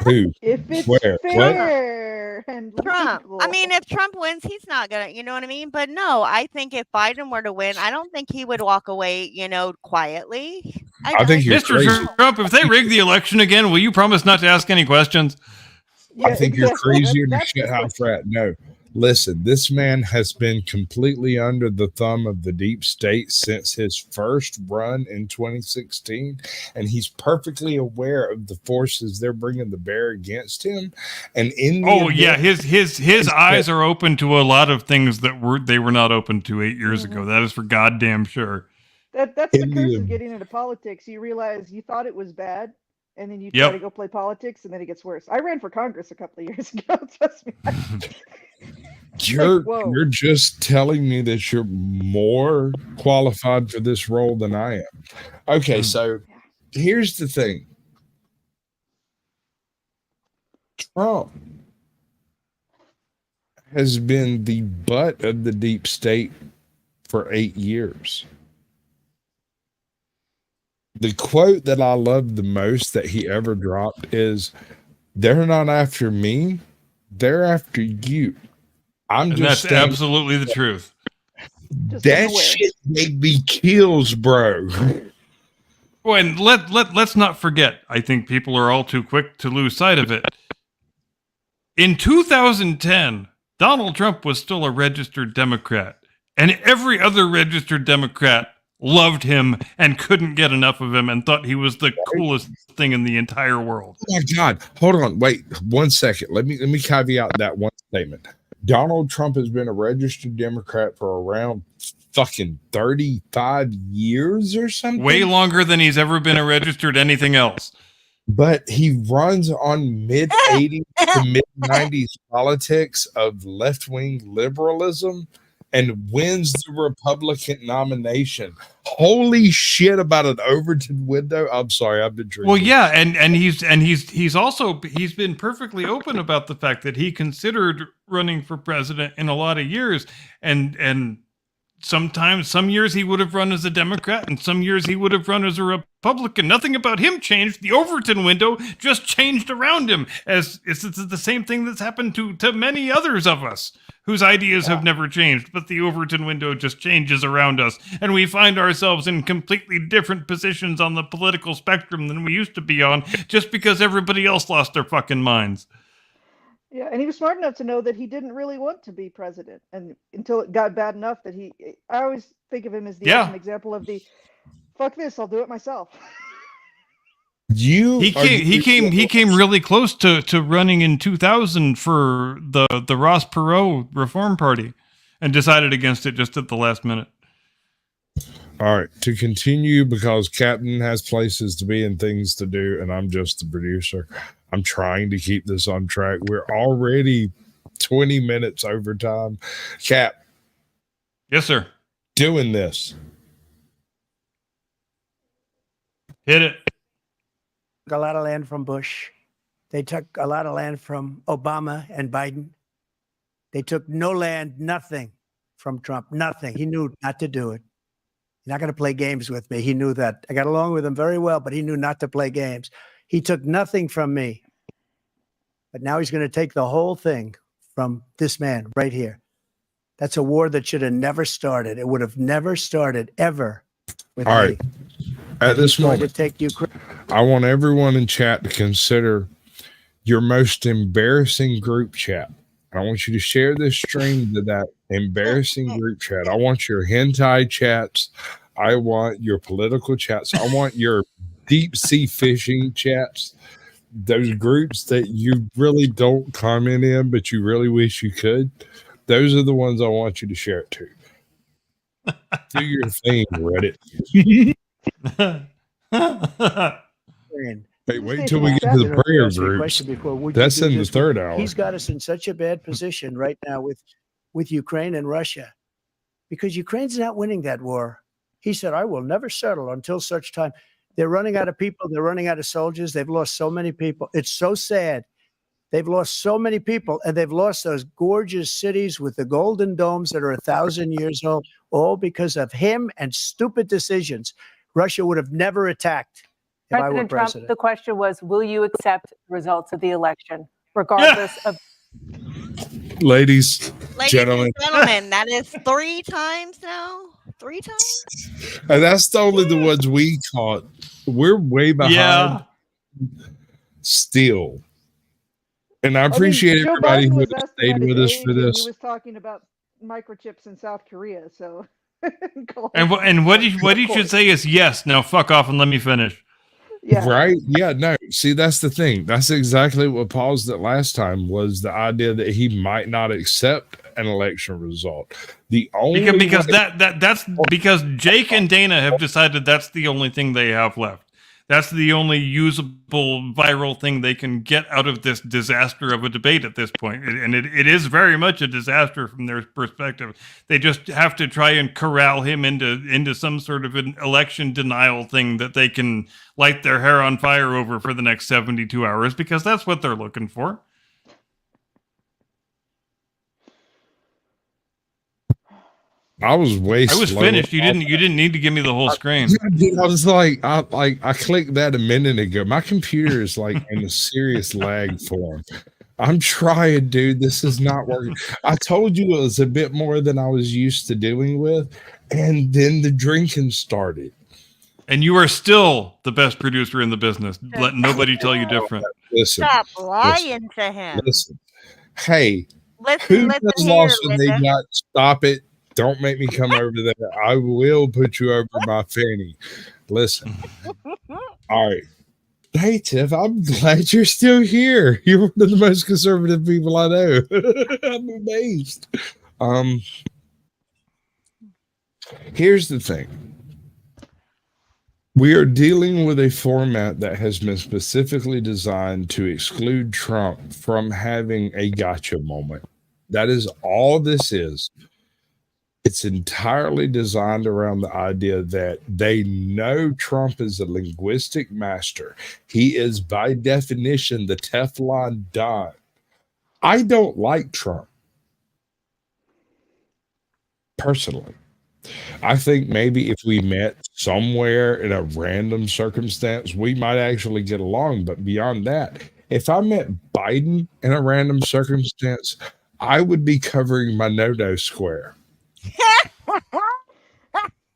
Who? If it's Where? fair and Trump. legal. I mean, if Trump wins, he's not gonna, you know what I mean? But no, I think if Biden were to win, I don't think he would walk away, quietly. I think you're Mr. crazy. Trump, if they rig the election again, will you promise not to ask any questions? I think you're crazier than shit house rat. No. Listen, this man has been completely under the thumb of the deep state since his first run in 2016, and he's perfectly aware of the forces they're bringing to bear against him. And in his eyes are open to a lot of things that they were not open to 8 years ago. That is for goddamn sure. That's the curse of getting into politics. You realize you thought it was bad, and then you try to go play politics, and then it gets worse. I ran for Congress a couple of years ago. Trust me. You're just telling me that you're more qualified for this role than I am. Okay, so here's the thing. Trump has been the butt of the deep state for 8 years. The quote that I love the most that he ever dropped is, "They're not after me, they're after you." That's absolutely the truth. That shit made me kills, bro. Well, and let's not forget, I think people are all too quick to lose sight of it. In 2010, Donald Trump was still a registered Democrat, and every other registered Democrat loved him and couldn't get enough of him and thought he was the coolest thing in the entire world. Oh my God. Hold on. Wait 1 second. Let me caveat that one statement. Donald Trump has been a registered Democrat for around fucking 35 years or something. Way longer than he's ever been a registered anything else. But he runs on mid-80s to mid-90s politics of left-wing liberalism and wins the Republican nomination. Holy shit about an Overton window. I'm sorry, I've been drinking. Well, yeah, and he's also been perfectly open about the fact that he considered running for president in a lot of years, and sometimes some years he would have run as a Democrat, and some years he would have run as a Republican. Nothing about him changed. The Overton window just changed around him, as it's the same thing that's happened to many others of us whose ideas have never changed, but the Overton window just changes around us, and we find ourselves in completely different positions on the political spectrum than we used to be on, just because everybody else lost their fucking minds. Yeah, and he was smart enough to know that he didn't really want to be president, and until it got bad enough that I always think of him as the ultimate example of the fuck this, I'll do it myself. He came really close to running in 2000 for the Ross Perot Reform Party, and decided against it just at the last minute. All right, to continue, because Captain has places to be and things to do, and I'm just the producer. I'm trying to keep this on track. We're already 20 minutes over time. Cap. Yes, sir. Doing this. Hit it. A lot of land from Bush. They took a lot of land from Obama and Biden. They took no land, nothing from Trump, nothing. He knew not to do it. He's not going to play games with me. He knew that. I got along with him very well, but he knew not to play games. He took nothing from me. But now he's going to take the whole thing from this man right here. That's a war that should have never started. It would have never started ever with All right. At this moment, take Ukraine. I want everyone in chat to consider your most embarrassing group chat. I want you to share this stream to that embarrassing group chat. I want your hentai chats. I want your political chats. I want your deep sea fishing chats. Those groups that you really don't comment in, but you really wish you could. Those are the ones I want you to share it to. Do your thing, Reddit. Hey, wait until we get to the prayer groups. That's in the third hour. He's got us in such a bad position right now with Ukraine and Russia, because Ukraine's not winning that war. He said, I will never settle until such time. They're running out of people. They're running out of soldiers. They've lost so many people. It's so sad. They've lost so many people, and they've lost those gorgeous cities with the golden domes that are 1,000 years old, all because of him and stupid decisions. Russia would have never attacked if I were President Trump, president. the question was, will you accept the results of the election, regardless of... Ladies, Ladies gentlemen. and gentlemen, that is 3 times now. 3 times? And that's only the ones we caught. We're way behind. Yeah. Still. And I appreciate Joe everybody Biden who was has asked stayed about with his us for age, and this. He was talking about microchips in South Korea, so... And what he should say is, yes, now fuck off and let me finish. Yeah. Right? Yeah, no. See, that's the thing. That's exactly what paused it last time, was the idea that he might not accept an election result. The only Because way- that's because Jake and Dana have decided that's the only thing they have left. That's the only usable viral thing they can get out of this disaster of a debate at this point. And it is very much a disaster from their perspective. They just have to try and corral him into some sort of an election denial thing that they can light their hair on fire over for the next 72 hours, because that's what they're looking for. I was slow. Finished. You didn't need to give me the whole screen. I was like, I clicked that a minute ago. My computer is like in a serious lag form. I'm trying, dude. This is not working. I told you it was a bit more than I was used to dealing with, and then the drinking started. And you are still the best producer in the business. Let nobody tell you different. Listen, Stop lying to him. listen. Hey, Listen, who has here, lost when they Linda. got? Stop it. Don't make me come over there. I will put you over my fanny. Listen. All right. Hey, Tiff, I'm glad you're still here. You're one of the most conservative people I know. I'm amazed. Here's the thing. We are dealing with a format that has been specifically designed to exclude Trump from having a gotcha moment. That is all this is. It's entirely designed around the idea that they know Trump is a linguistic master. He is, by definition, the Teflon Don. I don't like Trump personally. I think maybe if we met somewhere in a random circumstance, we might actually get along. But beyond that, if I met Biden in a random circumstance, I would be covering my no-no square.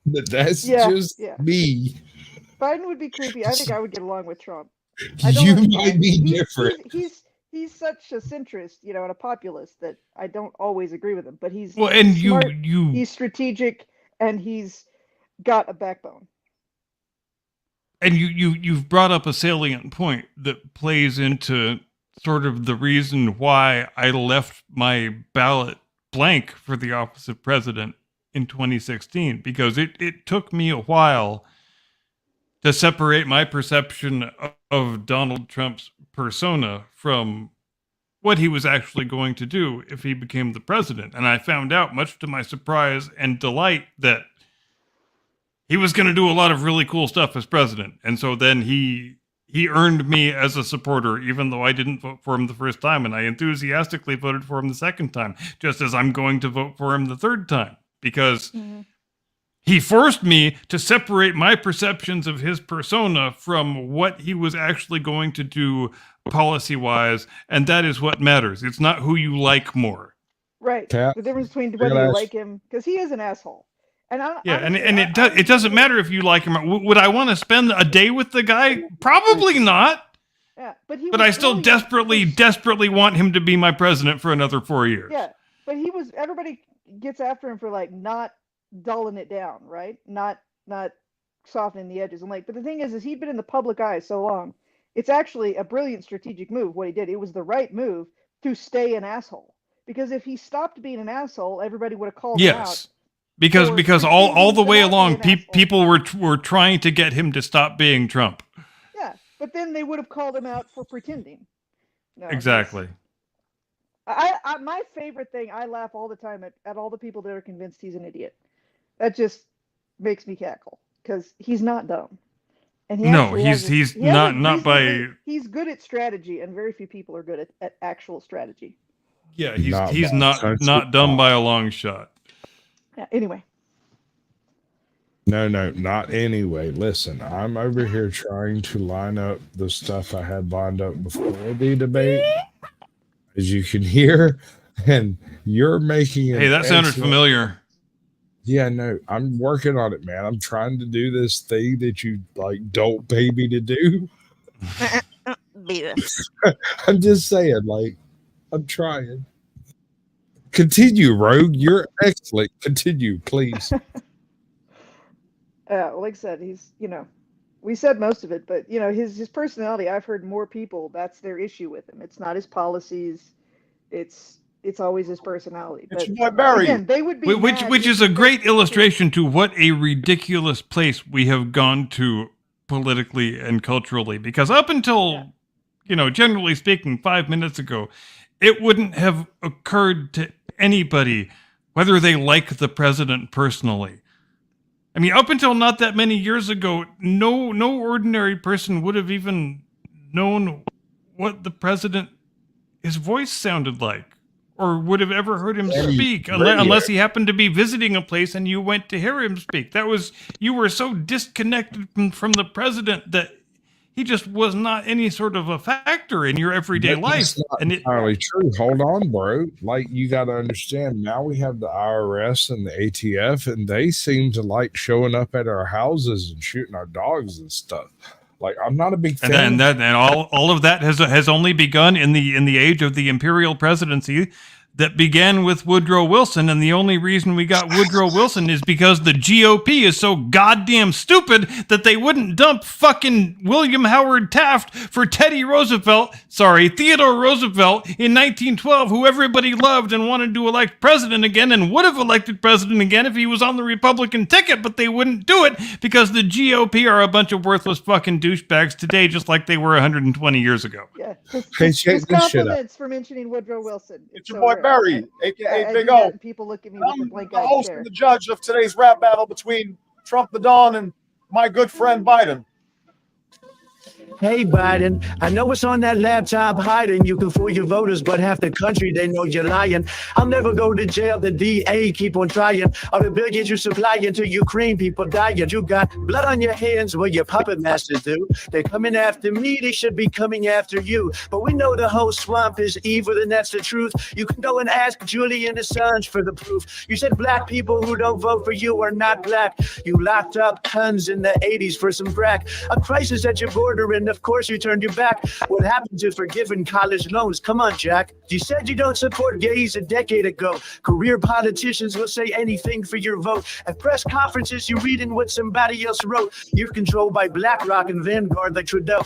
But that's just me. Biden would be creepy. I think I would get along with Trump. You might be different. He's such a centrist, you know, and a populist that I don't always agree with him. But he's smart, he's strategic, and he's got a backbone. And you've brought up a salient point that plays into sort of the reason why I left my ballot blank for the office of president in 2016, because it took me a while to separate my perception of Donald Trump's persona from what he was actually going to do if he became the president. And I found out, much to my surprise and delight, that he was going to do a lot of really cool stuff as president. And so then he earned me as a supporter, even though I didn't vote for him the first time, and I enthusiastically voted for him the second time, just as I'm going to vote for him the third time, because he forced me to separate my perceptions of his persona from what he was actually going to do policy-wise, and that is what matters. It's not who you like more. Right. Kat, The difference between whether you like him, because he is an asshole. And it doesn't matter if you like him. Would I want to spend a day with the guy? Probably not. Yeah, but I still desperately want him to be my president for another 4 years. Yeah, but everybody gets after him for like not dulling it down, right? Not softening the edges. And but the thing is he'd been in the public eye so long. It's actually a brilliant strategic move what he did. It was the right move to stay an asshole. Because if he stopped being an asshole, everybody would have called him out. Because all the way along, people were trying to get him to stop being Trump. Yeah, but then they would have called him out for pretending. No, exactly. My favorite thing, I laugh all the time at all the people that are convinced he's an idiot. That just makes me cackle because he's not dumb. And he's good at strategy, and very few people are good at actual strategy. Yeah, he's not dumb by a long shot. Yeah, anyway. No, not anyway. Listen, I'm over here trying to line up the stuff I had lined up before the debate, as you can hear, and you're making it. Hey, that sounded familiar. Yeah, no, I'm working on it, man. I'm trying to do this thing that you don't pay me to do. I'm just saying, I'm trying. Continue, Rogue. You're excellent. Continue, please. Like I said, he's, we said most of it, but his personality, I've heard more people, that's their issue with him. It's not his policies. It's always his personality. But again, they would be which is a great illustration to what a ridiculous place we have gone to politically and culturally, because up until, generally speaking, 5 minutes ago, it wouldn't have occurred to anybody whether they like the president personally. I mean, up until not that many years ago, no ordinary person would have even known what the president, his voice sounded like, or would have ever heard him speak, unless he happened to be visiting a place and you went to hear him speak. You were so disconnected from the president that he just was not any sort of a factor in your everyday life. That's not entirely true. Hold on, bro. You got to understand, now we have the IRS and the ATF, and they seem to like showing up at our houses and shooting our dogs and stuff. I'm not a big fan. And all of that has only begun in the age of the imperial presidency that began with Woodrow Wilson, and the only reason we got Woodrow Wilson is because the GOP is so goddamn stupid that they wouldn't dump fucking William Howard Taft for Theodore Roosevelt in 1912, who everybody loved and wanted to elect president again, and would have elected president again if he was on the Republican ticket, but they wouldn't do it because the GOP are a bunch of worthless fucking douchebags today, just like they were 120 years ago. Yeah, his compliments for mentioning Woodrow Wilson. It's your boy Brett Berry, aka I Big do that O. and people look at me with a I'm blank the eye host stare. and the judge of today's rap battle between Trump the Don and my good friend Biden. Hey, Biden, I know it's on that laptop hiding. You can fool your voters, but half the country, they know you're lying. I'll never go to jail. The DA keep on trying. All the billions you supplying to Ukraine, people dying. You got blood on your hands, what your puppet masters do. They're coming after me. They should be coming after you. But we know the whole swamp is evil, and that's the truth. You can go and ask Julian Assange for the proof. You said black people who don't vote for you are not black. You locked up tons in the 80s for some crack. A crisis at your border, and of course you turned your back. What happened to forgiving college loans? Come on, Jack. You said you don't support gays a decade ago. Career politicians will say anything for your vote. At press conferences, you're reading what somebody else wrote. You're controlled by BlackRock and Vanguard like Trudeau.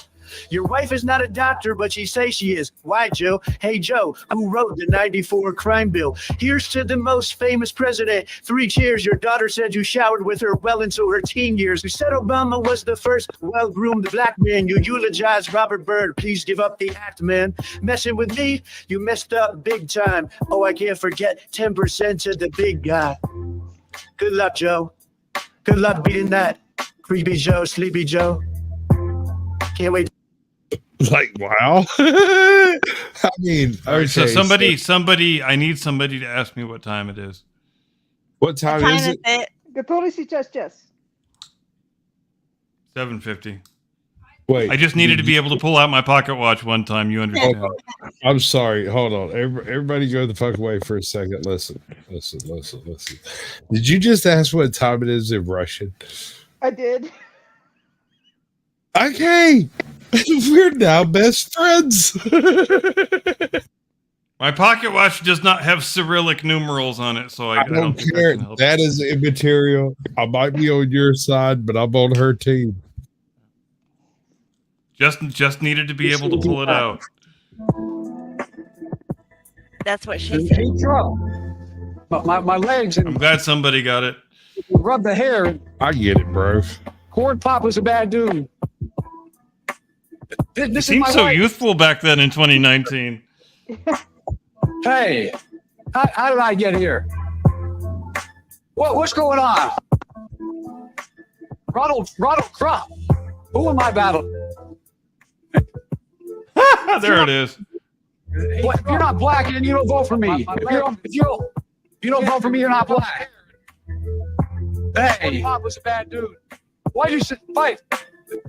Your wife is not a doctor, but she says she is. Why, Joe? Hey, Joe, who wrote the 94 crime bill? Here's to the most famous president. 3 cheers. Your daughter said you showered with her well into her teen years. You said Obama was the first well-groomed black man. You eulogized Robert Byrd. Please give up the act, man. Messing with me, you messed up big time. Oh, I can't forget 10% to the big guy. Good luck, Joe. Good luck beating that. Creepy Joe, Sleepy Joe. Can't wait. Like, wow. I mean, okay, so somebody, I need somebody to ask me what time it is. What time is it? Который сейчас час? 7:50. Wait, I just needed to be able to pull out my pocket watch one time. You understand? I'm sorry. Hold on. Everybody go the fuck away for a second. Listen. Did you just ask what time it is in Russian? I did. Okay. We're now best friends. My pocket watch does not have Cyrillic numerals on it, so I don't think care. I can help. That is immaterial. I might be on your side, but I'm on her team. Just needed to be able to pull it out. That's what she said. Hey, Joe. My legs. I'm glad somebody got it. Rub the hair. I get it, bro. Corn Pop was a bad dude. It This is seemed my so wife. youthful back then in 2019. Hey, how did I get here? What's going on? Ronald Trump. Who am I battling? There it is. What, if you're not black and you don't vote for me, if you don't vote for me, you're not black. Hey, Pop was a bad dude. Why'd you fight?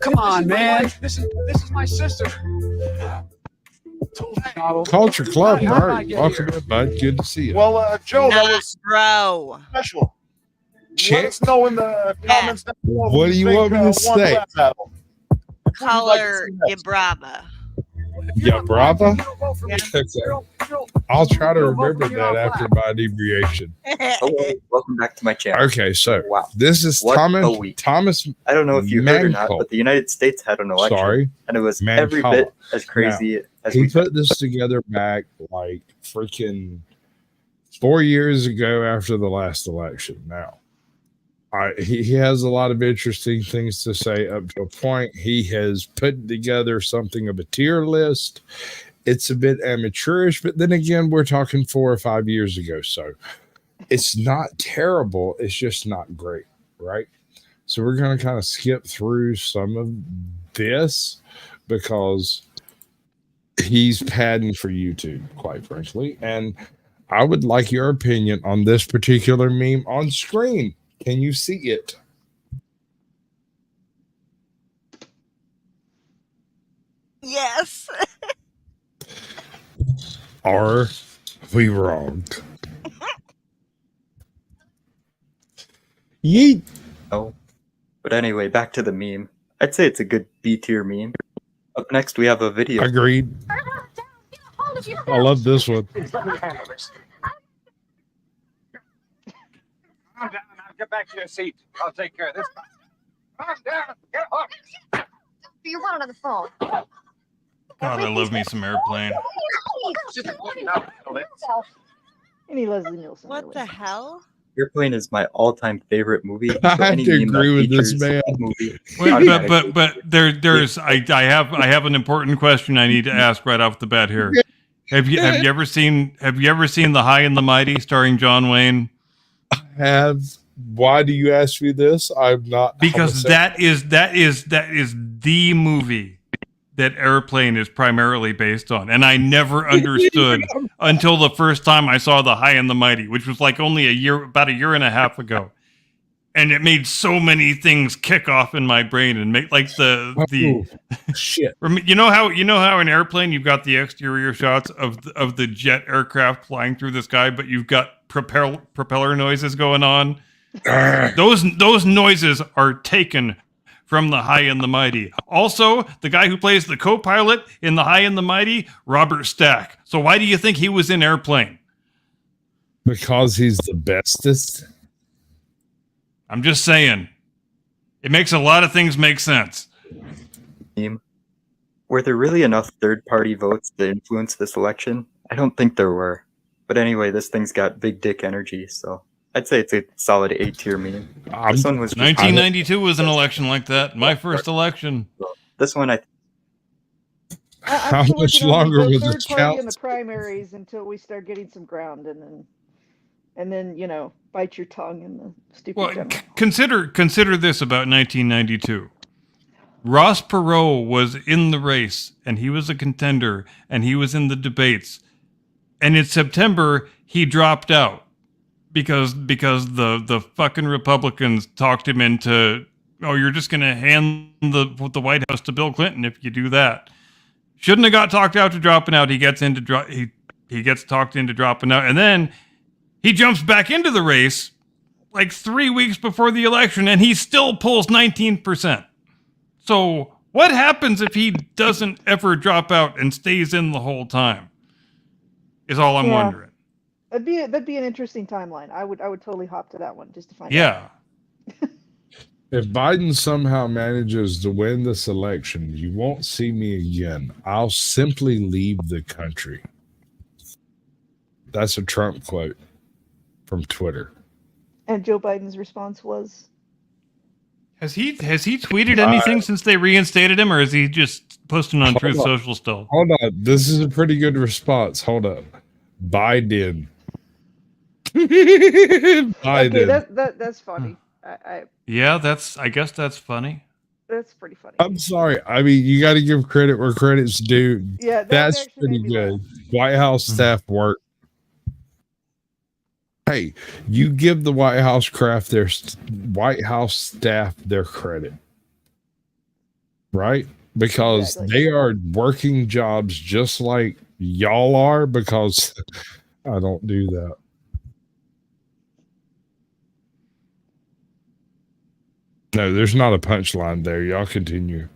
Come on, man. This is my sister. Culture Club, bro. Welcome in, bud. Good to see you. Well, Joe, that was bro. special. Let us know in the comments down below What do you want me to won say? rap battle. Color Brava. Yeah, Brava. Yeah. I'll try to remember that after my inebriation. Hello, welcome back to my channel. Okay, so this is What Thomas. a week. Thomas. I don't know if you heard or not, Mancolt. but the United States had an election. Sorry. And it was every Mancolt. bit as crazy Now, as he we put this together back like freaking 4 years ago after the last election. Now, he has a lot of interesting things to say up to a point. He has put together something of a tier list. It's a bit amateurish, but then again, we're talking 4 or 5 years ago. So it's not terrible. It's just not great, right? So we're going to kind of skip through some of this because he's padding for YouTube, quite frankly. And I would like your opinion on this particular meme on screen. Can you see it? Yes. Are we wrong? Yeet. Oh. But anyway, back to the meme. I'd say it's a good B tier meme. Up next, we have a video. Agreed. I love this one. Calm down. Now get back to your seat. I'll take care of this. Calm down. Get up. You're one on the phone. God, I love me some airplane. Any Leslie Nielsen. What the hell? Airplane is my all-time favorite movie. I have any to meme that agree with this features man. that movie, But there's I have an important question I need to ask right off the bat here. Have you ever seen The High and the Mighty starring John Wayne? Have. Why do you ask me this? I'm not, because that is the movie that Airplane is primarily based on, and I never understood until the first time I saw The High and the Mighty, which was like only about a year and a half ago, and it made so many things kick off in my brain and make like the shit. You know how in Airplane you've got the exterior shots of the jet aircraft flying through the sky, but you've got propeller noises going on. Those noises are taken from The High and the Mighty. Also, the guy who plays the co-pilot in The High and the Mighty, Robert Stack. So why do you think he was in Airplane? Because he's the bestest. I'm just saying. It makes a lot of things make sense. Were there really enough third-party votes to influence this election? I don't think there were. But anyway, this thing's got big dick energy, so I'd say it's a solid A-tier meme. This one was 1992 was an election like that. My first election. This one, How still much working on longer the will third this party count? in the primaries until we start getting some ground, and then bite your tongue in the stupid. Well, general. consider this about 1992. Ross Perot was in the race, and he was a contender, and he was in the debates. And in September, he dropped out because the fucking Republicans talked him into, oh, you're just going to hand the White House to Bill Clinton if you do that. Shouldn't have got talked out to dropping out. He gets he gets talked into dropping out, and then he jumps back into the race like 3 weeks before the election, and he still pulls 19%. So what happens if he doesn't ever drop out and stays in the whole time? Is all I'm wondering. That'd be an interesting timeline. I would totally hop to that one just to find out. Yeah. If Biden somehow manages to win this election, you won't see me again. I'll simply leave the country. That's a Trump quote from Twitter. And Joe Biden's response was, Has he tweeted anything since they reinstated him, or is he just posting on Truth Social still? Hold on. This is a pretty good response. Hold up. Biden. Biden. Okay, that's funny. Yeah, I guess that's funny. That's pretty funny. I'm sorry. I mean, you got to give credit where credit's due. Yeah, that's pretty good. White House staff work. Hey, you give the White House staff their credit, right? Because they are working jobs just like y'all are. Because I don't do that. No, there's not a punchline there. Y'all continue.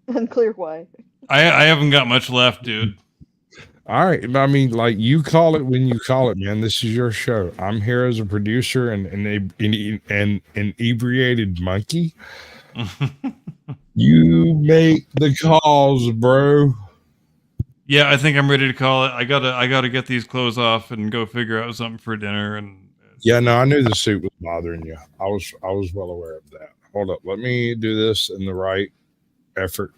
Unclear why. I haven't got much left, dude. All right. I mean, like, you call it when you call it, man. This is your show. I'm here as a producer and an inebriated monkey. You make the calls, bro. Yeah, I think I'm ready to call it. I gotta get these clothes off and go figure out something for dinner. And yeah, no, I knew the suit was bothering you. I was well aware of that. Hold up. Let me do this in the right effort.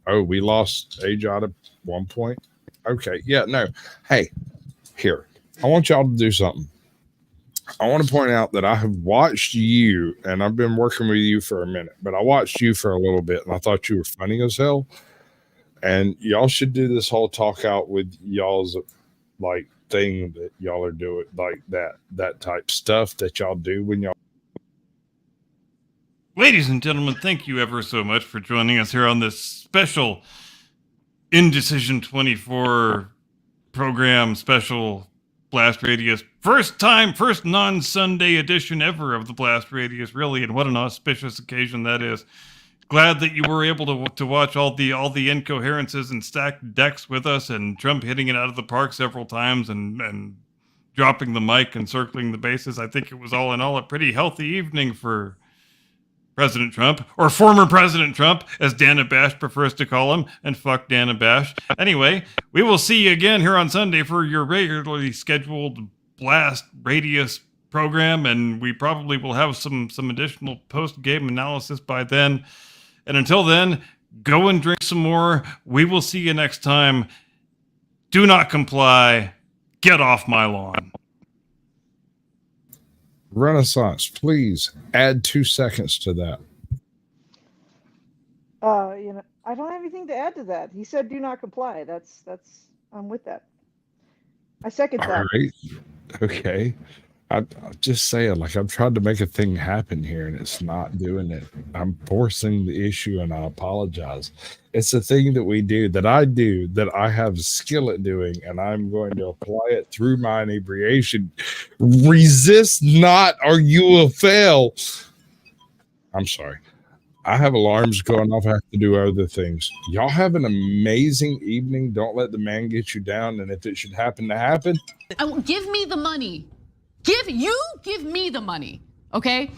Oh, we lost AJ at one point. Okay. Yeah, no. Hey, here. I want y'all to do something. I want to point out that I have watched you, and I've been working with you for a minute, but I watched you for a little bit, and I thought you were funny as hell. And y'all should do this whole talk out with y'all's, like, thing that y'all are doing, like that type stuff that y'all do when y'all. Ladies and gentlemen, thank you ever so much for joining us here on this special Indecision 24 program, special Blast Radius. First non-Sunday edition ever of the Blast Radius, really, and what an auspicious occasion that is. Glad that you were able to watch all the incoherences and stacked decks with us, and Trump hitting it out of the park several times and dropping the mic and circling the bases. I think it was all in all a pretty healthy evening for President Trump, or former President Trump, as Dana Bash prefers to call him, and fuck Dana Bash. Anyway, we will see you again here on Sunday for your regularly scheduled Blast Radius program, and we probably will have some additional post-game analysis by then. And until then, Go and drink some more. We will see you next time. Do not comply. Get off my lawn. Renaissance, please add 2 seconds to that. I don't have anything to add to that. He said, "Do not comply." That's. I'm with that. I second that. All right. Okay. I'm just saying, like, I'm trying to make a thing happen here and it's not doing it. I'm forcing the issue and I apologize. It's a thing that we do, that I have skill at doing, and I'm going to apply it through my inebriation. Resist not, or you will fail. I'm sorry. I have alarms going off. I have to do other things. Y'all have an amazing evening. Don't let the man get you down. And if it should happen to happen, Give me the money. Give me the money, okay?